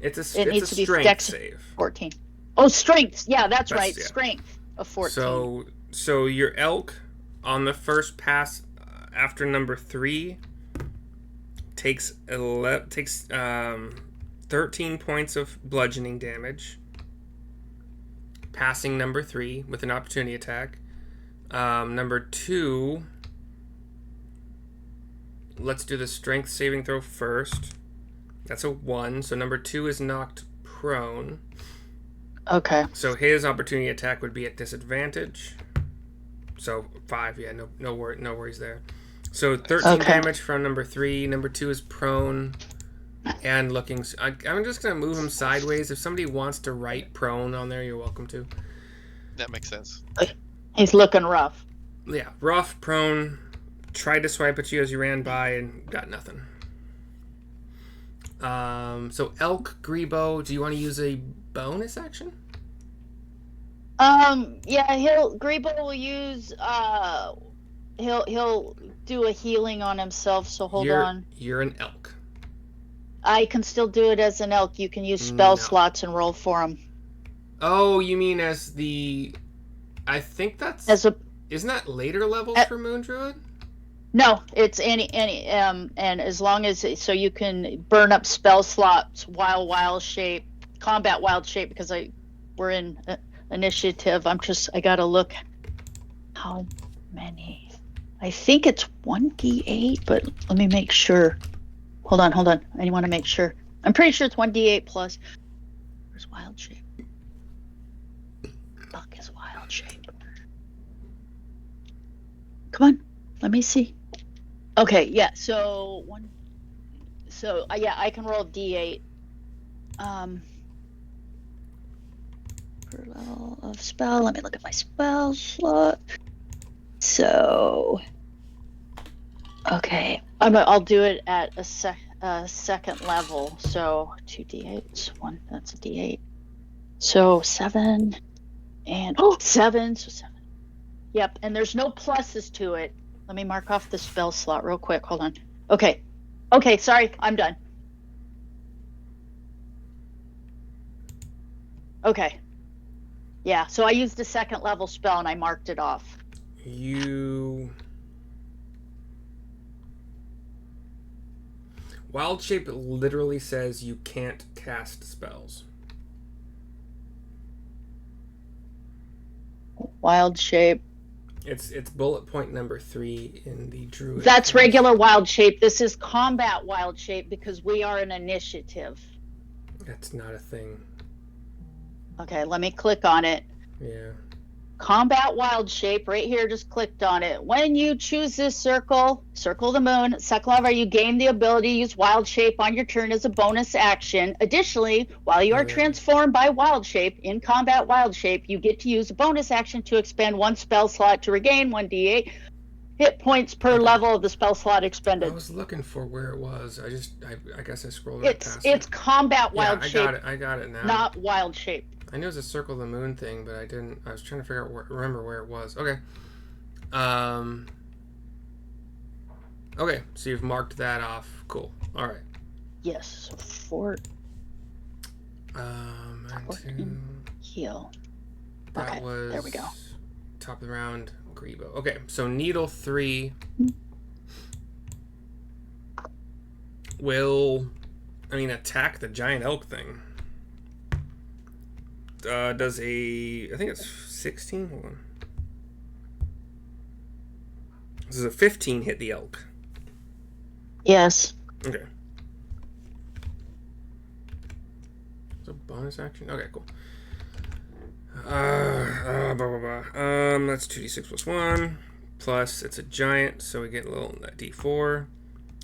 It needs to be strength dex save. 14. Oh, strength. Yeah, that's right. Yeah. Strength of 14. So your elk on the first pass after number 3 takes 13 points of bludgeoning damage. Passing number 3 with an opportunity attack. Number 2. Let's do the strength saving throw first. That's a 1. So number 2 is knocked prone. Okay. So his opportunity attack would be at disadvantage. So 5. Yeah, no worries there. So 13 damage from number 3. Number 2 is prone and looking. I'm just gonna move him sideways. If somebody wants to write prone on there, you're welcome to. That makes sense. He's looking rough. Yeah, rough, prone. Tried to swipe at you as you ran by and got nothing. So elk, Greebo, do you want to use a bonus action? Yeah, Greebo will use he'll do a healing on himself, so hold on. You're an elk. I can still do it as an elk. You can use spell slots and roll for him. Oh, you mean as the I think that's isn't that later levels for Moon Druid? No, it's any and as long as so you can burn up spell slots while wild shape, combat wild shape, because we're in initiative. I gotta look how many. I think it's 1d8, but let me make sure. Hold on. I want to make sure. I'm pretty sure it's 1d8 plus. Where's wild shape? Fuck is wild shape. Come on, let me see. Okay, yeah. So I can roll d8. Per level of spell. Let me look at my spell slot. So, okay, I'll do it at a second level. So 2d8s. That's a d8. So 7 and 7. So 7. Yep, and there's no pluses to it. Let me mark off the spell slot real quick. Hold on. Okay, sorry, I'm done. Okay. Yeah, so I used a second level spell and I marked it off. Wild Shape literally says you can't cast spells. Wild shape. It's bullet point number 3 in the druid. That's class. regular wild shape. This is combat wild shape because we are an initiative. That's not a thing. Okay, let me click on it. Yeah. Combat wild shape right here, just clicked on it. When you choose this circle the moon, Seklavar, you gain the ability to use wild shape on your turn as a bonus action. Additionally, while you are transformed by wild shape in combat wild shape, you get to use a bonus action to expend 1 spell slot to regain 1d8 hit points per level of the spell slot expended. I was looking for where it was. I guess I scrolled right past It's it. combat wild shape. I got it now. Not wild shape. I knew it was a circle of the moon thing, but I didn't. I was trying to figure out remember where it was. Okay. Okay, so you've marked that off. Cool. All right. Yes. Fort. Heal. That okay, was. There we go. Top of the round, Greebo. Okay, so Needle 3 will, attack the giant elk thing. Does I think it's 16? Hold on. This is a 15 hit the elk. Yes. Okay. It's a bonus action? Okay, cool. That's 2d6 plus 1. Plus, it's a giant, so we get a little d4.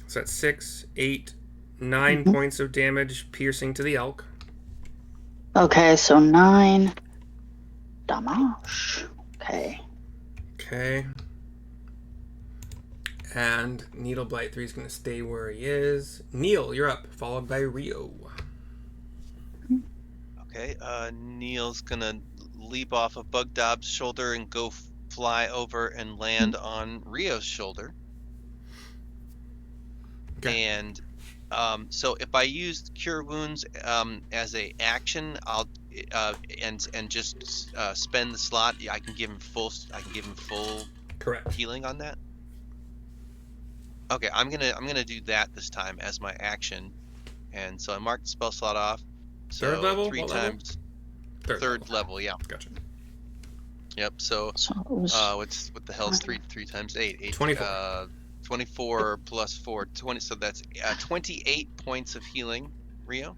So that's 6, 8, 9 points of damage piercing to the elk. Okay, so 9 damage. Okay. Okay. And Needle Blight 3 is going to stay where he is. Neil, you're up, followed by Rio. Okay, Neil's gonna leap off of Bugdob's shoulder and go fly over and land on Rio's shoulder. Okay. And so if I use Cure Wounds as a action, I'll and just spend the slot. I can give him full. Correct. Healing on that. Okay, I'm gonna do that this time as my action, and so I mark the spell slot off. So Third level? 3 What times. level? Third level, yeah. Gotcha. Yep. So what the hell's 3 times 8? 24. 24 plus 4, 20. So that's 28 points of healing, Rio.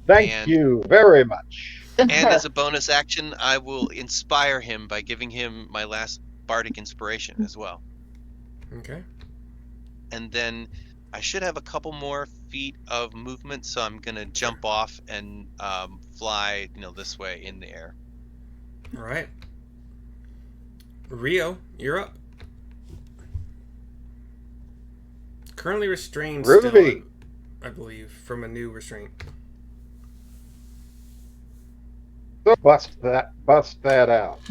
Thank you very much. And as a bonus action, I will inspire him by giving him my last Bardic Inspiration as well. Okay. And then I should have a couple more feet of movement, so I'm gonna jump off and fly, this way in the air. All right. Rio, you're up. Currently restrained Ruby. still, I believe, from a new restraint. So bust that out.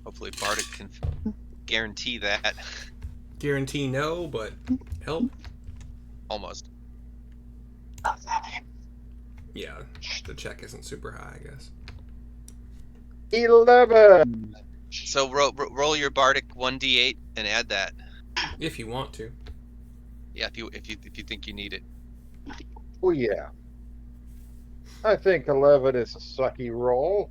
Hopefully Bardic can guarantee that. Guarantee no, but help? Almost. Yeah, the check isn't super high, I guess. 11. So roll your Bardic 1d8 and add that. If you want to. Yeah, if you think you need it. Oh yeah. I think 11 is a sucky roll.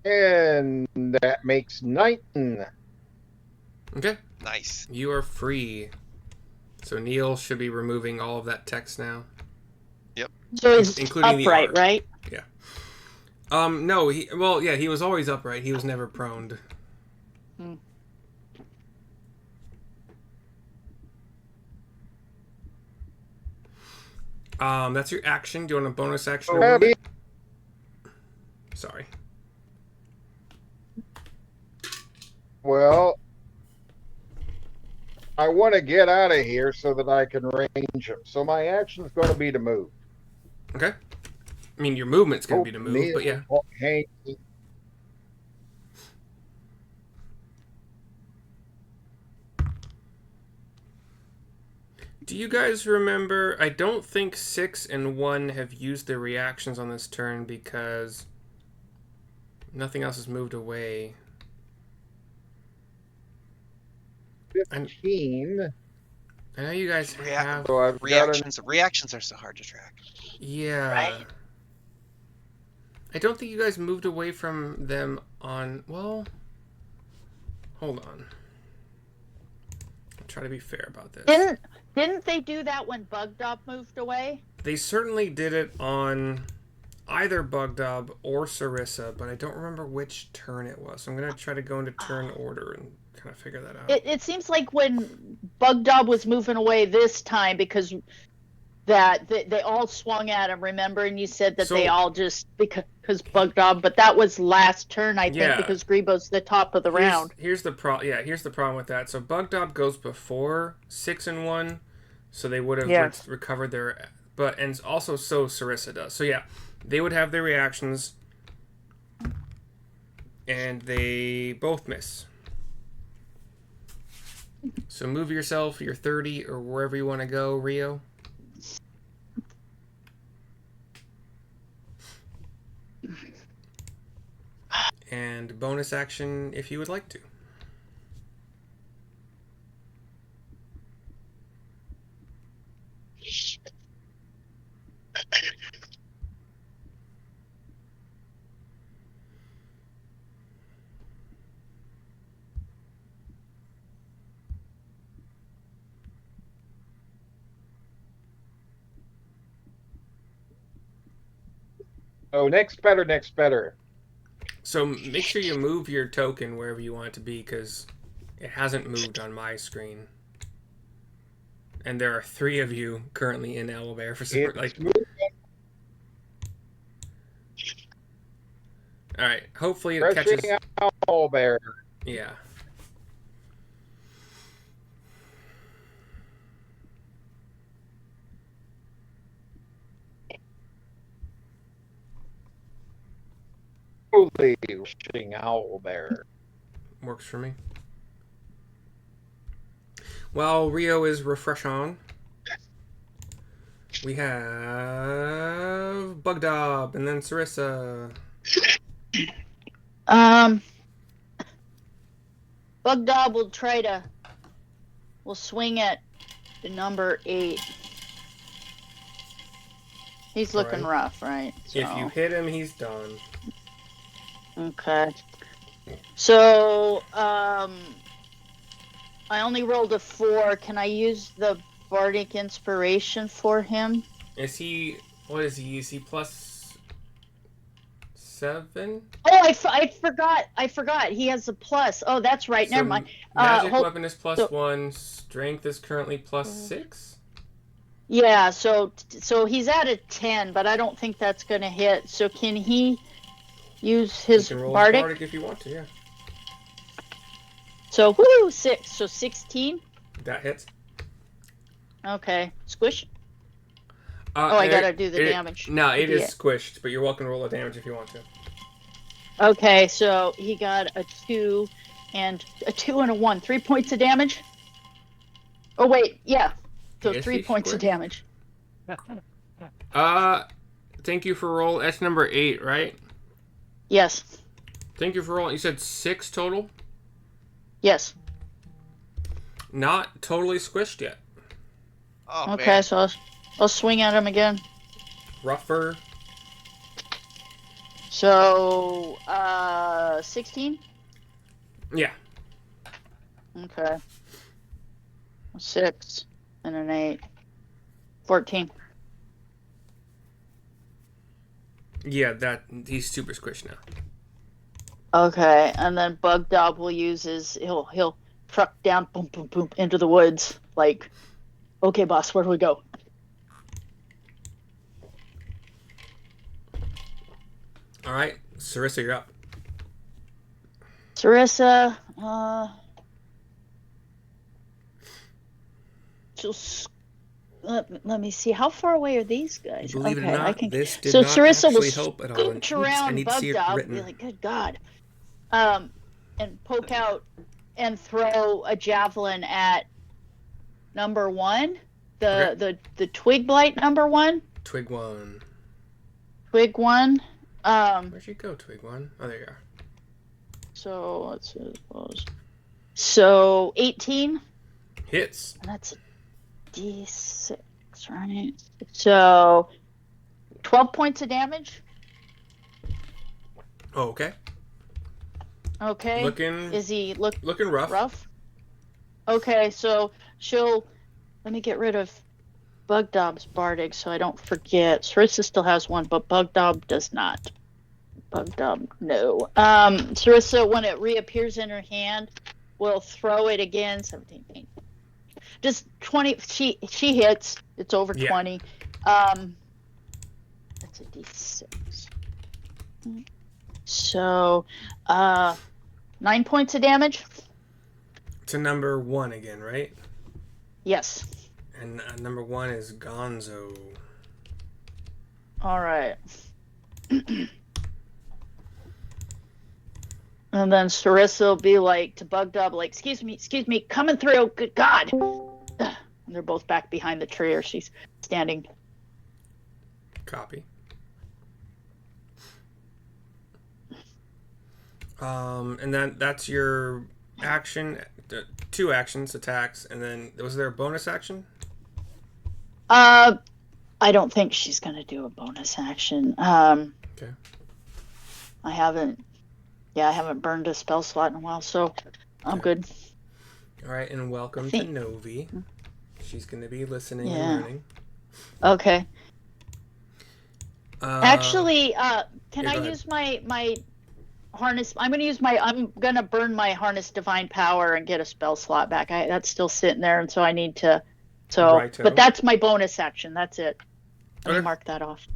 And that makes 19. Okay. Nice. You are free. So Neil should be removing all of that text now. Yep. So he's including upright, the art. right? Yeah. No, he was always upright. He was never proned. That's your action. Do you want a bonus action? Sorry. Well, I want to get out of here so that I can range him. So my action is going to be to move. Okay. I mean, your movement's going to be to move, but yeah. Hey. Do you guys remember? I don't think 6 and 1 have used their reactions on this turn because nothing else has moved away. 15. I know you guys have. So I've got Reactions are so hard to track. Yeah. Right. I don't think you guys moved away from them on. Well, hold on. I'll try to be fair about this. Didn't they do that when Bugdob moved away? They certainly did it on either Bugdob or Syrissa, but I don't remember which turn it was. So I'm going to try to go into turn order and kind of figure that out. It seems like when Bugdob was moving away this time, because they all swung at him, remember? And you said that they all just, because Bugdob, but that was last turn, I think, because Greebo's the top of the round. Here's the problem with that. So Bugdob goes before 6 and 1, so they would have recovered their, and also so Syrissa does. So yeah, they would have their reactions, and they both miss. So move yourself, your 30, or wherever you want to go, Rio. And bonus action if you would like to. Oh, next better. So make sure you move your token wherever you want it to be, because it hasn't moved on my screen. And there are 3 of you currently in Owlbear for support. Alright, hopefully it catches. Owlbear. Yeah. Holy rushing Owlbear. Works for me. While Rio is refreshing, we have Bugdob and then Syrissa. Bugdob will swing at the number 8. He's looking rough, right? So. If you hit him, he's done. Okay. So, I only rolled a 4. Can I use the Bardic Inspiration for him? Is he... What is he? Is he plus 7? Oh, I forgot. He has a plus. Oh, that's right. So never mind. Magic weapon is plus 1. Strength is currently plus 6? Yeah, so he's at a 10, but I don't think that's going to hit. So can he use his Bardic? Bardic if you want to, yeah. So, 6. So 16? That hits. Okay. Squish? I gotta do the damage. No, it is squished, but you're welcome to roll the damage if you want to. Okay, so he got a 2 and a 2 and a 1. 3 points of damage? Oh, wait, yeah. So 3 points of damage. Thank you for roll. That's number 8, right? Yes. Thank you for rolling. You said 6 total? Yes. Not totally squished yet. Oh, okay, man. so I'll swing at him again. Rougher. So, 16? Yeah. Okay. 6 and an 8. 14. Yeah, he's super squished now. Okay, and then Bugdob will use he'll truck down, boom, boom, boom, into the woods. Like, okay, boss, where do we go? All right, Syrissa, you're up. Syrissa, let me see. How far away are these guys? Believe it or not, this did so not Syrissa will actually help at all. scooch around Bugdob, be like, good God. And poke out and throw a javelin at number 1. The Twig Blight number 1. Twig 1. Twig 1. Where'd you go, Twig 1? Oh, there you are. So let's suppose. So 18. Hits. And D6, right? So 12 points of damage. Oh, okay. Okay. Looking Is he looking rough. rough? Okay, so let me get rid of Bugdob's Bardic so I don't forget. Syrissa still has one, but Bugdob does not. Bugdob, no. Syrissa, when it reappears in her hand, will throw it again. 17, 18. Just 20. She hits. It's over 20. That's a D6. So, 9 points of damage. To number 1 again, right? Yes. And number 1 is Gonzo. All right. And then Syrissa will be like to Bugdob, like, excuse me, coming through. Good God. And they're both back behind the tree, or she's standing. Copy. And then that's your action. 2 actions, attacks, and then was there a bonus action? I don't think she's gonna do a bonus action. Okay. I haven't burned a spell slot in a while, so I'm good. All right, and welcome to Novi. She's going to be listening and learning. Okay. Actually, can I go use my harness? I'm gonna burn my harness divine power and get a spell slot back. That's still sitting there, and so I need to. So, Righto. But that's my bonus action. That's it. Let me mark that off.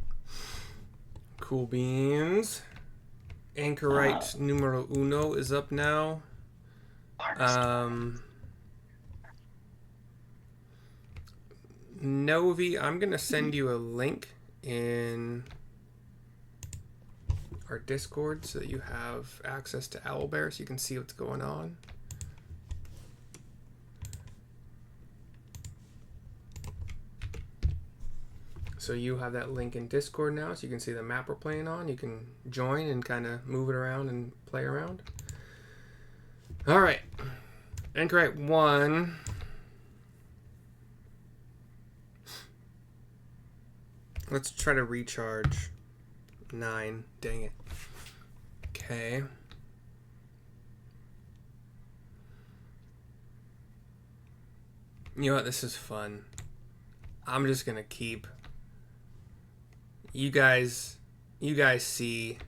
Cool beans. Anchorite numero uno is up now. Novi, I'm going to send you a link in our Discord so that you have access to Owlbear so you can see what's going on. So you have that link in Discord now, so you can see the map we're playing on. You can join and kind of move it around and play around. All right. Anchorite 1. Let's try to recharge 9. Dang it. Okay. You know what? This is fun. I'm just going to keep... You guys see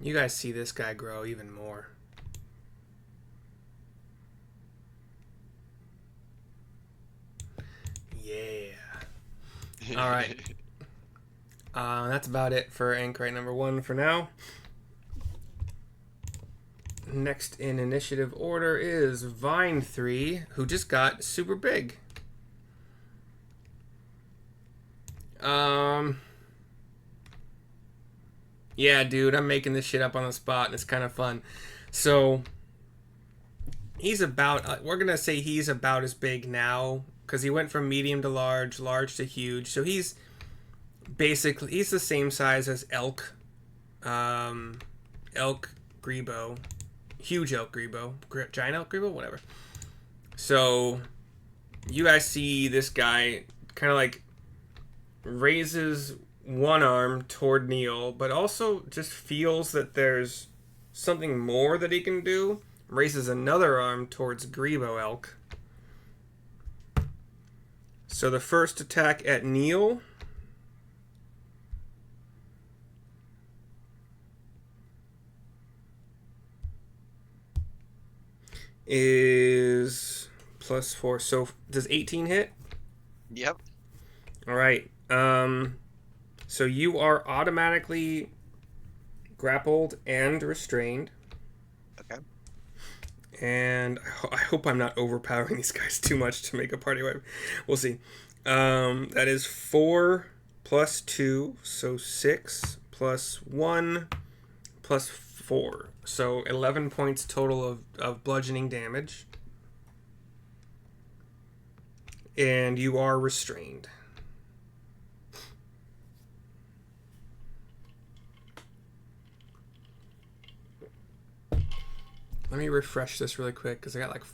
this guy grow even more. Yeah. All right. That's about it for Anchorite number 1 for now. Next in initiative order is Vine 3, who just got super big. Yeah, dude, I'm making this shit up on the spot, and it's kind of fun. So, he's about, we're going to say he's about as big now, because he went from medium to large, large to huge. So he's basically, he's the same size as Elk Greebo, huge Elk Greebo, giant Elk Greebo, whatever. So, you guys see this guy kind of like raises one arm toward Neil, but also just feels that there's something more that he can do. Raises another arm towards Greebo Elk. So the first attack at Neil is +4. So does 18 hit? Yep. All right. So you are automatically grappled and restrained. Okay. And I hope I'm not overpowering these guys too much to make a party wipe. We'll see. That is 4 + 2, so 6 + 1 + 4. So 11 points total of bludgeoning damage. And you are restrained. Let me refresh this really quick because I got like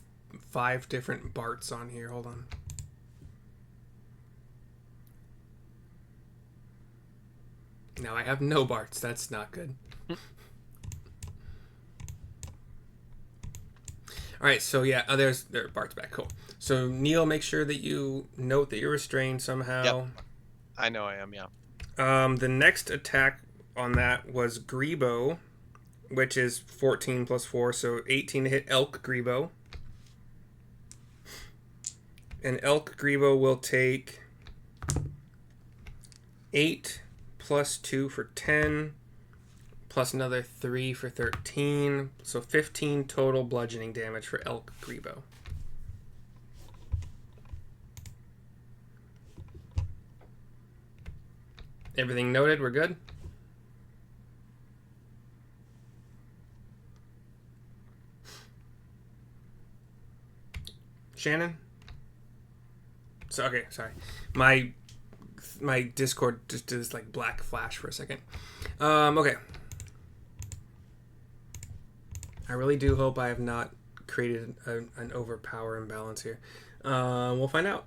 5 different Barts on here. Hold on. Now I have no Barts. That's not good. All right, so yeah, there Bart's back. Cool. So Neil, make sure that you note that you're restrained somehow. Yep. I know I am, yeah. The next attack on that was Greebo, which is 14 plus 4, so 18 to hit Elk Greebo. And Elk Greebo will take 8 plus 2 for 10, plus another 3 for 13, so 15 total bludgeoning damage for Elk Greebo. Everything noted? We're good? Shannon? So, okay, sorry. My Discord just did this like black flash for a second. Okay. I really do hope I have not created an overpower imbalance here. We'll find out.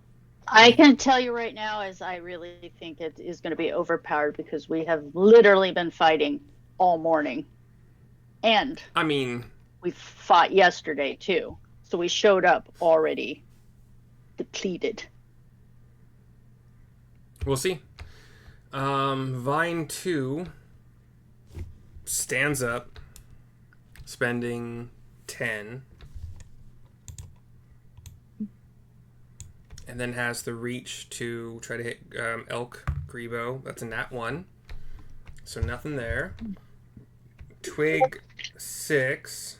I can tell you right now, as I really think it is going to be overpowered because we have literally been fighting all morning. And I mean, we fought yesterday too. So we showed up already depleted. We'll see. Vine 2 stands up, spending 10. And then has the reach to try to hit Elk Greebo. That's a nat 1. So nothing there. Twig 6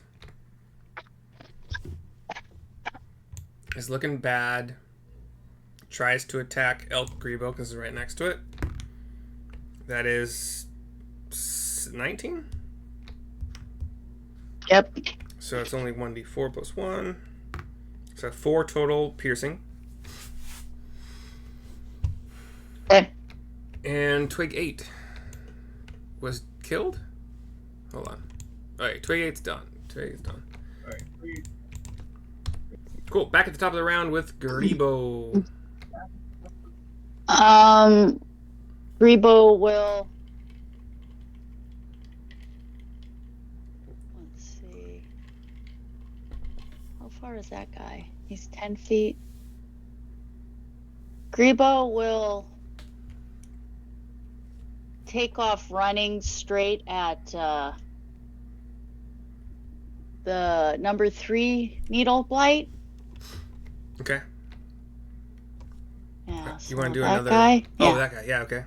is looking bad. Tries to attack Elk Greebo because it's right next to it. That is 19? Yep. So it's only 1d4 plus 1. So 4 total piercing. Okay. And Twig 8 was killed? Hold on. Alright, Twig 8's done. Twig 8's done. Alright, Cool. Back at the top of the round with Greebo. Greebo will... Let's see. How far is that guy? He's 10 feet. Greebo will take off running straight at the number 3 needle blight. Okay. Yeah. So You want to do that another? guy? Oh, Yeah. that guy. Yeah. Okay.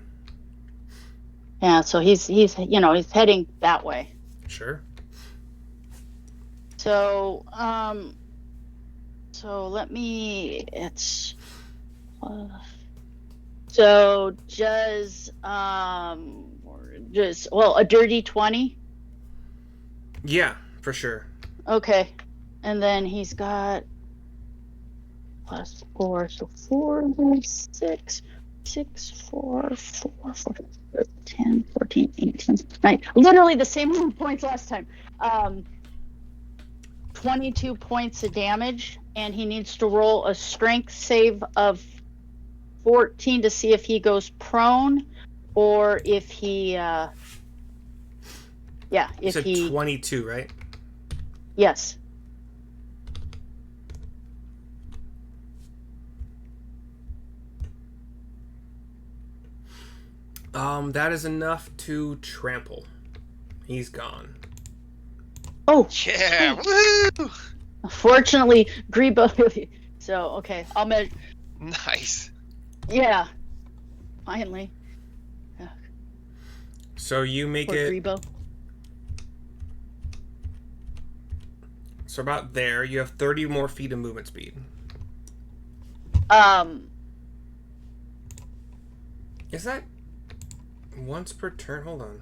Yeah. So he's he's heading that way. Sure. So so let me. It's. So just a dirty 20. Yeah, for sure. Okay, and then he's got plus 4, so 4, 6, 4, 10, 14, 18, 9. Literally the same amount of points last time. 22 points of damage, and he needs to roll a strength save of 14 to see if he goes prone or if he You said 22, right? Yes. That is enough to trample. He's gone. Oh, Yeah, sweet. woo! Fortunately, Greebo. So okay, I'll measure. Nice. Yeah, finally. So you make Poor it. Greebo. So about there, you have 30 more feet of movement speed. Is that once per turn? Hold on.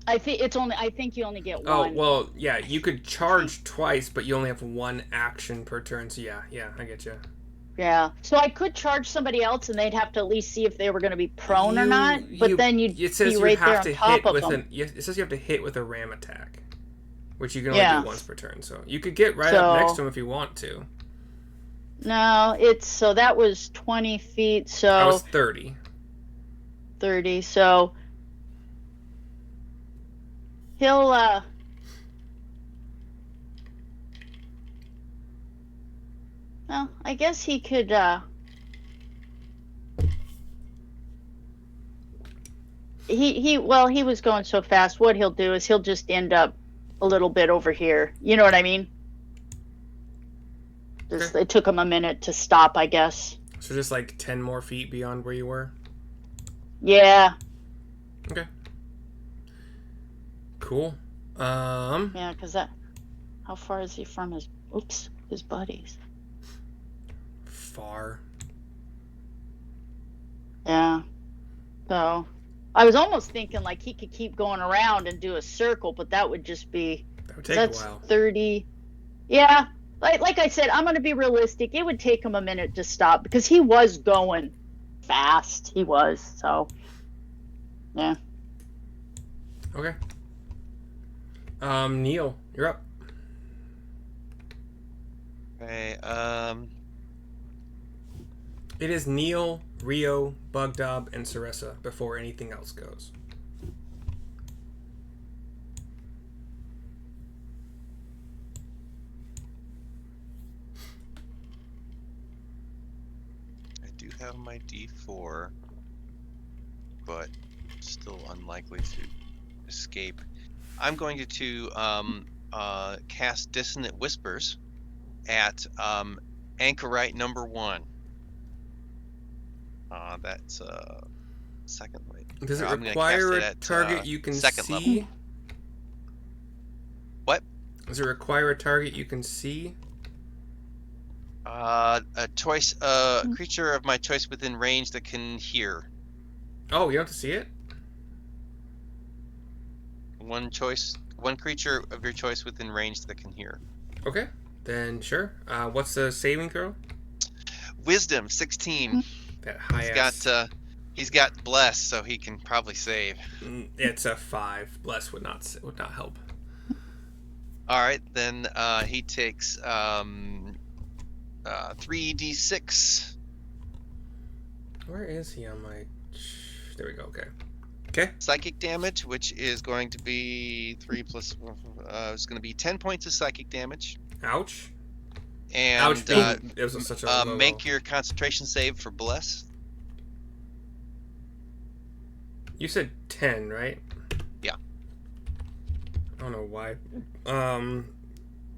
I think it's only. I think you only get Oh, one. well, yeah, you could charge twice, but you only have one action per turn. So yeah, I get you. Yeah. So I could charge somebody else, and they'd have to at least see if they were going to be prone or not. But then you'd it says be you right there have on to top hit of with them. it says you have to hit with a ram attack, which you can only do once per turn. So you could get right up next to him if you want to. No, so that was 20 feet. So that was 30. 30. So he'll well, I guess he could he was going so fast. What he'll do is he'll just end up a little bit over here. You know what I mean? Just, it took him a minute to stop, I guess. So just like 10 more feet beyond where you were? Yeah. Okay. Cool. Yeah, because how far is he from his buddies? Far. Yeah. So I was almost thinking like he could keep going around and do a circle, but that would just be... That would take a while. 30... Yeah. Like I said, I'm going to be realistic. It would take him a minute to stop because he was going fast. He was. So, yeah. Okay. Neil, you're up. Okay. It is Neil, Rio, Bugdob, and Syrissa before anything else goes. Have my D4, but still unlikely to escape. I'm going to cast Dissonant Whispers at Anchorite number 1. That's second way. Does it require a target you can see? Level. What? Does it require a target you can see? A choice, creature of my choice within range that can hear. Oh, you don't have to see it? One creature of your choice within range that can hear. Okay, then sure. What's the saving throw? Wisdom 16. That high ass. He's got bless, so he can probably save. It's a 5. Bless would not help. All right, then he takes 3d6. Where is he on my... There we go, okay. Psychic damage, which is going to be 3 plus... it's going to be 10 points of psychic damage. Ouch. And Ouch, it was such a low make roll. your concentration save for bless. You said 10, right? Yeah. I don't know why.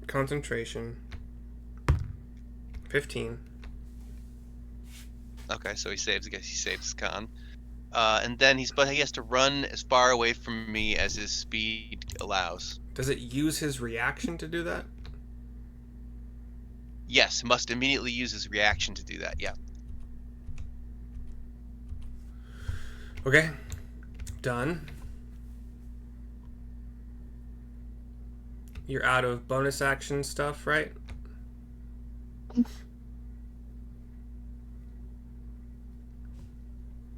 Concentration... 15. Okay, so he saves. I guess he saves con. And then he has to run as far away from me as his speed allows. Does it use his reaction to do that? Yes, must immediately use his reaction to do that. Yeah. Okay. Done. You're out of bonus action stuff, right?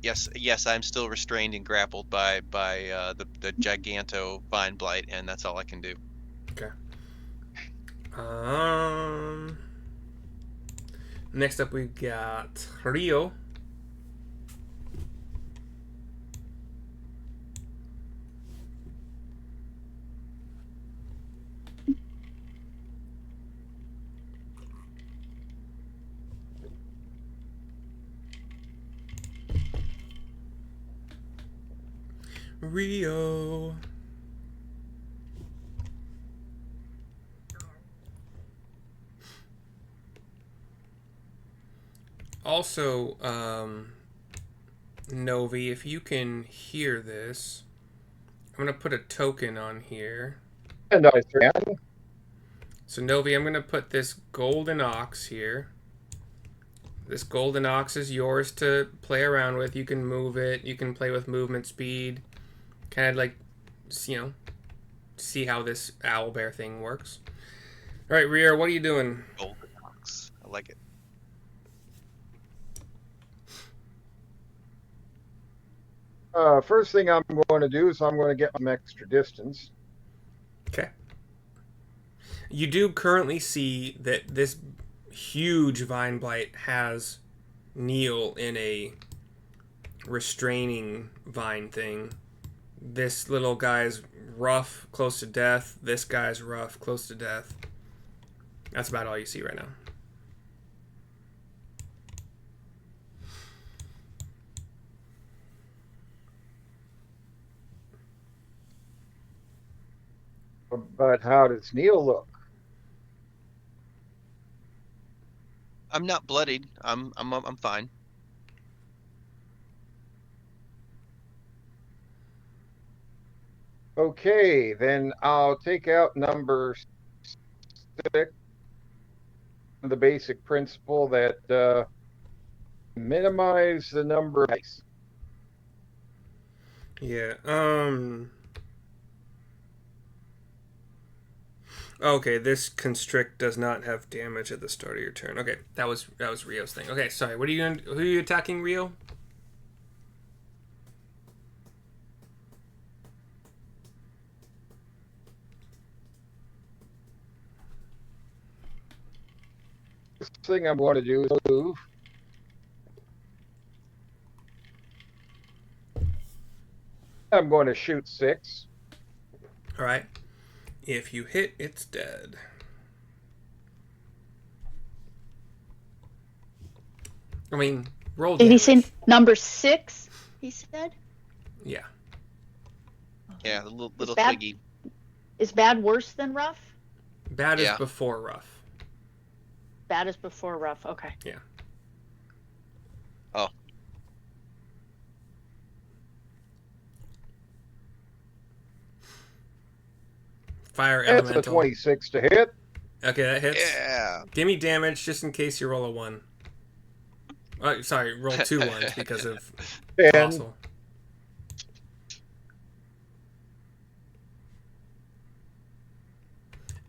Yes, I'm still restrained and grappled by the Giganto Vine Blight, and that's all I can do. Okay. Next up we've got Rio. Rio. Also, Novi, if you can hear this, I'm going to put a token on here. And I can. So, Novi, I'm going to put this golden ox here. This golden ox is yours to play around with. You can move it. You can play with movement speed. Kind of like, see how this owlbear thing works. All right, Rio, what are you doing? Golden ox. I like it. First thing I'm going to do is I'm going to get some extra distance. Okay. You do currently see that this huge Vine Blight has Neil in a restraining vine thing. This little guy's rough, close to death. This guy's rough, close to death. That's about all you see right now. But how does Neil look? I'm not bloodied. I'm fine. Okay, then I'll take out number 6. The basic principle that minimize the number of dice. Yeah. Okay, this Constrict does not have damage at the start of your turn. Okay, that was Rio's thing. Okay, sorry. What are you going? Who are you attacking, Rio? First thing I'm going to do is move. I'm going to shoot 6. All right. If you hit, it's dead. I mean, roll Did damage. he say number 6? He said. Yeah. Yeah, the little bad? twiggy. Is bad worse than rough? Bad is Yeah. before rough. Bad is before rough. Okay. Yeah. Oh. Fire That's a elemental. 26 to hit. Okay, that hits. Yeah. Give me damage just in case you roll a 1. Sorry, roll 2 1s because of 10. fossil.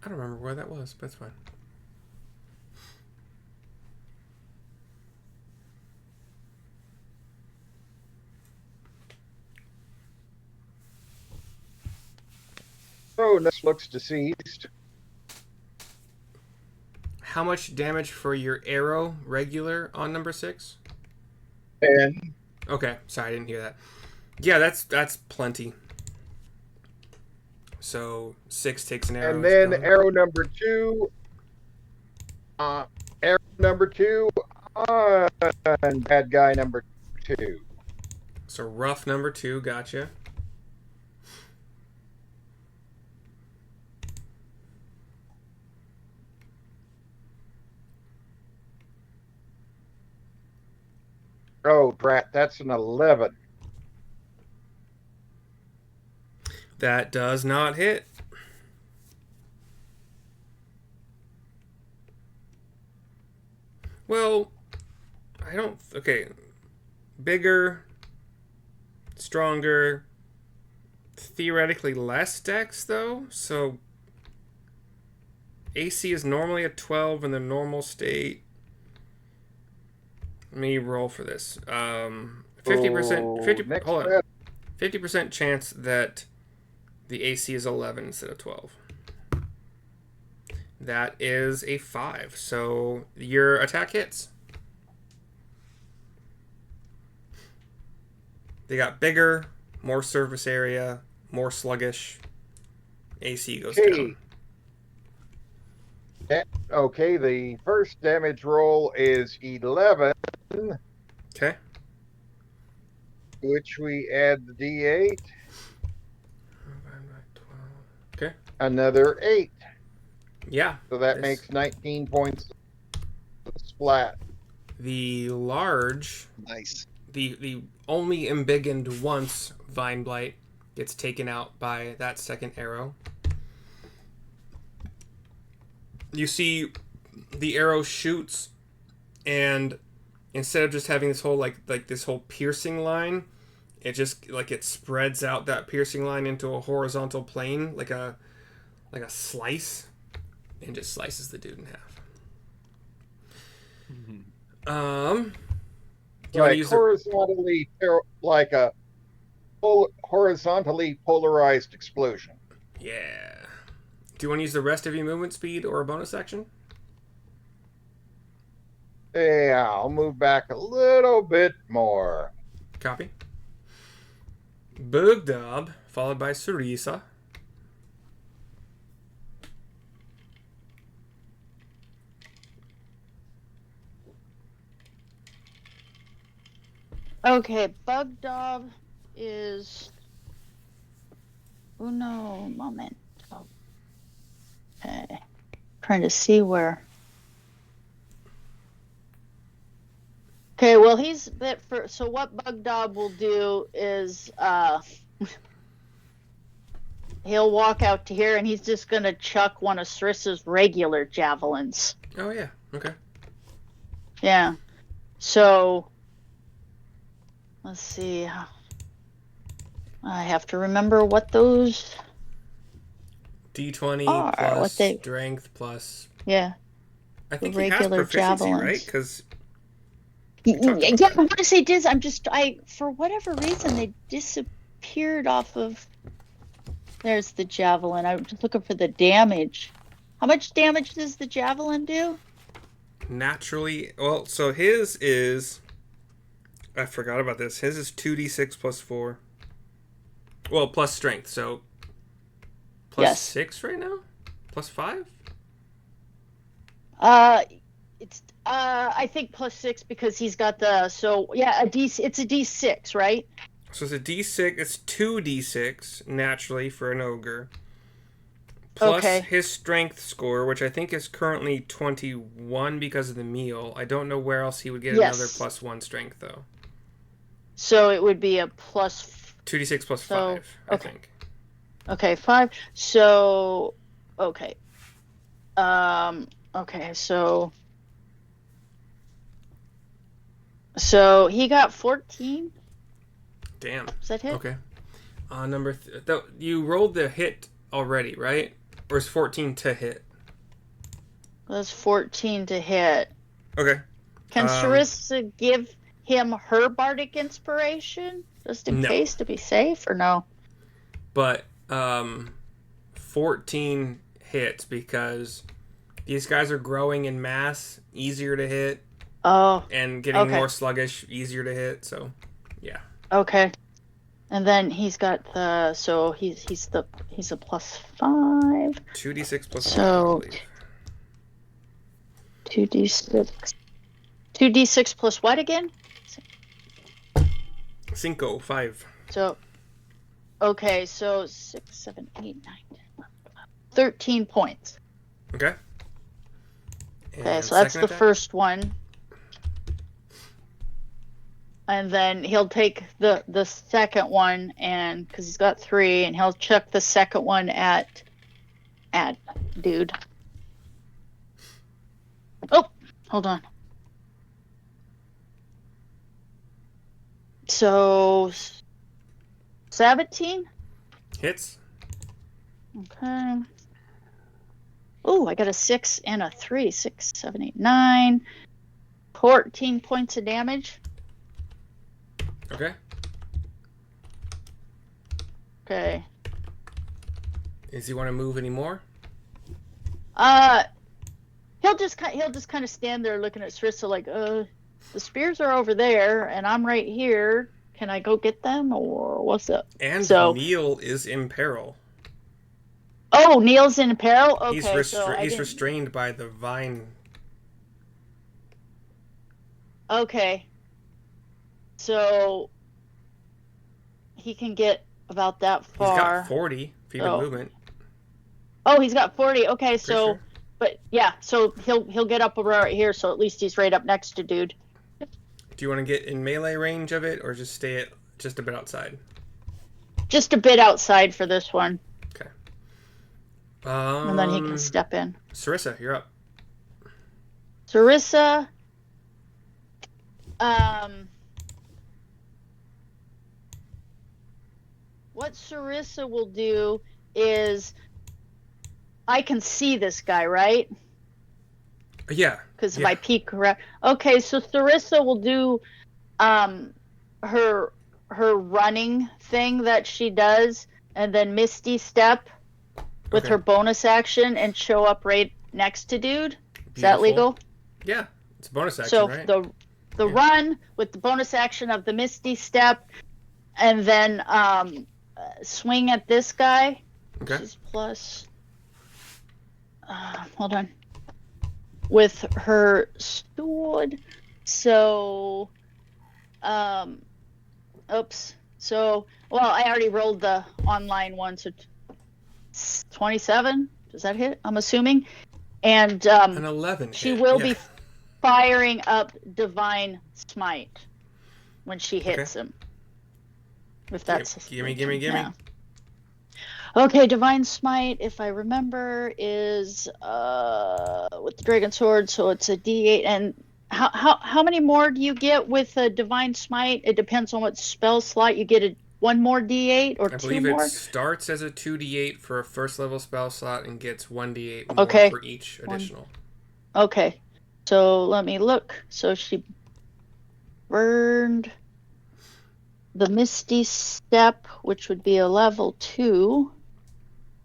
I don't remember where that was, but that's fine. So this looks deceased. How much damage for your arrow regular on number 6? 10. Okay, sorry, I didn't hear that. Yeah, that's plenty. So 6 takes an arrow. And then it's gone. arrow number 2. Arrow number 2 on bad guy number 2. So rough number 2, gotcha. Oh, drat, that's an 11. That does not hit. Well, I don't... Okay. Bigger, stronger, theoretically less dex, though. So AC is normally a 12 in the normal state. Let me roll for this. 50%... 50, next hold on. step. 50% chance that the AC is 11 instead of 12. That is a 5. So your attack hits. They got bigger, more surface area, more sluggish. AC goes down. Okay, the first damage roll is 11, Okay. which we add the D8. Okay. Another 8. Yeah. So that This- makes 19 points splat. The large, Nice. the only embiggened once Vine Blight gets taken out by that second arrow. You see the arrow shoots, and instead of just having this whole like this whole piercing line, it just like it spreads out that piercing line into a horizontal plane, like a slice, and just slices the dude in half. You wanna Like use horizontally, like a horizontally polarized explosion. yeah. Do you want to use the rest of your movement speed or a bonus action? Yeah, I'll move back a little bit more. Copy. Bugdob, followed by Syrissa. Okay, Bugdob is uno momento. Okay, trying to see where. Okay, well he's bit for. So what Bugdob will do is he'll walk out to here and he's just gonna chuck one of Syrissa's regular javelins. Oh yeah. Okay. Yeah. So let's see. I have to remember what those D20 are. plus What they? strength plus. Yeah. I think The he has regular proficiency, javelins. right? Because Yeah, about I want to say Diz. For whatever reason, they disappeared off of. There's the javelin. I'm just looking for the damage. How much damage does the javelin do? naturally, well, so his is. I forgot about this. His is 2d6 plus 4. Well, plus strength, so. Plus Yes. 6 right now? Plus 5? It's I think plus 6 because he's got the it's a D6, right? So it's a d6. It's 2d6 naturally for an ogre. Plus Okay. his strength score, which I think is currently 21 because of the meal. I don't know where else he would get Yes. another plus 1 strength, though. So it would be a plus. 2d6 plus So, 5, I okay. think. Okay, 5. So okay. Okay, so he got 14. Damn. Does that hit? Okay. You rolled the hit already, right? Or is 14 to hit? That's 14 to hit. Okay. Can Syrissa give him her Bardic Inspiration just in No. case to be safe, or no? But 14 hits because these guys are growing in mass, easier to hit, Oh, and getting Okay. more sluggish, easier to hit. So, yeah. okay. And then he's got the he's a plus 5. 2d6 plus 5, I So believe. 2d6. 2d6 plus what again? 5. So okay, so 6, 7, 8, 9, 10, 11, 12, 13 points. Okay. Okay, And so that's second the attack? first one. And then he'll take the second one, and because he's got 3, and he'll chuck the second one at dude. Oh, hold on. So 17. Hits. Okay. Oh, I got a 6 and a 3. 6, 7, 8, 9. 14 points of damage. Okay. Okay. Does he want to move any more? He'll just kind of stand there looking at Syrissa like, the spears are over there and I'm right here. Can I go get them or what's up? And So- Neil is in peril. Oh, Neil's in peril. Okay, He's so he's restrained by the vine. Okay. So he can get about that He's far. got 40 feet Oh. of movement. Oh, he's got 40. Okay, Pretty so sure. but yeah, so he'll get up right here, so at least he's right up next to dude. Do you want to get in melee range of it, or just stay at just a bit outside? Just a bit outside for this one. Okay. And then he can step in. Syrissa, you're up. Syrissa, what Syrissa will do is, I can see this guy, right? Yeah. Because if Yeah. I peek around. Okay, so Syrissa will do her running thing that she does, and then Misty Step with Okay. her bonus action and show up right next to dude. Is that Beautiful. legal? Yeah, it's a bonus action, So right? the Yeah. run with the bonus action of the Misty Step, and then swing at this guy. Okay. She's plus. Hold on. With her sword. So, oops. So, well, I already rolled the online one, so 27. Does that hit? I'm assuming. And An 11. she hit. will Yeah. be firing up Divine Smite when she hits him. If that's Gimme. yeah. Okay, Divine Smite, if I remember, is with the Dragon Sword, so it's a D8. And how many more do you get with a Divine Smite? It depends on what spell slot you get. One more D8 or I two believe more. it starts as a 2d8 for a first level spell slot and gets 1d8 more Okay. for each additional. Okay, so let me look. So she burned the Misty Step, which would be a level 2,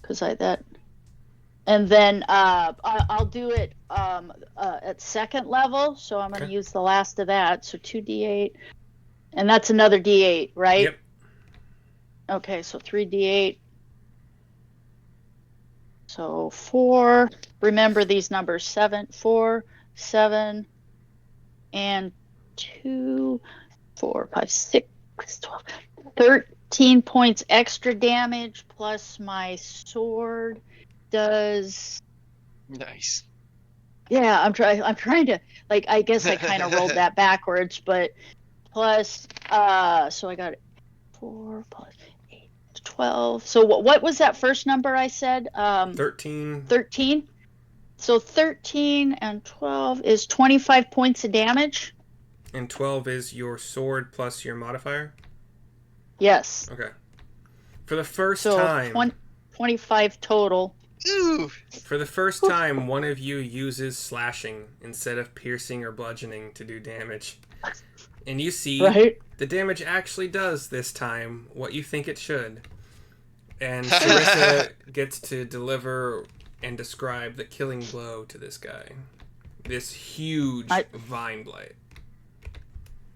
because and then I'll do it at second level, so I'm going to use the last of that. So 2d8, and that's another d8, right? Yep. Okay, so 3d8. So 4. Remember these numbers: 7, 4, 7, and 2, 4, 5, 6, 12, 13 points extra damage, plus my sword does. Nice. Yeah, I'm trying to, like, I guess I kind of rolled that backwards, but plus so I got 4 plus 8, 12. So what was that first number I said? 13. 13. So 13 and 12 is 25 points of damage. And 12 is your sword plus your modifier? Yes. Okay. For the first So time... 25 total. Ooh. For the first time, one of you uses slashing instead of piercing or bludgeoning to do damage. And you see Right? the damage actually does this time what you think it should. And Syrissa gets to deliver and describe the killing blow to this guy. This huge vine blight.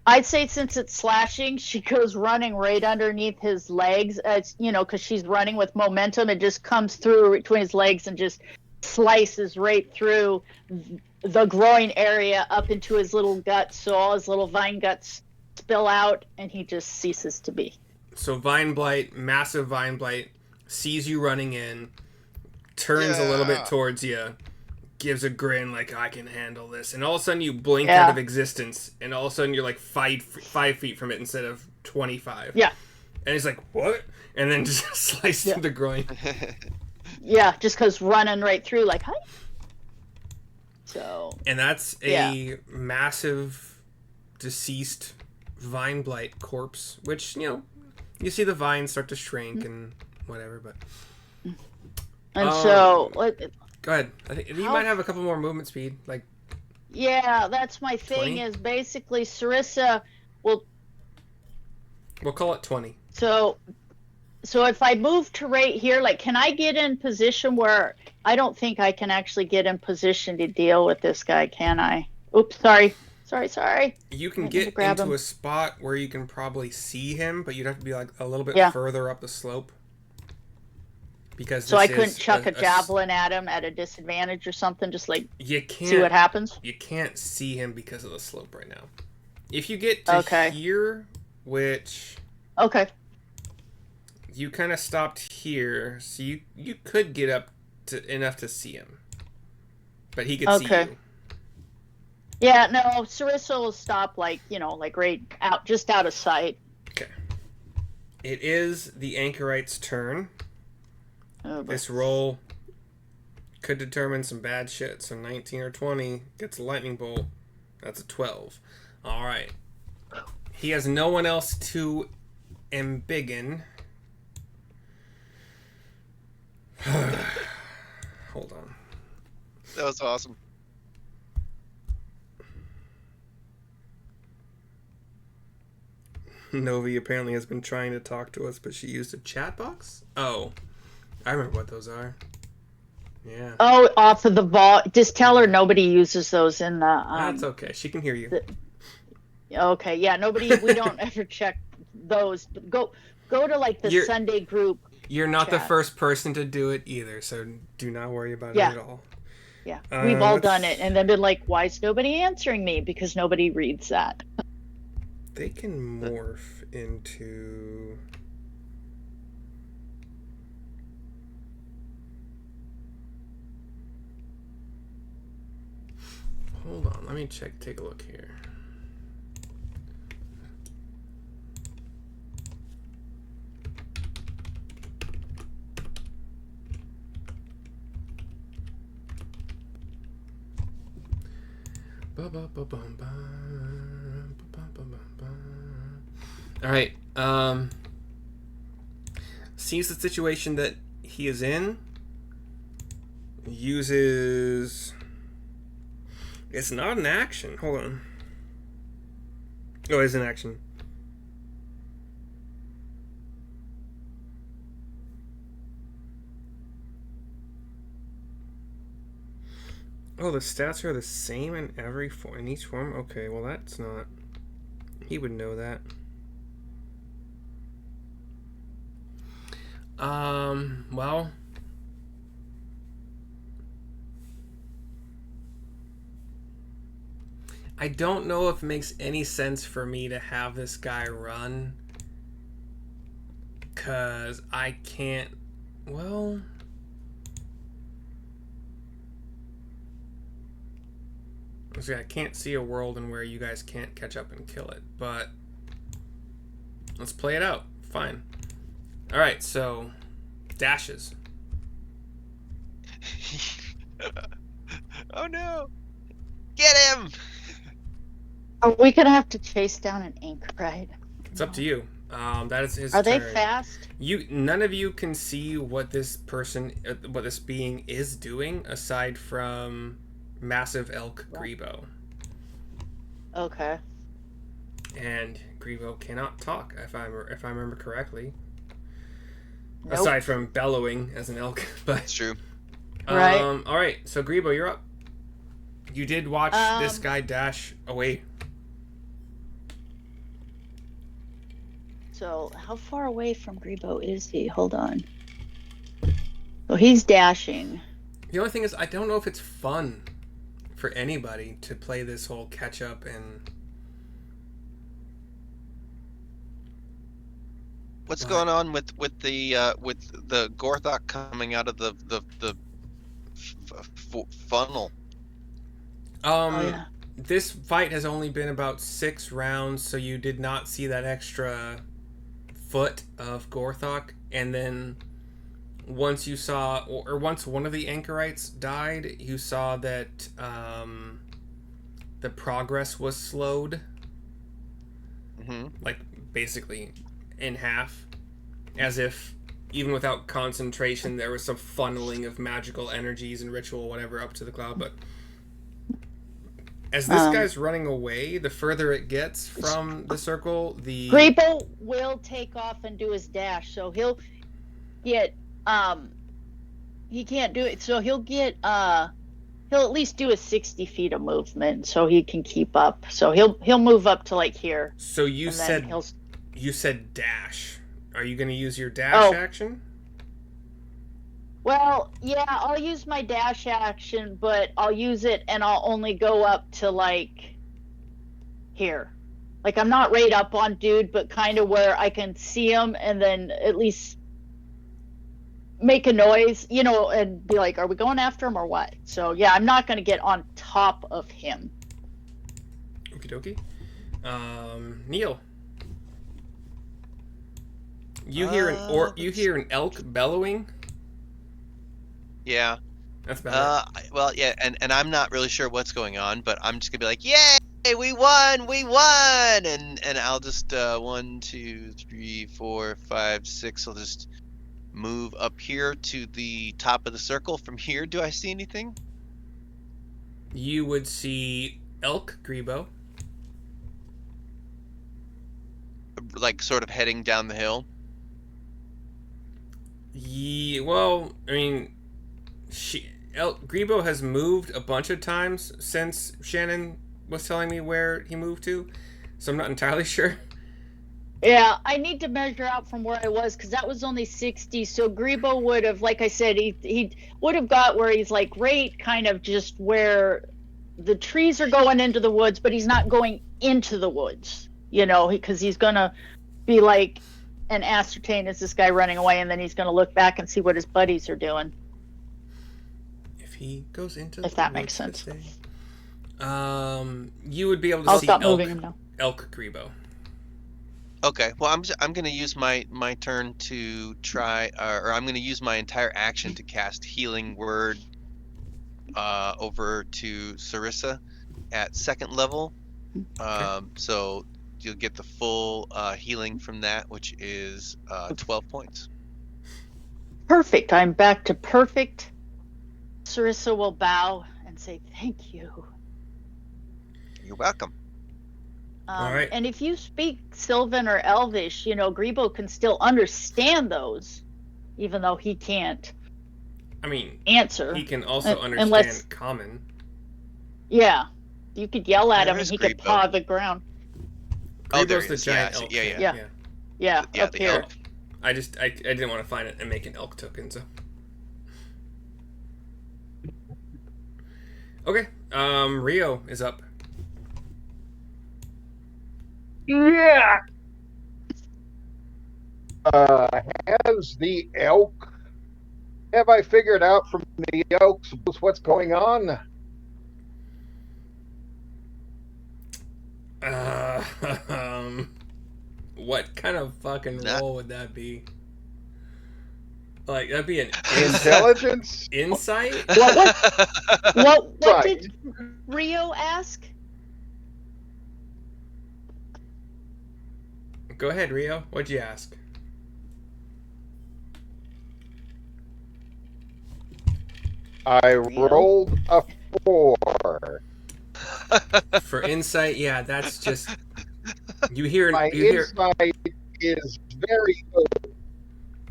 I'd say since it's slashing, she goes running right underneath his legs. It's, because she's running with momentum. It just comes through between his legs and just slices right through the groin area up into his little guts. So all his little vine guts spill out, and he just ceases to be. So vine blight, massive vine blight, sees you running in, turns a little bit towards you, gives a grin like, I can handle this, and all of a sudden you blink out of existence, and all of a sudden you're like 5 feet from it instead of 25. Yeah. And he's like, what? And then just slice through the groin. Yeah, just because running right through, like, hi. So. And that's a massive deceased vine blight corpse, which, you see the vines start to shrink and whatever, but... And so... Go ahead. I think you might have a couple more movement speed. Yeah, that's my thing. 20? Is basically Syrissa will. We'll call it 20. So if I move to right here, can I get in position where I don't think I can actually get in position to deal with this guy? Can I? Oops, sorry. You can get into a spot where you can probably see him, but you'd have to be a little bit further up the slope. Because so I couldn't chuck a javelin at him at a disadvantage or something, just you can't see what happens. You can't see him because of the slope right now. If you get to here, which you kind of stopped here, so you could get up to enough to see him, but he could see you. Yeah, no, Syrissa will stop right out, just out of sight. Okay. It is the Anchorites' turn. This roll could determine some bad shit. So 19 or 20 gets a lightning bolt. That's a 12. All right. He has no one else to embiggen. Hold on. That was awesome. Novi apparently has been trying to talk to us, but she used a chat box? Oh. I remember what those are. Yeah. Oh, off of the vault. Just tell her nobody uses those in the. That's okay. She can hear you. Okay, yeah, nobody. We don't ever check those. But go to like the Sunday group. You're not the chat. first person to do it either, so do not worry about it at all. Yeah, we've all done it, and then been like, "Why is nobody answering me?" Because nobody reads that. They can morph into. Hold on, let me take a look here. All right. Sees the situation that he is in. Uses. It's not an action. Hold on. Oh, it's an action. Oh, the stats are the same in in each form? Okay, well that's not... He would know that. Well... I don't know if it makes any sense for me to have this guy run. 'Cause I can't... Well... See, I can't see a world in where you guys can't catch up and kill it, but let's play it out. Fine. All right, so dashes. Oh no! Get him! Are we gonna have to chase down an Anchorite? It's up to you. That is his Are turn. they fast? None of you can see what this what this being is doing, aside from massive elk Greebo. Okay. And Greebo cannot talk, if I remember correctly. Nope. Aside from bellowing as an elk, but That's true. Right. All right, so Greebo, you're up. You did watch this guy dash away. So how far away from Greebo is he? Hold on. So he's dashing. The only thing is, I don't know if it's fun for anybody to play this whole catch up and. What's going on with the Gorthok coming out of the funnel? Yeah. This fight has only been about 6 rounds, so you did not see that extra foot of Gorthok, and then once you saw, or once one of the Anchorites died, you saw that the progress was slowed, like basically in half, as if even without concentration there was some funneling of magical energies and ritual whatever up to the cloud. But as this guy's running away, the further it gets from the circle, the Greebo will take off and do his dash, so he'll get he can't do it, so he'll get he'll at least do a 60 feet of movement so he can keep up. So he'll move up to like here. So you said dash. Are you going to use your dash action? Well, yeah, I'll use my dash action, but I'll use it and I'll only go up to like here. Like I'm not right up on dude, but kind of where I can see him and then at least make a noise, you know, and be like, are we going after him or what? So yeah, I'm not going to get on top of him. Okie dokie. Neil. You hear an elk bellowing? Yeah. That's better. Well, yeah, and I'm not really sure what's going on, but I'm just gonna be like, "Yay, we won! And I'll just 1, 2, 3, 4, 5, 6. I'll just move up here to the top of the circle. From here, do I see anything? You would see elk Greebo. Like sort of heading down the hill. Well, I mean, Greebo has moved a bunch of times since Shannon was telling me where he moved to, so I'm not entirely sure. Yeah, I need to measure out from where I was because that was only 60. So Greebo would have, like I said, he would have got where he's like right kind of just where the trees are going into the woods, but he's not going into the woods, because he's gonna be like and ascertain, is this guy running away, and then he's gonna look back and see what his buddies are doing. If he goes into if that makes sense. You would be able to I'll see stop moving him now. Elk Greebo. Okay, well, I'm going to use my turn to try, or I'm going to use my entire action to cast Healing Word over to Syrissa at 2nd level. Okay. So you'll get the full healing from that, which is 12 points. Perfect. I'm back to perfect. Syrissa will bow and say thank you. You're welcome. All right. And if you speak Sylvan or Elvish, Greebo can still understand those, even though he can't. I mean, answer. He can also understand Common. Yeah, you could yell at him and he Greebo. could paw the ground. Greebo's the giant elk. Yeah, up the here. elk. I didn't want to find it and make an elk token, so. Okay, Rio is up. Yeah. Has the elk? Have I figured out from the elks what's going on? What kind of fucking roll would that be? Like, that'd be an intelligence? Insight? What did Rio ask? Go ahead, Rio. What'd you ask? I rolled a 4. For insight, yeah, that's just... You hear... My insight is very good.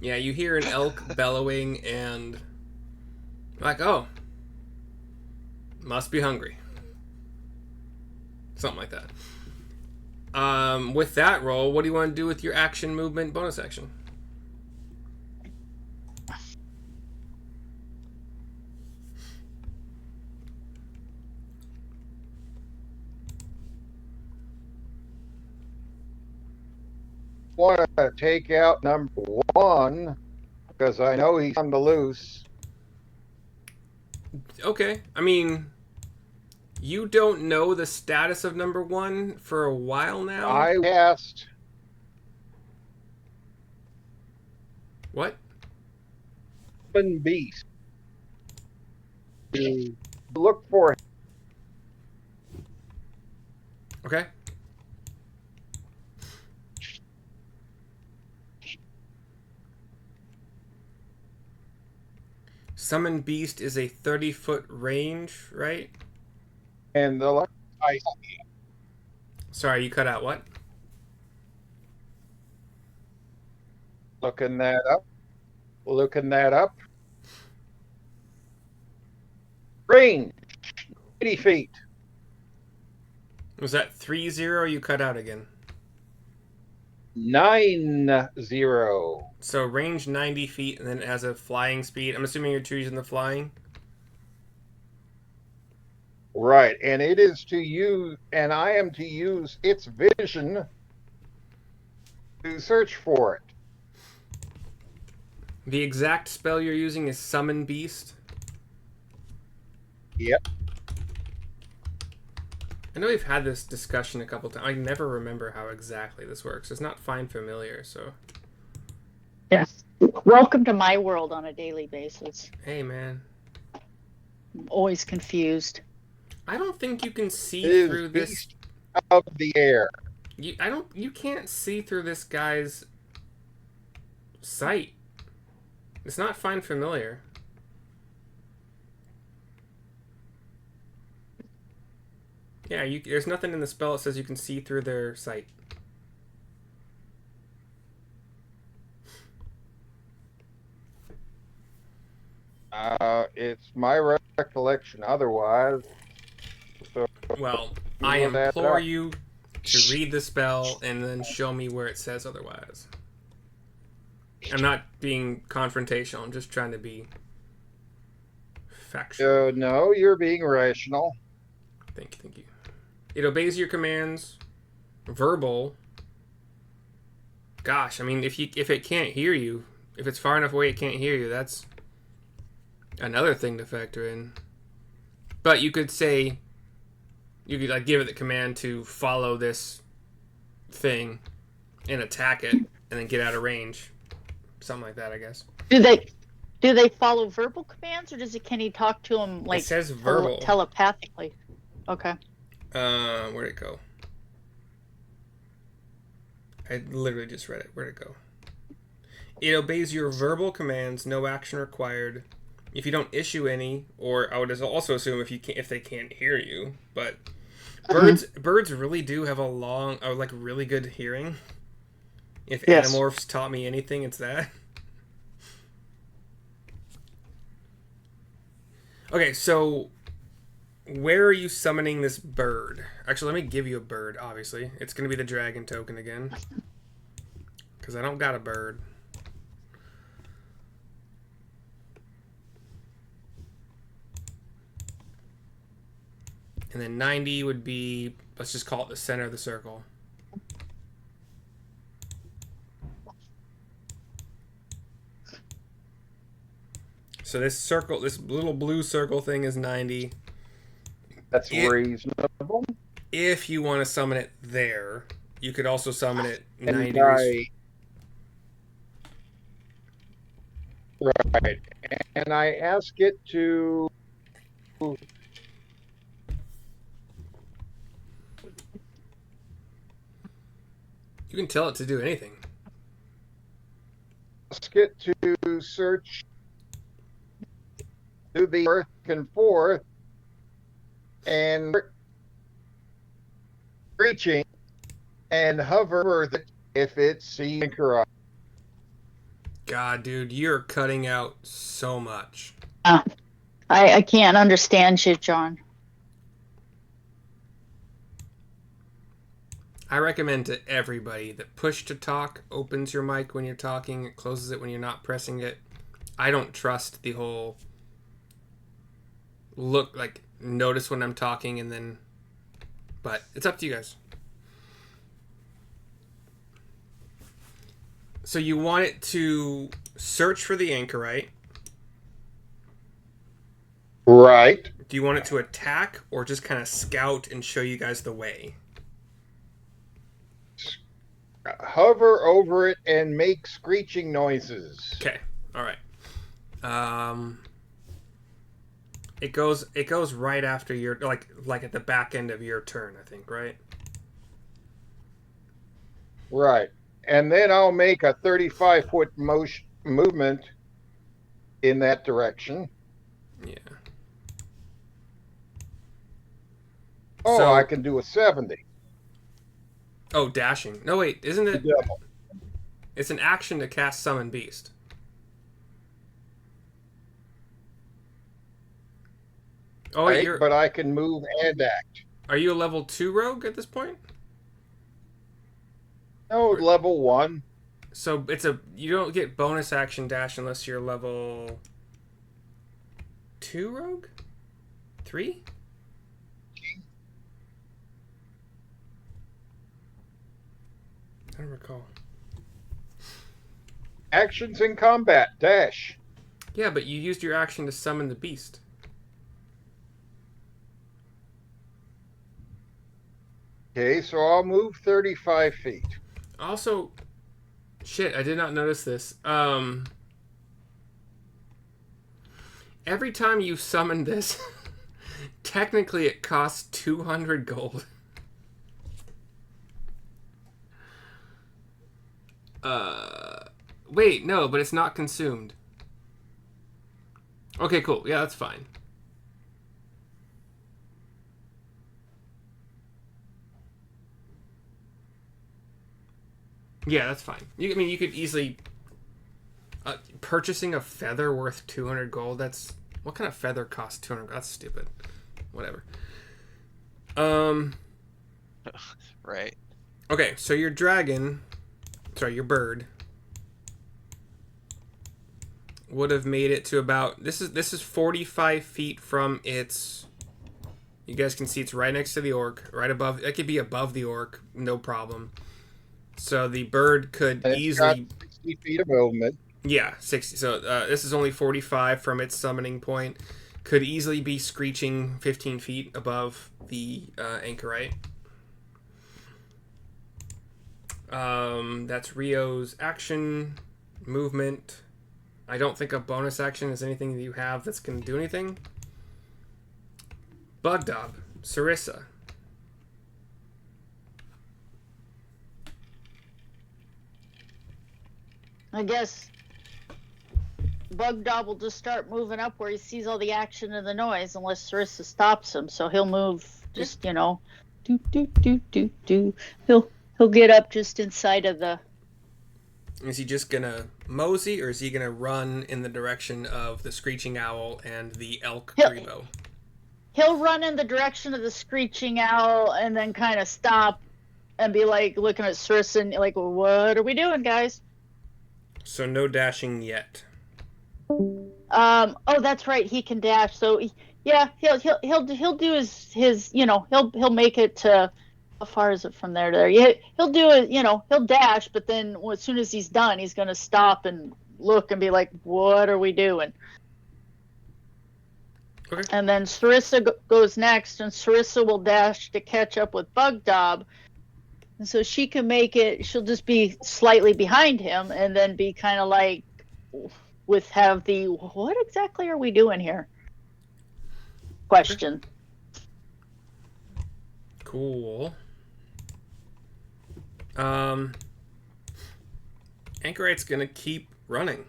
Yeah, you hear an elk bellowing and... Like, oh. Must be hungry. Something like that. With that roll, what do you want to do with your action, movement, bonus action? Want to take out number 1 because I know he's on the loose. Okay, I mean... You don't know the status of number 1 for a while now? I cast... What? Beast. To look for him. Okay. Summon Beast is a 30-foot range, right? And the I Sorry, you cut out what? looking that up. Range 80 feet. Was that 3-0? You cut out again. 9-0. So range 90 feet, and then it has a flying speed. I'm assuming you're choosing the flying. Right, and it is to use, and I am to use its vision to search for it. The exact spell you're using is Summon Beast. Yep. I know we've had this discussion a couple times. I never remember how exactly this works. It's not Find Familiar, so... Yes. Welcome to my world on a daily basis. Hey, man. I'm always confused. I don't think you can see through this... Beast of the air. You can't see through this guy's sight. It's not Find Familiar. Yeah, there's nothing in the spell that says you can see through their sight. It's my recollection otherwise. So Well, you I look that implore up. you to read the spell and then show me where it says otherwise. I'm not being confrontational. I'm just trying to be factual. No, you're being rational. Thank you. It obeys your commands. Verbal. Gosh, I mean, if it can't hear you, if it's far enough away it can't hear you, that's another thing to factor in. But you could say, you could like give it the command to follow this thing and attack it, and then get out of range, something like that, I guess. Do they follow verbal commands, or can he talk to them like It says verbal. telepathically? Okay. Where'd it go? I literally just read it. Where'd it go? It obeys your verbal commands, no action required. If you don't issue any, or I would also assume if they can't hear you, but birds really do have a really good hearing. If Yes. Animorphs taught me anything, it's that. Okay, so where are you summoning this bird? Actually, let me give you a bird, obviously. It's going to be the dragon token again. Because I don't got a bird. And then 90 would be, let's just call it the center of the circle. So this circle, this little blue circle thing is 90. That's reasonable. If you want to summon it there, you could also summon it 90 And degrees. Right. And I ask it to... You can tell it to do anything. Ask it to search to the back and forth and reaching and hover over it if it sees Anchorite. God, dude, you're cutting out so much. I can't understand you, John. I recommend to everybody that push to talk opens your mic when you're talking, it closes it when you're not pressing it. I don't trust the whole notice when I'm talking and then, but it's up to you guys. So you want it to search for the Anchorite. Right. Do you want it to attack or just kind of scout and show you guys the way? Hover over it and make screeching noises. Okay. All right. It goes right after your like at the back end of your turn, I think, right? Right. And then I'll make a 35-foot movement in that direction. Yeah. Oh, So- I can do a 70. Oh, dashing. No, wait, isn't it? Double. It's an action to cast Summon Beast. Oh, wait, Right, but I can move and act. Are you a level 2 rogue at this point? No, level 1. So you don't get bonus action dash unless you're level 2 rogue? 3? I don't recall. Actions in combat. Dash. Yeah, but you used your action to summon the beast. Okay, so I'll move 35 feet. Also, shit, I did not notice this. Every time you summon this, technically it costs 200 gold. Wait, no, but it's not consumed. Okay, cool. Yeah, that's fine. Yeah, that's fine. You could easily... Purchasing a feather worth 200 gold. That's what kind of feather costs 200? That's stupid. Whatever. Right. Okay, so your dragon, your bird, would have made it to about this is 45 feet from its. You guys can see it's right next to the orc, right above. It could be above the orc, no problem. So the bird could It's easily. got 60 feet of movement. Yeah, 60. So this is only 45 from its summoning point. Could easily be screeching 15 feet above the Anchorite. That's Rio's action, movement. I don't think a bonus action is anything that you have that's going to do anything. Bugdob, Syrissa. I guess Bugdob will just start moving up where he sees all the action and the noise, unless Syrissa stops him. So he'll move, just do do do do do. He'll get up just inside of the. Is he just gonna mosey, or is he gonna run in the direction of the screeching owl and the elk Greebo? He'll run in the direction of the screeching owl and then kind of stop and be like looking at Syrissa and like, well, what are we doing, guys? So no dashing yet. Oh, that's right. He can dash. So yeah, he'll do his he'll make it to. How far is it from there to there? Yeah, he'll do it. He'll dash, but then as soon as he's done, he's gonna stop and look and be like, "What are we doing?" Okay. And then Syrissa goes next, and Syrissa will dash to catch up with Bugdob. And so she can make it, she'll just be slightly behind him and then be kind of like, what exactly are we doing here? Question. Cool. Anchorite's gonna keep running.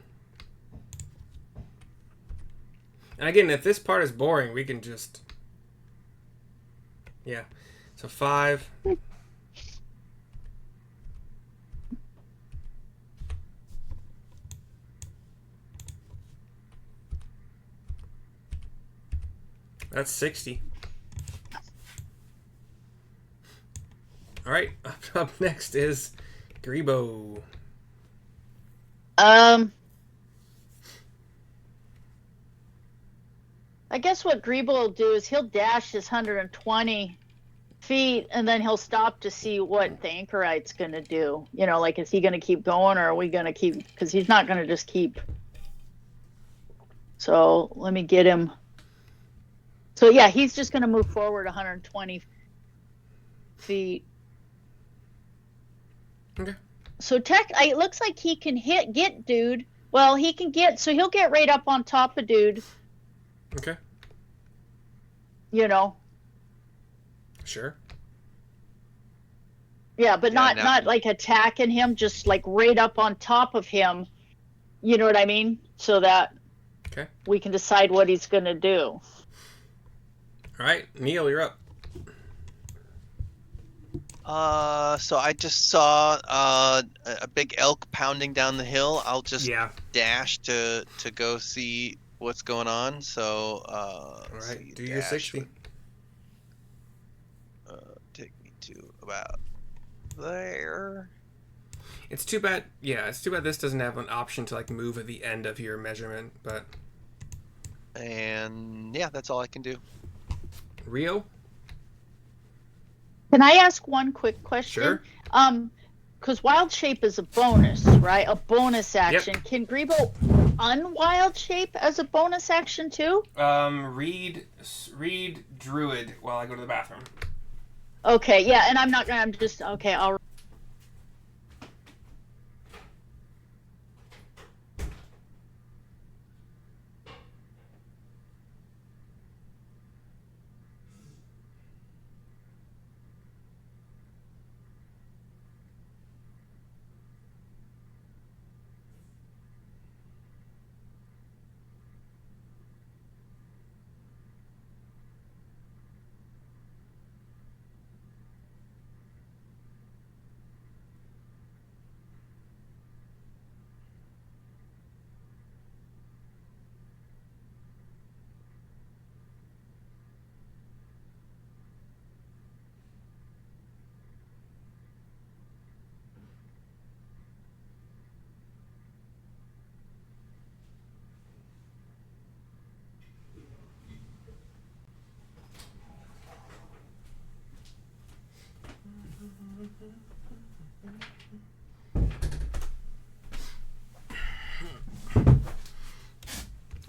And again, if this part is boring, we can just... Yeah. So 5. That's 60. Alright, up next is Greebo. I guess what Greebo will do is he'll dash his 120 feet and then he'll stop to see what the Anchorite's going to do. Like, is he going to keep going, or are we going to keep... Because he's not going to just keep... So let me get him... So yeah, he's just going to move forward 120 feet. Okay. So it looks like he can get dude. Well, he can get... So he'll get right up on top of dude. Okay. Sure. Yeah, but not like attacking him, just like right up on top of him. You know what I mean? So that we can decide what he's going to do. All right, Neil, you're up. So I just saw a big elk pounding down the hill. I'll just dash to go see what's going on. So all right, do your 60. Take me to about there. It's too bad. Yeah, it's too bad this doesn't have an option to like move at the end of your measurement, but. And yeah, that's all I can do. Rio? Can I ask one quick question? Sure. Because Wild Shape is a bonus, right? A bonus action. Yep. Can Greebo unwild shape as a bonus action too? Read Druid while I go to the bathroom. Okay, yeah, and I'm just okay. I'll.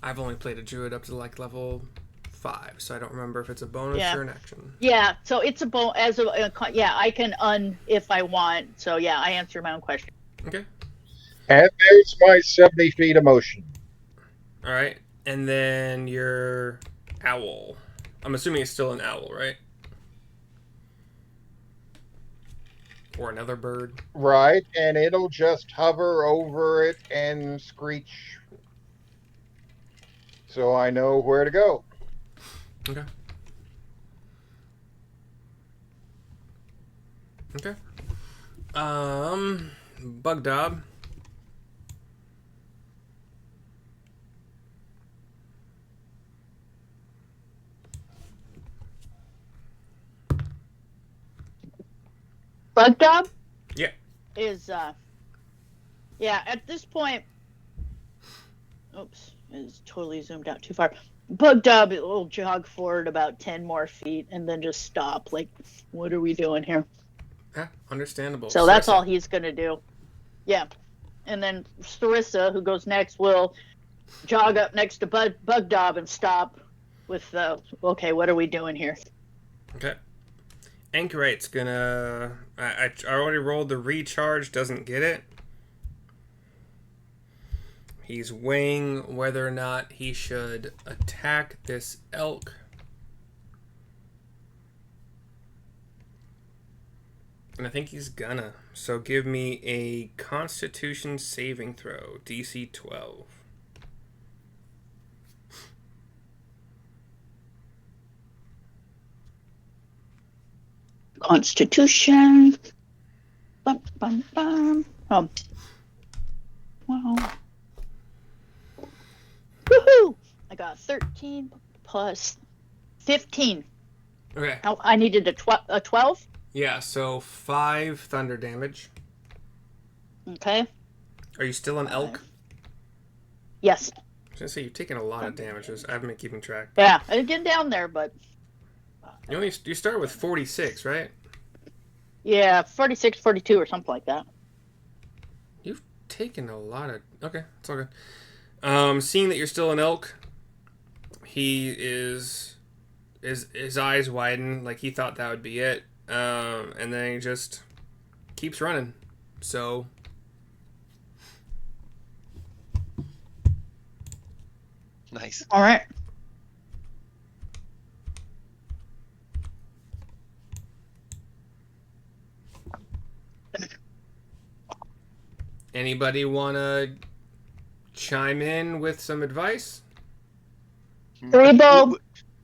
I've only played a druid up to like level 5, so I don't remember if it's a bonus Yeah. or an action. Yeah, so it's yeah, I can if I want. So yeah, I answered my own question. Okay. And there's my 70 feet of motion. All right, and then your owl. I'm assuming it's still an owl, right? Or another bird. Right, and it'll just hover over it and screech. So I know where to go. Okay. Okay. Bugdob. Bugdob? Yeah. Is yeah, at this point, oops, it's totally zoomed out too far. Bugdob will jog forward about 10 more feet and then just stop. Like, what are we doing here? Yeah, understandable. So that's all he's gonna do. Yeah. And then Syrissa, who goes next, will jog up next to Bugdob and stop with okay, what are we doing here? Okay. Anchorites gonna... I already rolled the recharge, doesn't get it. He's weighing whether or not he should attack this elk. And I think he's gonna. So give me a Constitution saving throw, DC 12. Constitution. Bum, bum, bum. Oh. Wow. Woohoo! I got 13 plus 15. Okay. Oh, I needed a 12? Yeah, so 5 thunder damage. Okay. Are you still an elk? Yes. I was gonna say you've taken a lot of damages. I haven't been keeping track. Yeah, I didn't get down there, but... You start with 46, right? Yeah, 46, 42 or something like that. You've taken a lot of... Okay, it's all good. Seeing that you're still an elk, he is... His eyes widen, like he thought that would be it. And then he just keeps running. So... Nice. All right. Anybody want to chime in with some advice? Greebo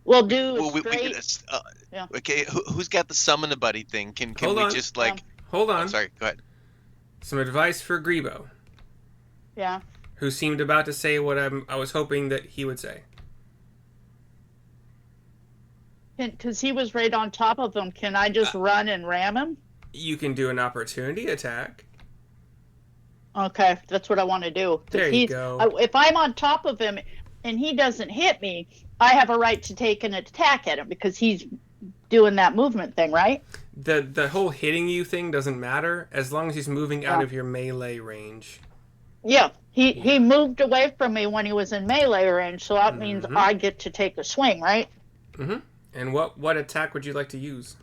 will do Well, straight... Yeah. Okay, who's got the summon a buddy thing? Can Hold we on. just like... Hold on. I'm sorry, go ahead. Some advice for Greebo, Yeah. who seemed about to say what I was hoping that he would say. Because he was right on top of him. Can I just run and ram him? You can do an opportunity attack. Okay, that's what I want to do. There you go. If I'm on top of him and he doesn't hit me, I have a right to take an attack at him because he's doing that movement thing, right? The whole hitting you thing doesn't matter as long as he's moving out of your melee range. Yeah, he moved away from me when he was in melee range, so that means I get to take a swing, right? Mm-hmm. And what attack would you like to use?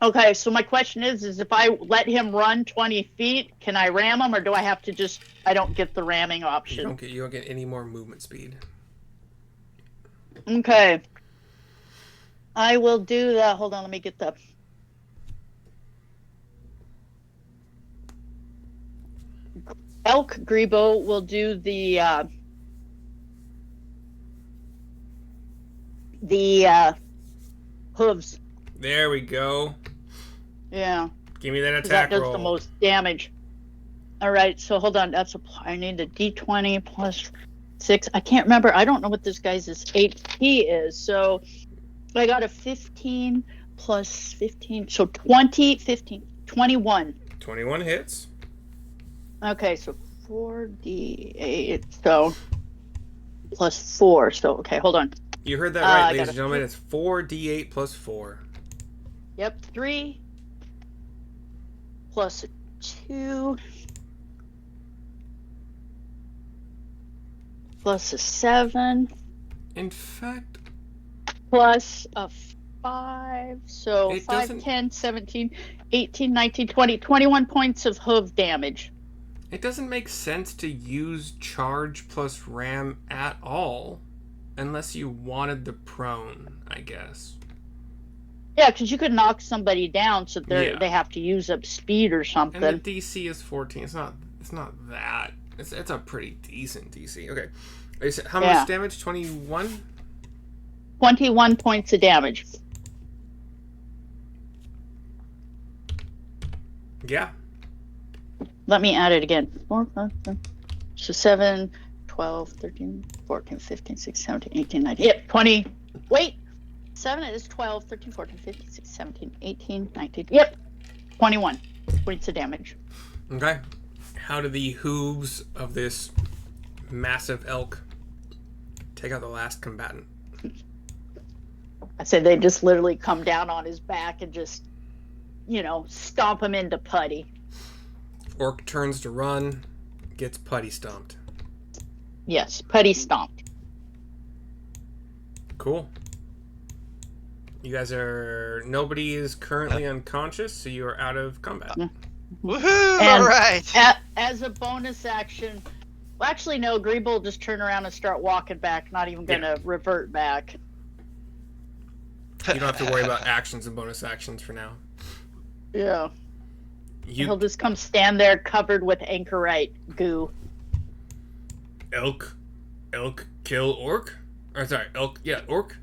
Okay, so my question is if I let him run 20 feet, can I ram him, or do I have to just... I don't get the ramming option. You don't get any more movement speed. Okay. I will do that. Hold on, let me get the... Elk Greebo will do the hooves. There we go. Yeah. Give me that attack that does roll. the most damage. All right, so hold on. I need a D20 plus 6. I can't remember. I don't know what this guy's HP is. So I got a 15 plus 15. So 21. 21 hits. Okay, so 4d8. So plus 4. So, okay, hold on. You heard that right, ladies and gentlemen. It's 4d8 plus 4. Yep, 3 plus 2. plus a 7 In fact, plus a 5. So It 5, doesn't- 10, 17, 18, 19, 20, 21 points of hoof damage. it doesn't make sense to use charge plus ram at all unless you wanted the prone, I guess. Yeah, because you could knock somebody down, so Yeah. they have to use up speed or And the something. DC is 14. It's not that. It's a pretty decent DC. Okay. You said, how Yeah. much damage? 21? 21 points of damage. Yeah. Let me add it again. 4, 5, 6. So 7, 12, 13, 14, 15, 16, 17, 18, 19. Yep, 20. Wait. 7 is 12, 13, 14, 15, 16, 17, 18, 19. Yep. 21 points of damage. Okay. How do the hooves of this massive elk take out the last combatant? I said they just literally come down on his back and just, stomp him into putty. Orc turns to run, gets putty stomped. Yes, putty stomped. Cool. You guys nobody is currently unconscious, so you are out of combat. Woohoo! And All right. As a bonus action, well, actually, no, Greebo will just turn around and start walking back, not even going to revert back. You don't have to worry about actions and bonus actions for now. Yeah. You He'll just come stand there covered with Anchorite goo. elk kill orc? Or sorry, orc.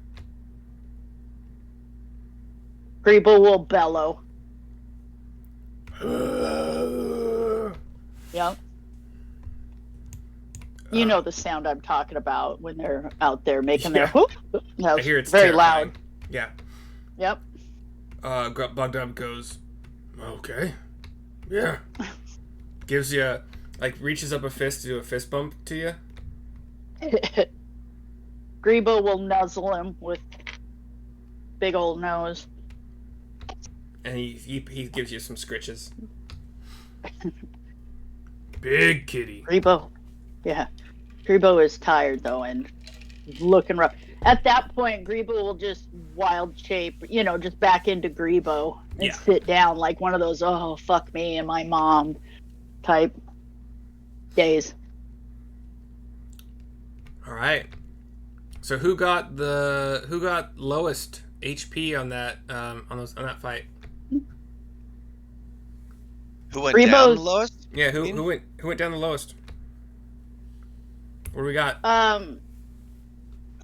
Greebo will bellow. Yep. You know the sound I'm talking about when they're out there making their whoop. I hear it's very terrifying. loud. Yeah. Yep. Bugdob goes, okay. Yeah. Gives you, reaches up a fist to do a fist bump to you. Greebo will nuzzle him with big old nose. And he gives you some scritches. Big kitty. Greebo. Yeah. Greebo is tired, though, and looking rough. At that point, Greebo will just wild shape, just back into Greebo and sit down like one of those, oh, fuck me and my mom type days. All right. So who got lowest HP on that on that fight? Who went down the Greebo's- lowest? Yeah, who went down the lowest? What do we got? I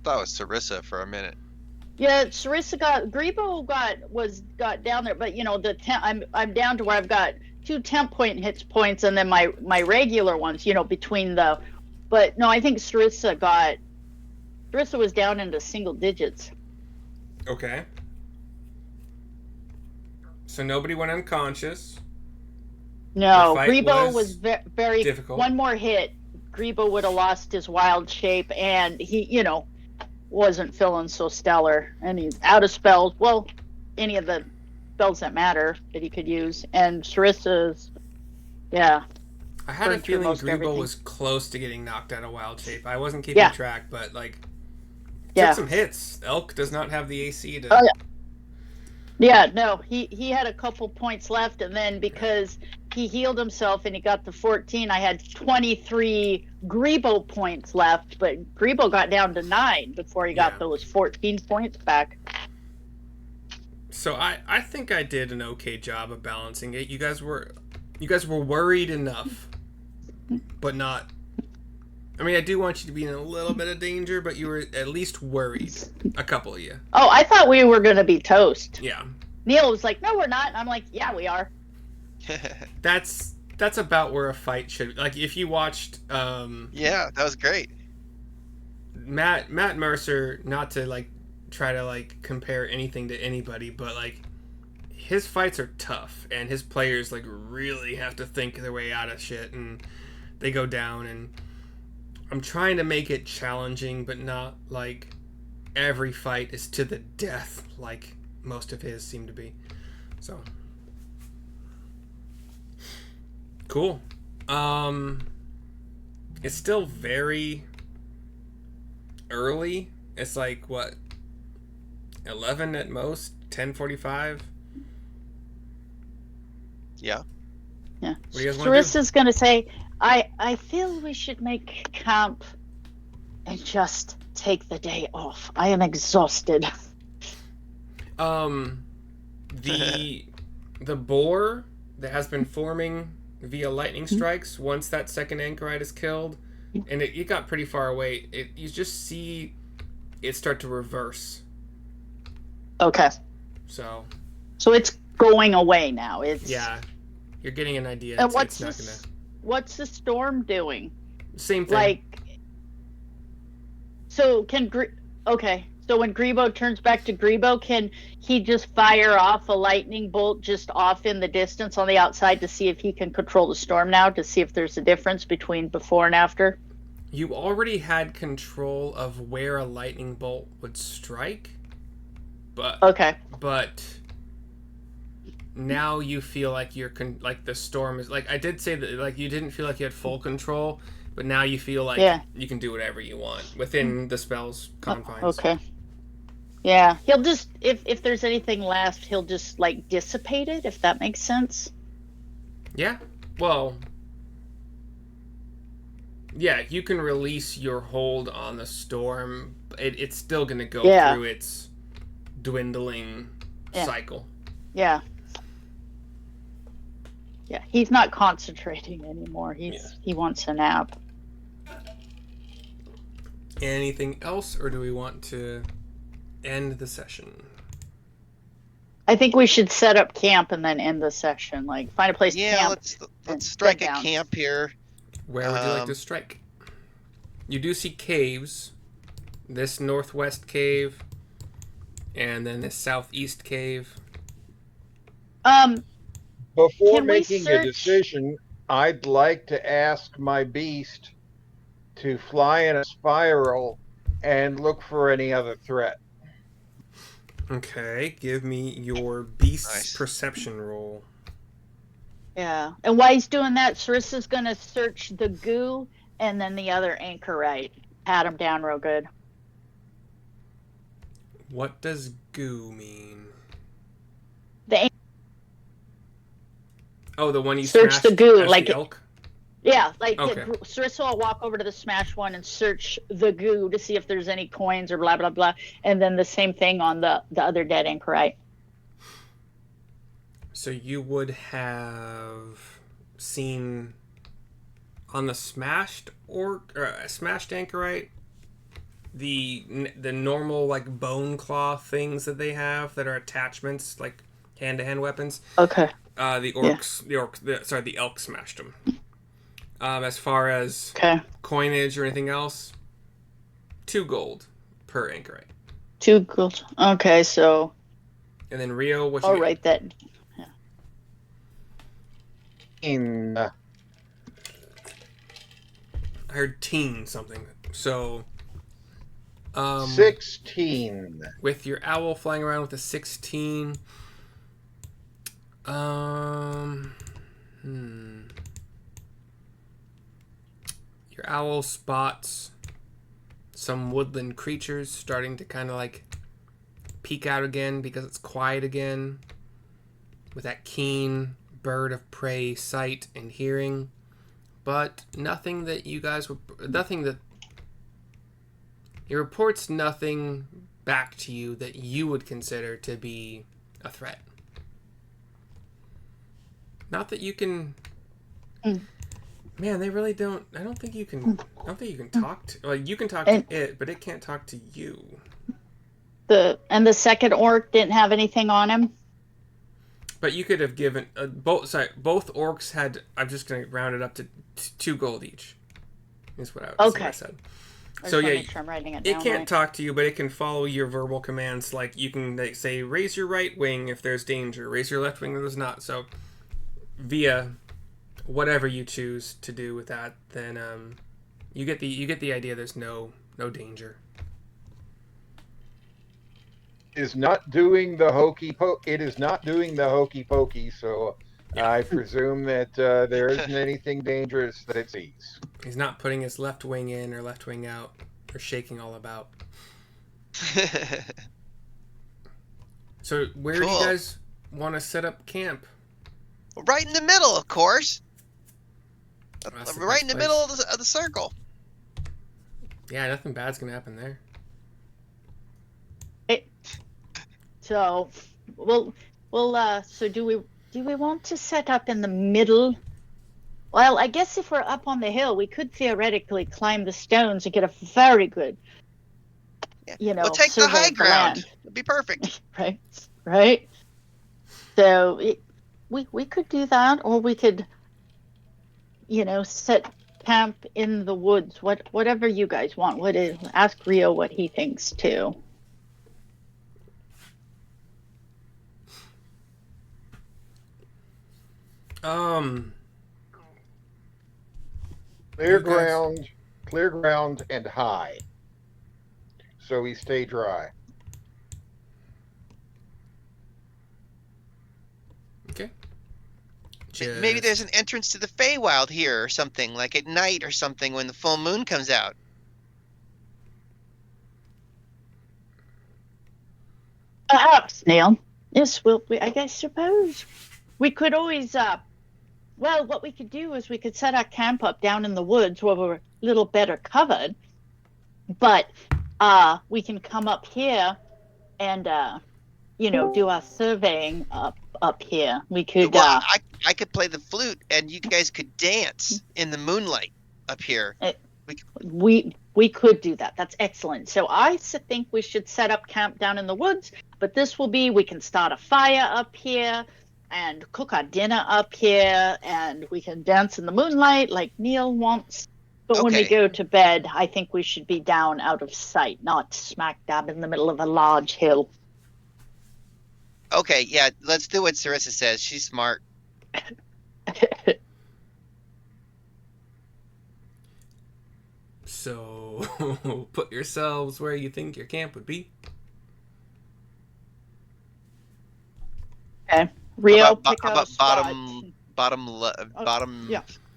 thought it was Syrissa for a minute. Yeah, Syrissa Greebo got down there, but I'm down to where I've got 2 temp point hits points and then my regular ones, between the. But no, I think Syrissa was down into single digits. Okay. So nobody went unconscious. No, The fight Greebo was was very difficult. One more hit, Greebo would have lost his wild shape, and he, wasn't feeling so stellar, and he's out of spells. Well, any of the spells that matter that he could use, and Syrissa's, yeah. I had a burned through feeling most Greebo everything. was close to getting knocked out of wild shape. I wasn't keeping track, but Yeah. took some hits. Elk does not have the AC to. Oh, yeah. Yeah, no, he had a couple points left, and then because he healed himself and he got to 14, I had 23 Greebo points left, but Greebo got down to 9 before he got those 14 points back. So I think I did an okay job of balancing it. You guys were worried enough, but not. I mean, I do want you to be in a little bit of danger, but you were at least worried. A couple of you. Oh, I thought we were going to be toast. Yeah. Neil was like, no, we're not. And I'm like, yeah, we are. That's about where a fight should. If you watched. Yeah, that was great. Matt Mercer, not to try to compare anything to anybody, but his fights are tough, and his players really have to think their way out of shit, and they go down, and I'm trying to make it challenging, but not every fight is to the death like most of his seem to be. So cool. It's still very early. It's like what, 11 at most, 10:45. Yeah. Yeah. What do you guys want to do? Syrissa's gonna say, I feel we should make camp and just take the day off. I am exhausted. The boar that has been forming via lightning strikes, once that second Anchorite is killed, and it got pretty far away, you just see it start to reverse. Okay. So it's going away now. It's yeah, you're getting an idea. And It's what's the storm doing? same thing. Like, so so when Greebo turns back to Greebo, can he just fire off a lightning bolt just off in the distance on the outside to see if he can control the storm now, to see if there's a difference between before and after? You already had control of where a lightning bolt would strike, but now you feel like like the storm is like, I did say that, like, you didn't feel like you had full control, but now you feel like you can do whatever you want within the spell's confines. Okay. Yeah, he'll just, if there's anything left, he'll just like dissipate it, if that makes sense. Yeah. Well, yeah, you can release your hold on the storm. It's still going to go through its dwindling cycle. Yeah. Yeah, he's not concentrating anymore. He wants a nap. Anything else, or do we want to end the session? I think we should set up camp and then end the session. Like, find a place to camp. Let's strike a camp here. Where would you like to strike? You do see caves. This northwest cave, and then this southeast cave. Before making a decision, I'd like to ask my beast to fly in a spiral and look for any other threat. Okay, give me your beast's perception roll. Yeah, and while he's doing that, Syrissa's gonna search the goo and then the other Anchorite. Pat him down real good. What does goo mean? The one you search smashed the goo, as like the elk? Yeah, like okay. Syrissa will walk over to the smash one and search the goo to see if there's any coins or blah blah blah, and then the same thing on the other dead Anchorite. So you would have seen on the smashed Anchorite the normal like bone claw things that they have that are attachments, like hand-to-hand weapons. Okay. The elk smashed them. As far as coinage or anything else, 2 gold per Anchorite. 2 gold. Okay, so. And then Rio, what you I'll write that. Yeah. I heard teen something. So. 16. With your owl flying around with a 16. Your owl spots some woodland creatures starting to kind of like peek out again because it's quiet again, with that keen bird of prey sight and hearing, but nothing that you guys were, nothing that he reports, nothing back to you that you would consider to be a threat. Not that you can. Man, they really don't. I don't think you can. I don't think you can talk to. Like, you can talk to it, but it can't talk to you. The second orc didn't have anything on him. But you could have given both. Sorry, both orcs had. I'm just gonna round it up to 2 gold each. Is what I said. So yeah, make sure I'm writing it down can't right. talk to you, but it can follow your verbal commands. Like, you can say, raise your right wing if there's danger, raise your left wing if there's not. So via whatever you choose to do with that, then you get the idea. There's no danger. Is not doing the hokey pokey. It is not doing the hokey pokey. So I presume that there isn't anything dangerous that it sees. He's not putting his left wing in or left wing out. are shaking all about. So where do you guys want to set up camp? Right in the middle, of course. Right in the place. middle of the circle. Yeah, nothing bad's gonna happen there. So, so do we want to set up in the middle? Well, I guess if we're up on the hill, we could theoretically climb the stones and get a very good, we'll take the high ground. It'd be perfect. Right. So we could do that, or we could, set camp in the woods. Whatever you guys want. Ask Rio what he thinks too. Clear ground and high, so we stay dry. Okay. Maybe there's an entrance to the Feywild here or something, like at night or something when the full moon comes out. Perhaps, Neil. Yes, I suppose we could always. Well, what we could do is we could set our camp up down in the woods where we're a little better covered, but we can come up here and do our surveying up here. We could. Well, I could play the flute, and you guys could dance in the moonlight up here. We could do that. That's excellent. So I think we should set up camp down in the woods, but we can start a fire up here and cook our dinner up here, and we can dance in the moonlight like Neil wants. But when we go to bed, I think we should be down out of sight, not smack dab in the middle of a large hill. Okay, yeah, let's do what Syrissa says. She's smart. So, put yourselves where you think your camp would be. Okay. Rio, bottom of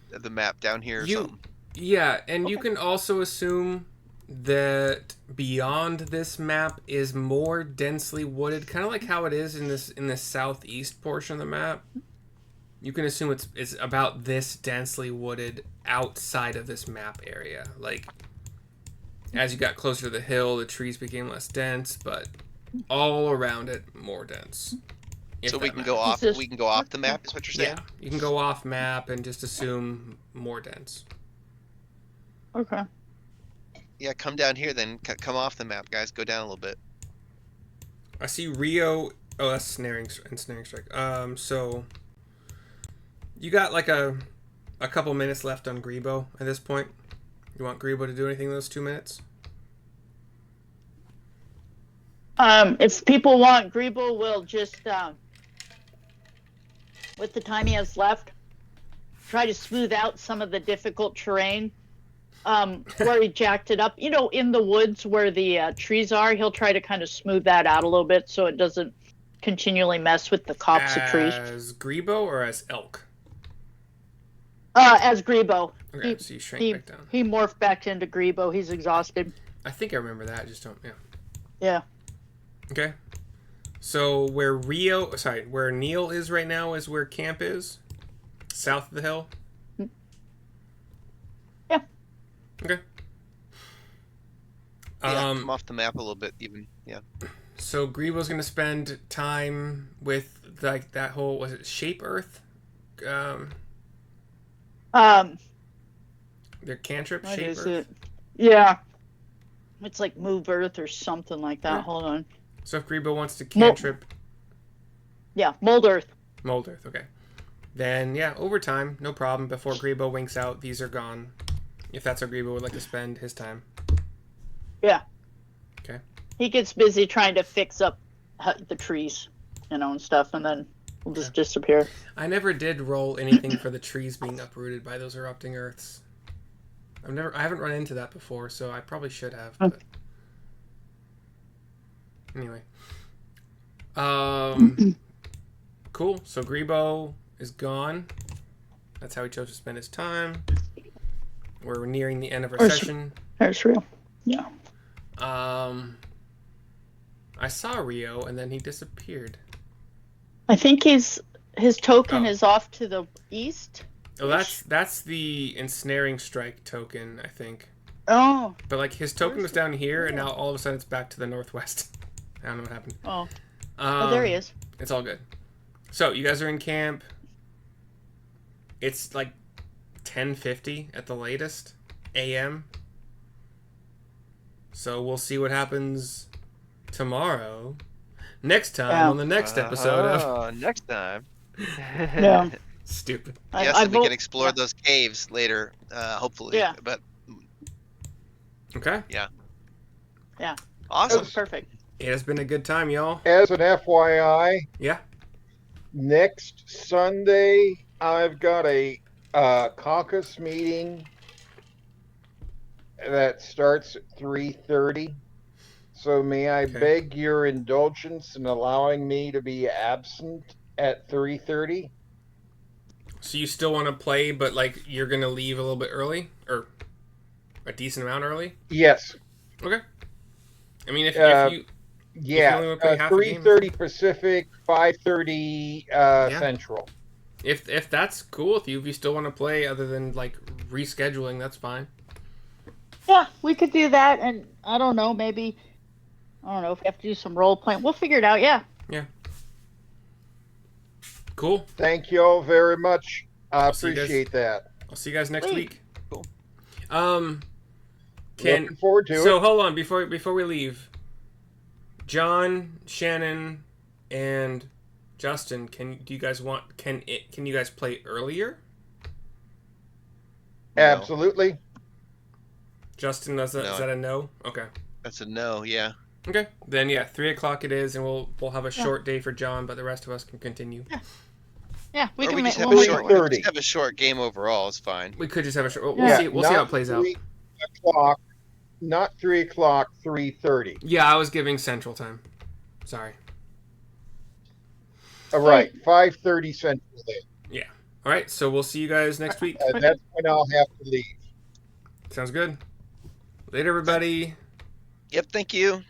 the map down here or something. Yeah, and you can also assume that beyond this map is more densely wooded, kind of like how it is in the southeast portion of the map. You can assume it's about this densely wooded outside of this map area. Like, as you got closer to the hill, the trees became less dense, but all around it more dense. So we can go off. We can go off the map. Is what you're saying? Yeah, you can go off map and just assume more dense. Okay. Yeah, come down here then. Come off the map, guys. Go down a little bit. I see Rio. Oh, that's snaring strike. So you got like a couple minutes left on Greebo at this point. You want Greebo to do anything in those 2 minutes? If people want, Greebo will just, with the time he has left, try to smooth out some of the difficult terrain. Where he jacked it up, in the woods where the trees are, he'll try to kind of smooth that out a little bit so it doesn't continually mess with the copse of trees. As Greebo or as elk? As Greebo. Okay, so you shrank back down. He morphed back into Greebo. He's exhausted. I think I remember that. I just don't. Yeah. Yeah. Okay. So where Neil is right now is where camp is? South of the hill? Yeah. Okay. Come off the map a little bit even. Yeah. So Greebo's going to spend time with like that whole, was it Shape Earth? Their cantrip, Shape Earth? It? Yeah. It's like Move Earth or something like that. Yeah. Hold on. So if Greebo wants to cantrip... Mold Earth. Mold Earth, okay. Then, over time, no problem. Before Greebo winks out, these are gone. If that's how Greebo would like to spend his time. Yeah. Okay. He gets busy trying to fix up the trees, and stuff, and then will just disappear. I never did roll anything for the trees being uprooted by those erupting earths. I haven't run into that before, so I probably should have. But... Anyway. Cool. So Greebo is gone. That's how he chose to spend his time. We're nearing the end of our session. That's real. Yeah. I saw Rio, and then he disappeared. I think his token Oh. is off to the east. Oh, that's the Ensnaring Strike token, I think. Oh. But like his token was down here, and now all of a sudden it's back to the northwest. I don't know what happened. Oh. Oh, there he is. It's all good. So you guys are in camp. It's like 10:50 at the latest a.m. So we'll see what happens tomorrow. Next time on the next episode of next time. Yeah. Stupid. Yes, and we can explore those caves later, hopefully. Yeah. But Okay. yeah. Yeah. Awesome. Perfect. It has been a good time, y'all. As an FYI, Yeah. next Sunday I've got a caucus meeting that starts at 3:30. So may I beg your indulgence in allowing me to be absent at 3:30? So you still want to play, but like you're gonna leave a little bit early, or a decent amount early? Yes. Okay. I mean, if you yeah, only wanna play half a game. 3:30 Pacific, 5:30 Central. If that's cool with you, if you still want to play, other than like rescheduling, that's fine. Yeah, we could do that, and I don't know, maybe if we have to do some role playing. We'll figure it out. Yeah. Yeah. Cool. Thank you all very much. I see you guys. appreciate that. I'll see you guys next week. Cool. Looking forward to it. So hold on before we leave. John, Shannon, and Justin, can you guys play earlier? Absolutely. Justin, is that a no? Okay. That's a no, yeah. Okay. Then 3:00 it is, and we'll have a short day for John, but the rest of us can continue. Yeah, we Or can we make just have we'll a make it short. work. Just have a short game overall. It's fine. We could just have a short. Yeah. We'll see how it plays out. 3 o'clock, not 3 o'clock, 3:30. Yeah, I was giving Central Time. Sorry. All right, 5:30 Central then. Yeah. All right. So we'll see you guys next week. That's when I'll have to leave. Sounds good. Later, everybody. Yep. Thank you.